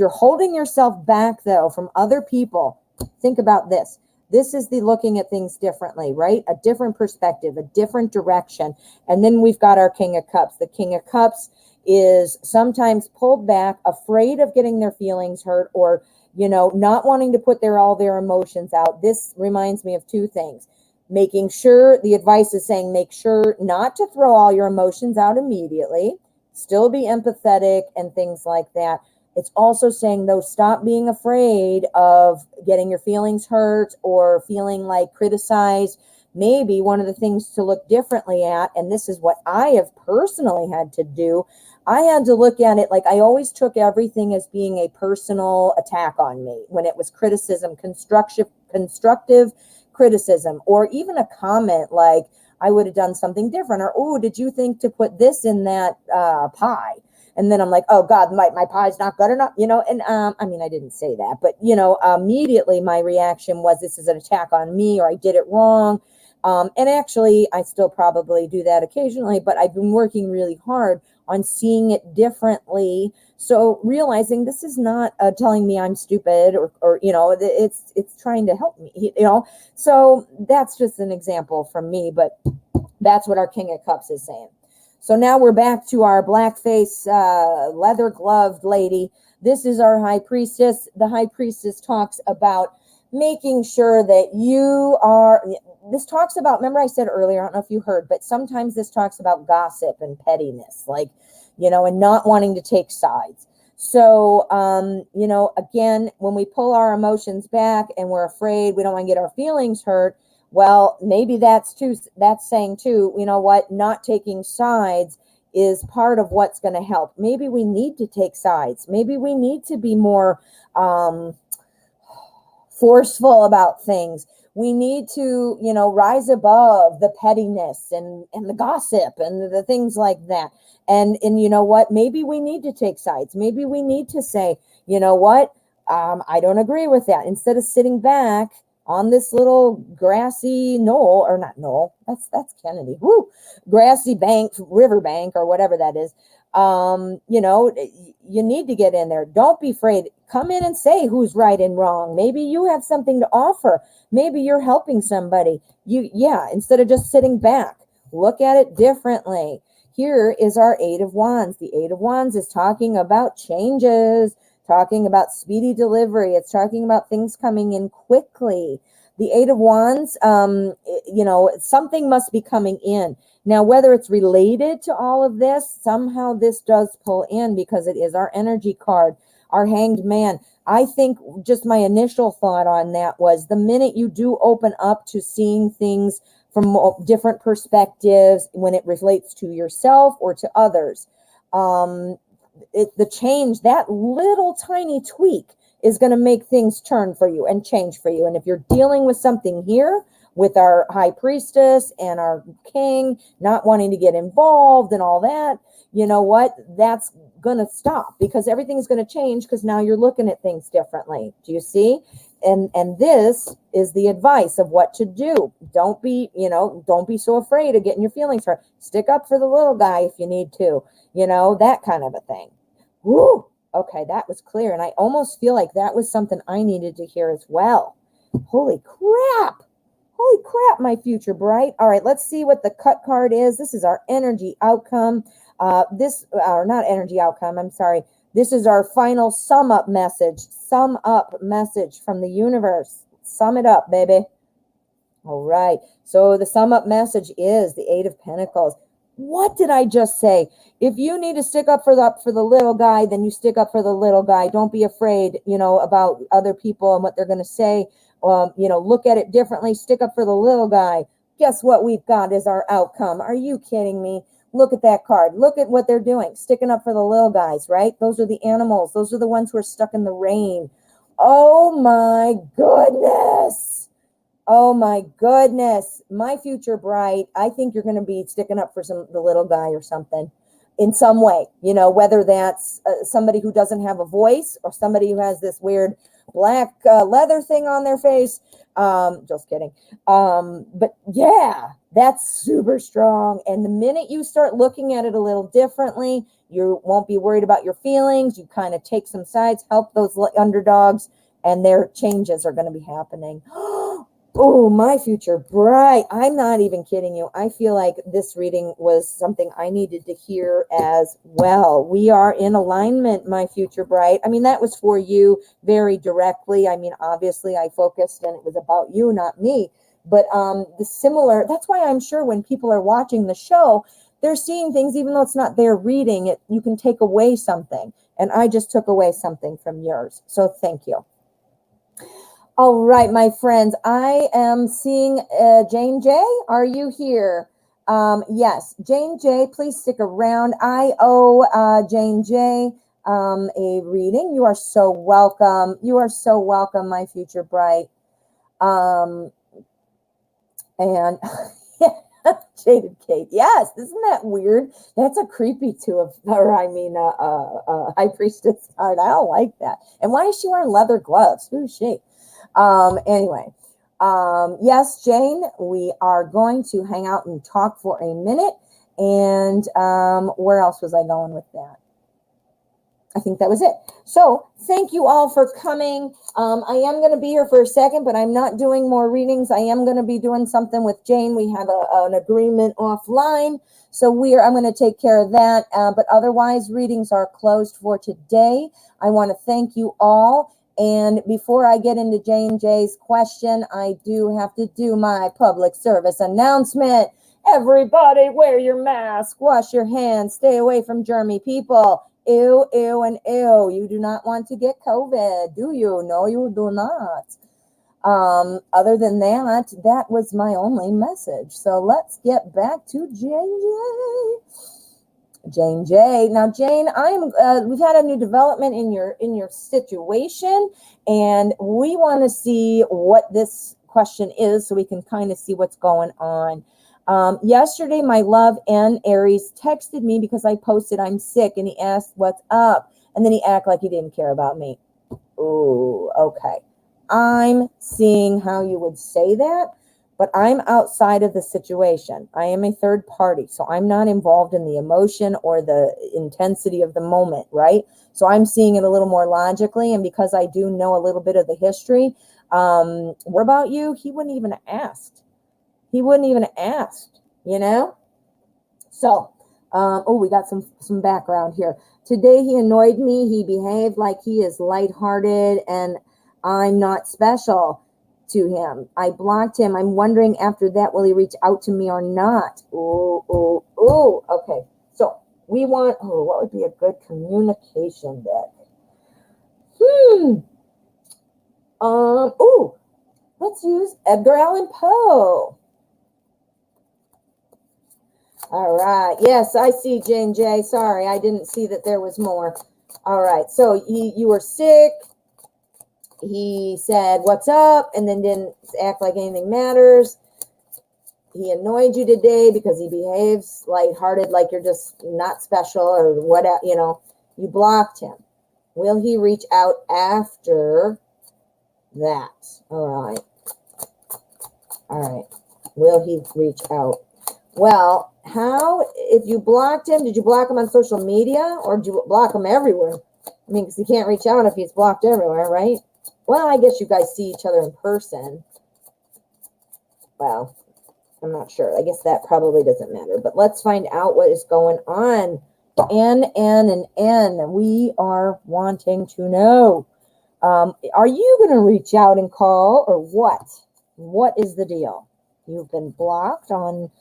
holding yourself back though from other people, think about this. This is the looking at things differently, right? A different perspective, a different direction. And then we've got our King of Cups. The King of Cups is sometimes pulled back, afraid of getting their feelings hurt, or, not wanting to put all their emotions out. This reminds me of two things. Making sure, the advice is saying, make sure not to throw all your emotions out immediately, still be empathetic and things like that. It's also saying, though, stop being afraid of getting your feelings hurt or feeling like criticized. Maybe one of the things to look differently at, and this is what I have personally had to do, I had to look at it like I always took everything as being a personal attack on me when it was criticism, constructive criticism, or even a comment like I would have done something different, or, oh, did you think to put this in that pie? And then I'm like, oh God, my pie's not good enough, and I mean, I didn't say that, but immediately my reaction was, this is an attack on me, or I did it wrong. And actually I still probably do that occasionally, but I've been working really hard on seeing it differently. So realizing this is not telling me I'm stupid, or it's trying to help me, so that's just an example from me, but that's what our King of Cups is saying. So now we're back to our black face, leather gloved lady. This is our High Priestess. The High Priestess talks about making sure that this talks about, remember I said earlier, I don't know if you heard, but sometimes this talks about gossip and pettiness, like, and not wanting to take sides. So, again, when we pull our emotions back and we're afraid, we don't want to get our feelings hurt, well, maybe that's saying too, not taking sides is part of what's going to help. Maybe we need to take sides. Maybe we need to be more forceful about things. We need to, rise above the pettiness and the gossip and the things like that. And you know what? Maybe we need to take sides. Maybe we need to say, I don't agree with that. Instead of sitting back on this little grassy knoll, or not knoll, that's Kennedy, grassy bank, riverbank, or whatever that is. You need to get in there. Don't be afraid. Come in and say who's right and wrong. Maybe you have something to offer. Maybe you're helping somebody. Instead of just sitting back, look at it differently. Here is our Eight of Wands. The Eight of Wands is talking about changes, talking about speedy delivery. It's talking about things coming in quickly. The Eight of Wands, something must be coming in. Now, whether it's related to all of this, somehow this does pull in because it is our energy card, our Hanged Man. I think just my initial thought on that was the minute you do open up to seeing things from different perspectives when it relates to yourself or to others, the change, that little tiny tweak is going to make things turn for you and change for you. And if you're dealing with something here with our High Priestess and our King not wanting to get involved and all that, you know what? That's going to stop because everything's going to change because now you're looking at things differently. Do you see? And this is the advice of what to do. Don't be so afraid of getting your feelings hurt. Stick up for the little guy if you need to, that kind of a thing. Woo! Okay, that was clear. And I almost feel like that was something I needed to hear as well. Holy crap. Holy crap, my future bright. All right, let's see what the cut card is. This is our energy outcome. Not energy outcome, I'm sorry. This is our final sum up message from the universe. Sum it up, baby. All right. So the sum up message is the Eight of Pentacles. What did I just say? If you need to stick up for the little guy, then you stick up for the little guy. Don't be afraid, about other people and what they're going to say. Look at it differently. Stick up for the little guy. Guess what we've got is our outcome. Are you kidding me? Look at that card. Look at what they're doing. Sticking up for the little guys, right? Those are the animals. Those are the ones who are stuck in the rain. Oh my goodness. Oh my goodness. My future bright. I think you're going to be sticking up for the little guy or something in some way, whether that's somebody who doesn't have a voice or somebody who has this weird black leather thing on their face. Just kidding. But yeah, That's super strong. And the minute you start looking at it a little differently, you won't be worried about your feelings. You kind of take some sides, help those underdogs, and their changes are going to be happening. Oh, my future bright. I'm not even kidding you. I feel like this reading was something I needed to hear as well. We are in alignment, my future bright. I mean, that was for you very directly. I mean, obviously I focused and it was about you, not me. But the similar, that's why I'm sure when people are watching the show, they're seeing things, even though it's not their reading, it, you can take away something. And I just took away something from yours. So thank you. All right, my friends, I am seeing Jane J. Are you here? Yes, Jane J., please stick around. I owe Jane J. A reading. You are so welcome. You are so welcome, my future bright. And Jaded Kate, yes, isn't that weird? That's a creepy high priestess card. I don't like that. And why is she wearing leather gloves? Who is she? Anyway, yes, Jane, we are going to hang out and talk for a minute. And where else was I going with that? I think that was it. So thank you all for coming. I am going to be here for a second, but I'm not doing more readings. I am going to be doing something with Jane. We have an agreement offline. So I'm going to take care of that. But otherwise, readings are closed for today. I want to thank you all. And before I get into Jane J's question, I do have to do my public service announcement. Everybody wear your mask, wash your hands, stay away from germy people. Ew, ew, and ew. You do not want to get COVID, do you? No, you do not. Other than that, that was my only message. So let's get back to Jane J. Jane J. Now, Jane, we've had a new development in your situation, and we want to see what this question is so we can kind of see what's going on. Yesterday, my love N Aries texted me because I posted I'm sick, and he asked what's up, and then he acted like he didn't care about me. Ooh, okay. I'm seeing how you would say that, but I'm outside of the situation. I am a third party, so I'm not involved in the emotion or the intensity of the moment, right? So I'm seeing it a little more logically, and because I do know a little bit of the history, what about you? He wouldn't even have asked. He wouldn't even ask, you know? So, we got some background here. Today he annoyed me. He behaved like he is lighthearted and I'm not special to him. I blocked him. I'm wondering after that, will he reach out to me or not? Ooh. Okay. So we want, what would be a good communication deck? Let's use Edgar Allan Poe. All right. Yes, I see Jane J. Sorry, I didn't see that there was more. All right. So you were sick. He said, what's up? And then didn't act like anything matters. He annoyed you today because he behaves lighthearted, like you're just not special or whatever, you know. You blocked him. Will he reach out after that? All right. Will he reach out? Well, if you blocked him, did you block him on social media or did you block him everywhere? I mean, because he can't reach out if he's blocked everywhere, right? Well, I guess you guys see each other in person. Well, I'm not sure. I guess that probably doesn't matter. But let's find out what is going on. N. We are wanting to know. Are you going to reach out and call or what? What is the deal? You've been blocked on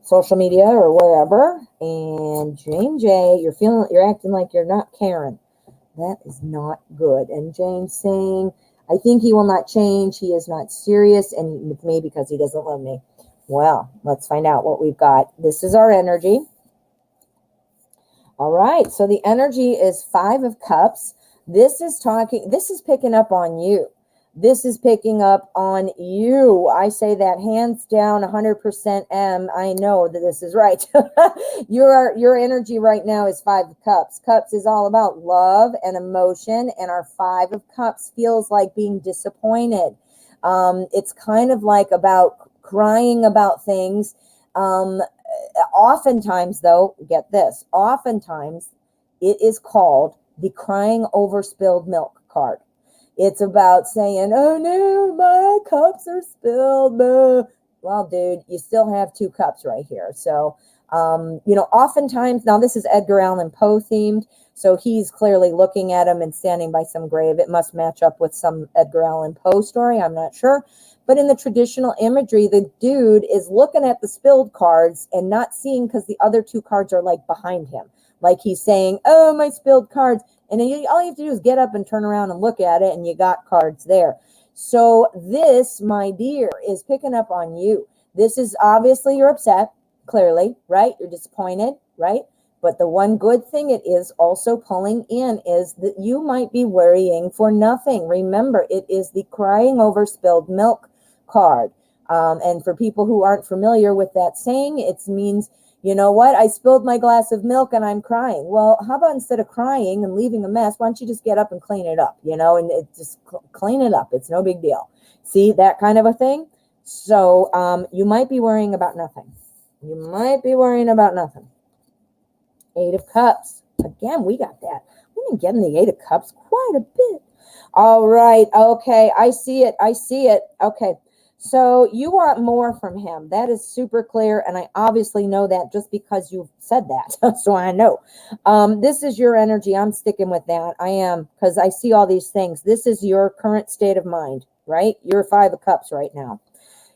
social media or wherever, and Jane J, you're acting like you're not caring. That is not good. And Jane's saying, I think he will not change. He is not serious and with me because he doesn't love me. Well, let's find out what we've got. This is our energy. All right. So the energy is 5 of Cups. This is picking up on you. This is picking up on you. I say that hands down 100% M. I know that this is right. Your energy right now is 5 of Cups. Cups is all about love and emotion, and our 5 of Cups feels like being disappointed. It's kind of like about crying about things. Oftentimes, though, get this, oftentimes it is called the crying over spilled milk card. It's about saying, oh no, my cups are spilled. No. Well, dude, you still have 2 cups right here. So, oftentimes, now this is Edgar Allan Poe themed. So he's clearly looking at him and standing by some grave. It must match up with some Edgar Allan Poe story. I'm not sure. But in the traditional imagery, the dude is looking at the spilled cards and not seeing because the other 2 cards are like behind him. Like he's saying, oh, my spilled cards. And then all you have to do is get up and turn around and look at it and you got cards there. So this, my dear, is picking up on you. This is obviously you're upset, clearly, right? You're disappointed, right? But the one good thing it is also pulling in is that you might be worrying for nothing. Remember, it is the crying over spilled milk card. And for people who aren't familiar with that saying, it means, you know what, I spilled my glass of milk and I'm crying. Well, how about instead of crying and leaving a mess, why don't you just get up and clean it up, and just clean it up. It's no big deal. See, that kind of a thing. So you might be worrying about nothing. You might be worrying about nothing. 8 of Cups. Again, we got that. We've been getting the 8 of Cups quite a bit. All right. Okay. I see it. Okay. So you want more from him. That is super clear. And I obviously know that just because you've said that. So I know. This is your energy. I'm sticking with that. I am, because I see all these things. This is your current state of mind, right? You're 5 of Cups right now.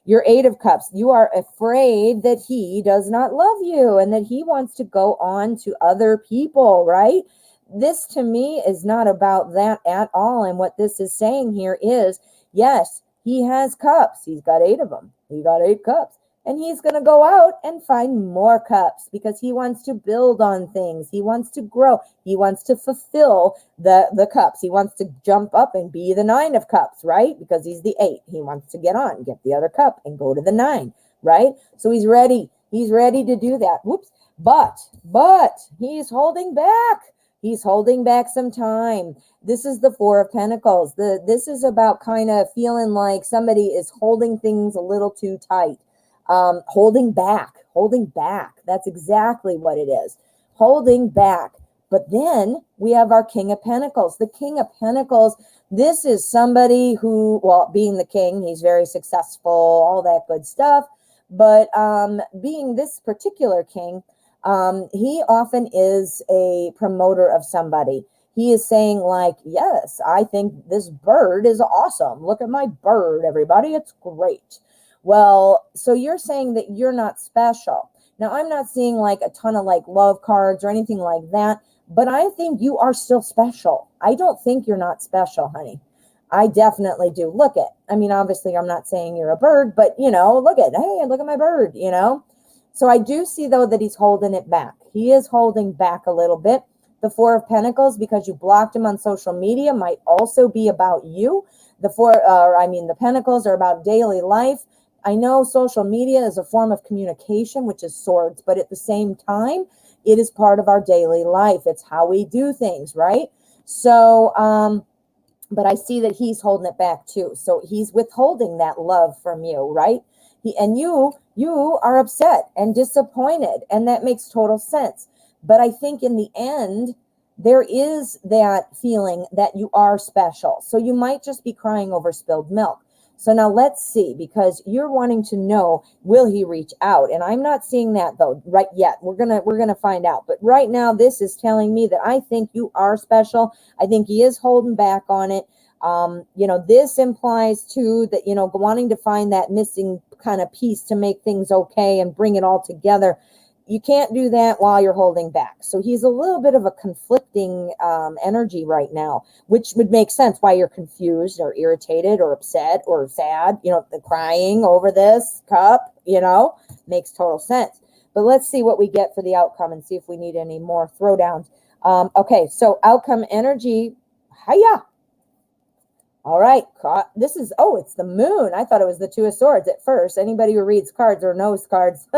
You're 8 of Cups. You are afraid that he does not love you and that he wants to go on to other people, right? This to me is not about that at all. And what this is saying here is, yes, he has cups. He's got 8 of them. He got 8 cups. And he's going to go out and find more cups because he wants to build on things. He wants to grow. He wants to fulfill the cups. He wants to jump up and be the 9 of Cups, right? Because he's the 8. He wants to get on, get the other cup and go to the 9, right? So he's ready. He's ready to do that. Whoops. But he's holding back. He's holding back some time. This is the 4 of Pentacles. This is about kind of feeling like somebody is holding things a little too tight. Holding back. That's exactly what it is. Holding back. But then we have our King of Pentacles. The King of Pentacles, this is somebody who, well, being the king, he's very successful, all that good stuff. But being this particular king, he often is a promoter of somebody. He is saying like, yes, I think this bird is awesome. Look at my bird, everybody. It's great. Well, so you're saying that you're not special. Now, I'm not seeing like a ton of like love cards or anything like that, but I think you are still special. I don't think you're not special, honey. I definitely do. Look at, I mean, obviously I'm not saying you're a bird, but look at my bird, So I do see though that he's holding it back. He is holding back a little bit. The 4 of Pentacles, because you blocked him on social media, might also be about you. The Pentacles are about daily life. I know social media is a form of communication, which is swords, but at the same time, it is part of our daily life. It's how we do things, right? So, but I see that he's holding it back too. So he's withholding that love from you, right? You are upset and disappointed, and that makes total sense. But I think in the end, there is that feeling that you are special. So you might just be crying over spilled milk. So now let's see, because you're wanting to know, will he reach out? And I'm not seeing that though right yet. We're gonna find out. But right now, this is telling me that I think you are special. I think he is holding back on it. This implies too that, wanting to find that missing kind of piece to make things okay and bring it all together. You can't do that while you're holding back. So he's a little bit of a conflicting energy right now, which would make sense why you're confused or irritated or upset or sad, the crying over this cup, makes total sense. But let's see what we get for the outcome and see if we need any more throwdowns. Okay, so outcome energy, hiya. All right, this is, it's the moon. I thought it was the 2 of Swords at first. Anybody who reads cards or knows cards,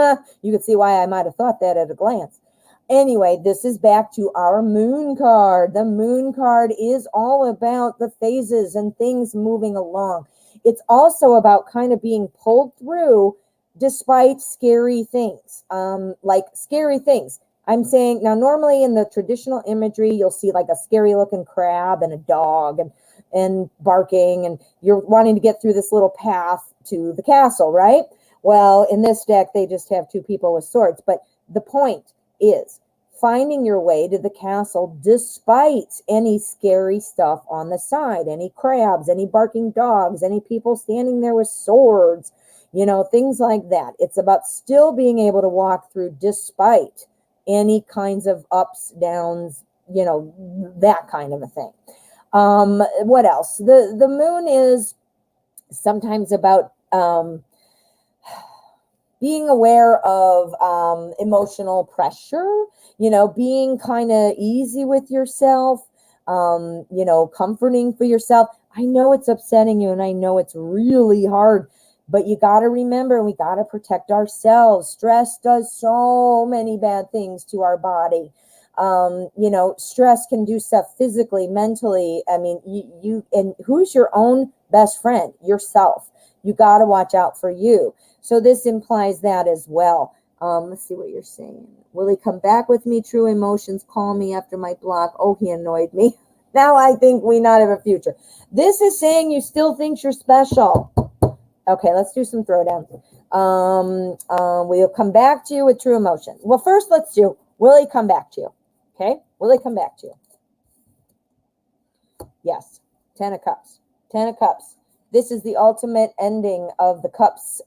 you could see why I might have thought that at a glance. Anyway, this is back to our moon card. The moon card is all about the phases and things moving along. It's also about kind of being pulled through despite scary things, like scary things. I'm saying now, normally in the traditional imagery, you'll see like a scary looking crab and a dog and barking, and you're wanting to get through this little path to the castle, right? Well, in this deck, they just have two people with swords. But the point is finding your way to the castle despite any scary stuff on the side, any crabs, any barking dogs, any people standing there with swords, things like that. It's about still being able to walk through despite any kinds of ups, downs, that kind of a thing. What else? The moon is sometimes about being aware of emotional pressure, being kind of easy with yourself, comforting for yourself. I know it's upsetting you and I know it's really hard, but you got to remember, we got to protect ourselves. Stress does so many bad things to our body. Stress can do stuff physically, mentally. I mean, and who's your own best friend? Yourself. You got to watch out for you. So this implies that as well. Let's see what you're saying. Will he come back with me? True emotions call me after my block. Oh, he annoyed me. Now I think we not have a future. This is saying you still think you're special. Okay, let's do some throwdowns. We'll come back to you with true emotion. Well, first let's do, will he come back to you? Okay, will he come back to you? Yes, 10 of Cups. 10 of Cups. This is the ultimate ending of the Cups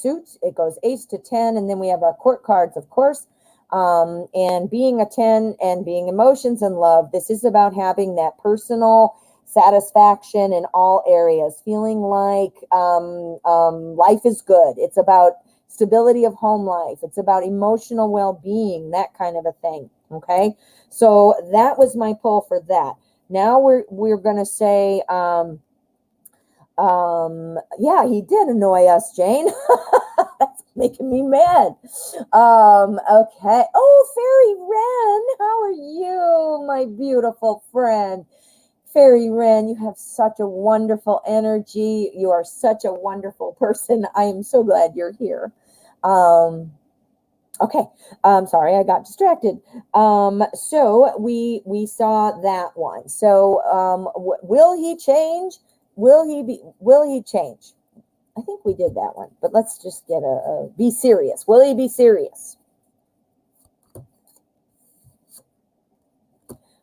suit. It goes ace to 10, and then we have our court cards, of course. And being a 10 and being emotions and love, this is about having that personal satisfaction in all areas, feeling like life is good. It's about stability of home life. It's about emotional well-being, that kind of a thing. Okay, so that was my pull for that. Now we're gonna say, yeah, he did annoy us, Jane. That's making me mad. Okay. Oh, Fairy Wren, how are you, my beautiful friend? Fairy Wren, you have such a wonderful energy. You are such a wonderful person. I am so glad you're here. Okay. Sorry, I got distracted. So we saw that one. So will he change? Will he change? I think we did that one, but let's just get a be serious. Will he be serious?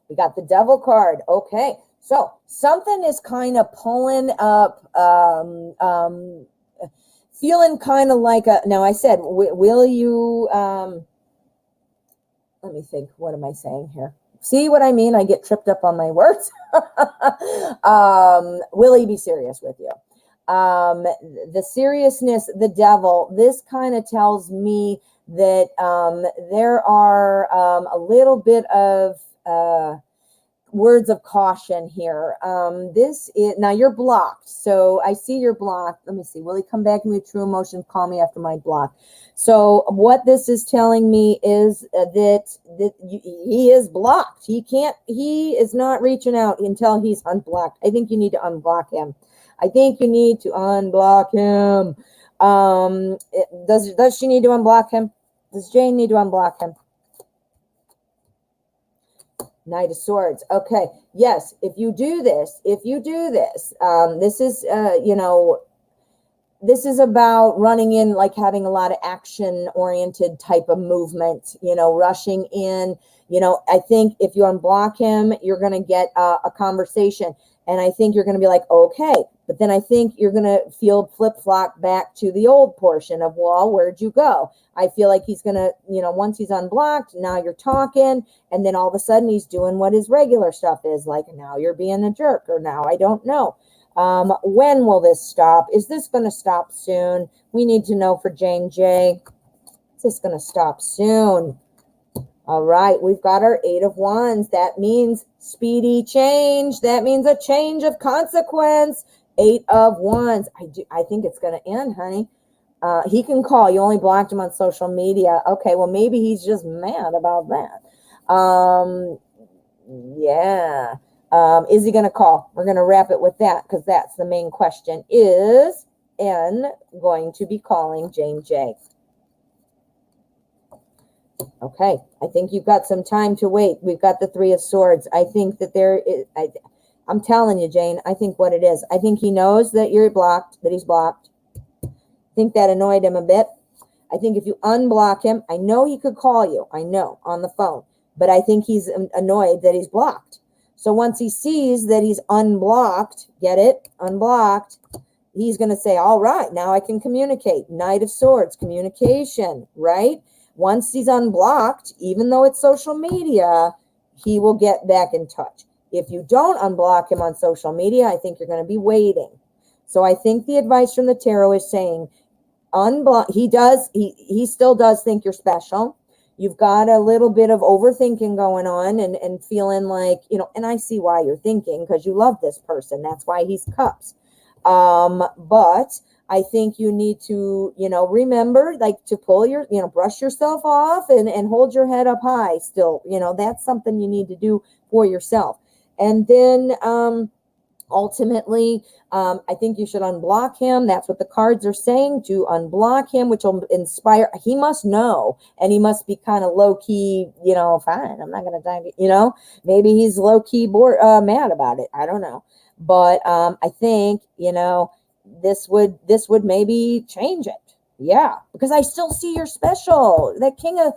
We got the Devil card. Okay. So something is kind of pulling up, feeling kind of like a, now I said, will you, let me think, what am I saying here? See what I mean? I get tripped up on my words. Will he be serious with you? The seriousness, the Devil, this kind of tells me that there are a little bit of words of caution here. This is, now you're blocked. So I see you're blocked. Let me see. Will he come back to me with true emotion? Call me after my block. So what this is telling me is that he is blocked. He is not reaching out until he's unblocked. I think you need to unblock him. I think you need to unblock him. Does she need to unblock him? Does Jane need to unblock him? Knight of Swords. Okay. Yes. If you do this, this is, this is about running in, like having a lot of action oriented type of movement, rushing in, I think if you unblock him, you're going to get a conversation. And I think you're going to be like, okay, but then I think you're going to feel flip-flop back to the old portion of, well, where'd you go? I feel like he's going to, once he's unblocked, now you're talking, and then all of a sudden he's doing what his regular stuff is, like now you're being a jerk, or now I don't know. When will this stop? Is this going to stop soon? We need to know for Jane J. Is this going to stop soon? All right, we've got our 8 of Wands. That means speedy change. That means a change of consequence. 8 of Wands. I think it's going to end, honey. He can call. You only blocked him on social media. Okay, well, maybe he's just mad about that. Yeah. Is he going to call? We're going to wrap it with that because that's the main question. Is N going to be calling Jane J? Okay, I think you've got some time to wait. We've got the Three of Swords. I think that there is, I'm telling you, Jane, I think what it is. I think he knows that you're blocked, that he's blocked. I think that annoyed him a bit. I think if you unblock him, I know he could call you. I know, on the phone. But I think he's annoyed that he's blocked. So once he sees that he's unblocked, get it? Unblocked. He's going to say, all right, now I can communicate. Knight of Swords, communication, right? Once he's unblocked, even though it's social media, he will get back in touch. If you don't unblock him on social media, I think you're going to be waiting. So I think the advice from the tarot is saying, unblock. He still does think you're special. You've got a little bit of overthinking going on and feeling like, and I see why you're thinking because you love this person. That's why he's cups. But I think you need to, remember, like, to pull your, brush yourself off and hold your head up high still. That's something you need to do for yourself. And then ultimately, I think you should unblock him. That's what the cards are saying, to unblock him, which will inspire. He must know, and he must be kind of low-key, fine, I'm not going to die, maybe he's low-key mad about it. I don't know. But I think, this would maybe change it. Yeah, because I still see you're special. That King of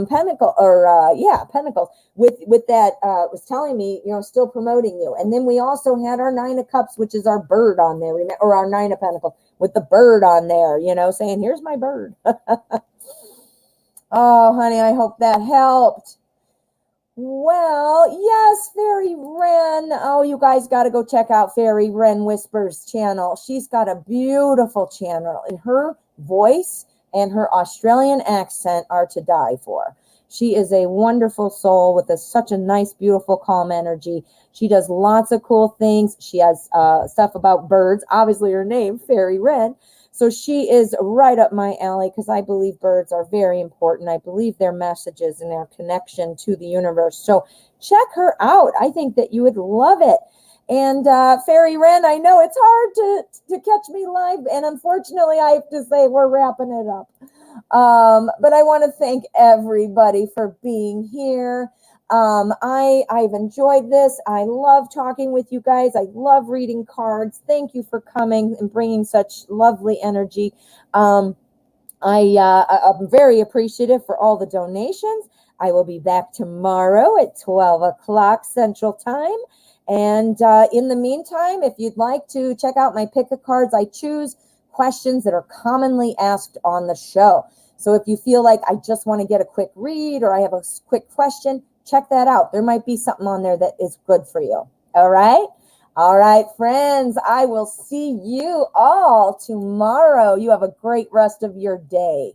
Pentacle, or Pentacles with that was telling me, still promoting you. And then we also had our Nine of Cups, which is our bird on there, or our Nine of Pentacles with the bird on there, saying, here's my bird. Oh, honey, I hope that helped. Well, yes, Fairy Wren. Oh, you guys got to go check out Fairy Wren Whispers channel. She's got a beautiful channel, and her voice and her Australian accent are to die for. She is a wonderful soul with such a nice, beautiful, calm energy. She does lots of cool things. She has stuff about birds. Obviously, her name, Fairy Wren. So she is right up my alley because I believe birds are very important. I believe their messages and their connection to the universe. So check her out. I think that you would love it. And Fairy Wren, I know it's hard to catch me live. And unfortunately, I have to say we're wrapping it up. But I want to thank everybody for being here. I've enjoyed this. I love talking with you guys. I love reading cards. Thank you for coming and bringing such lovely energy. I'm very appreciative for all the donations. I will be back tomorrow at 12 o'clock Central Time. And in the meantime, if you'd like to check out my pick of cards, I choose questions that are commonly asked on the show. So if you feel like I just want to get a quick read or I have a quick question, check that out. There might be something on there that is good for you. All right? All right, friends, I will see you all tomorrow. You have a great rest of your day.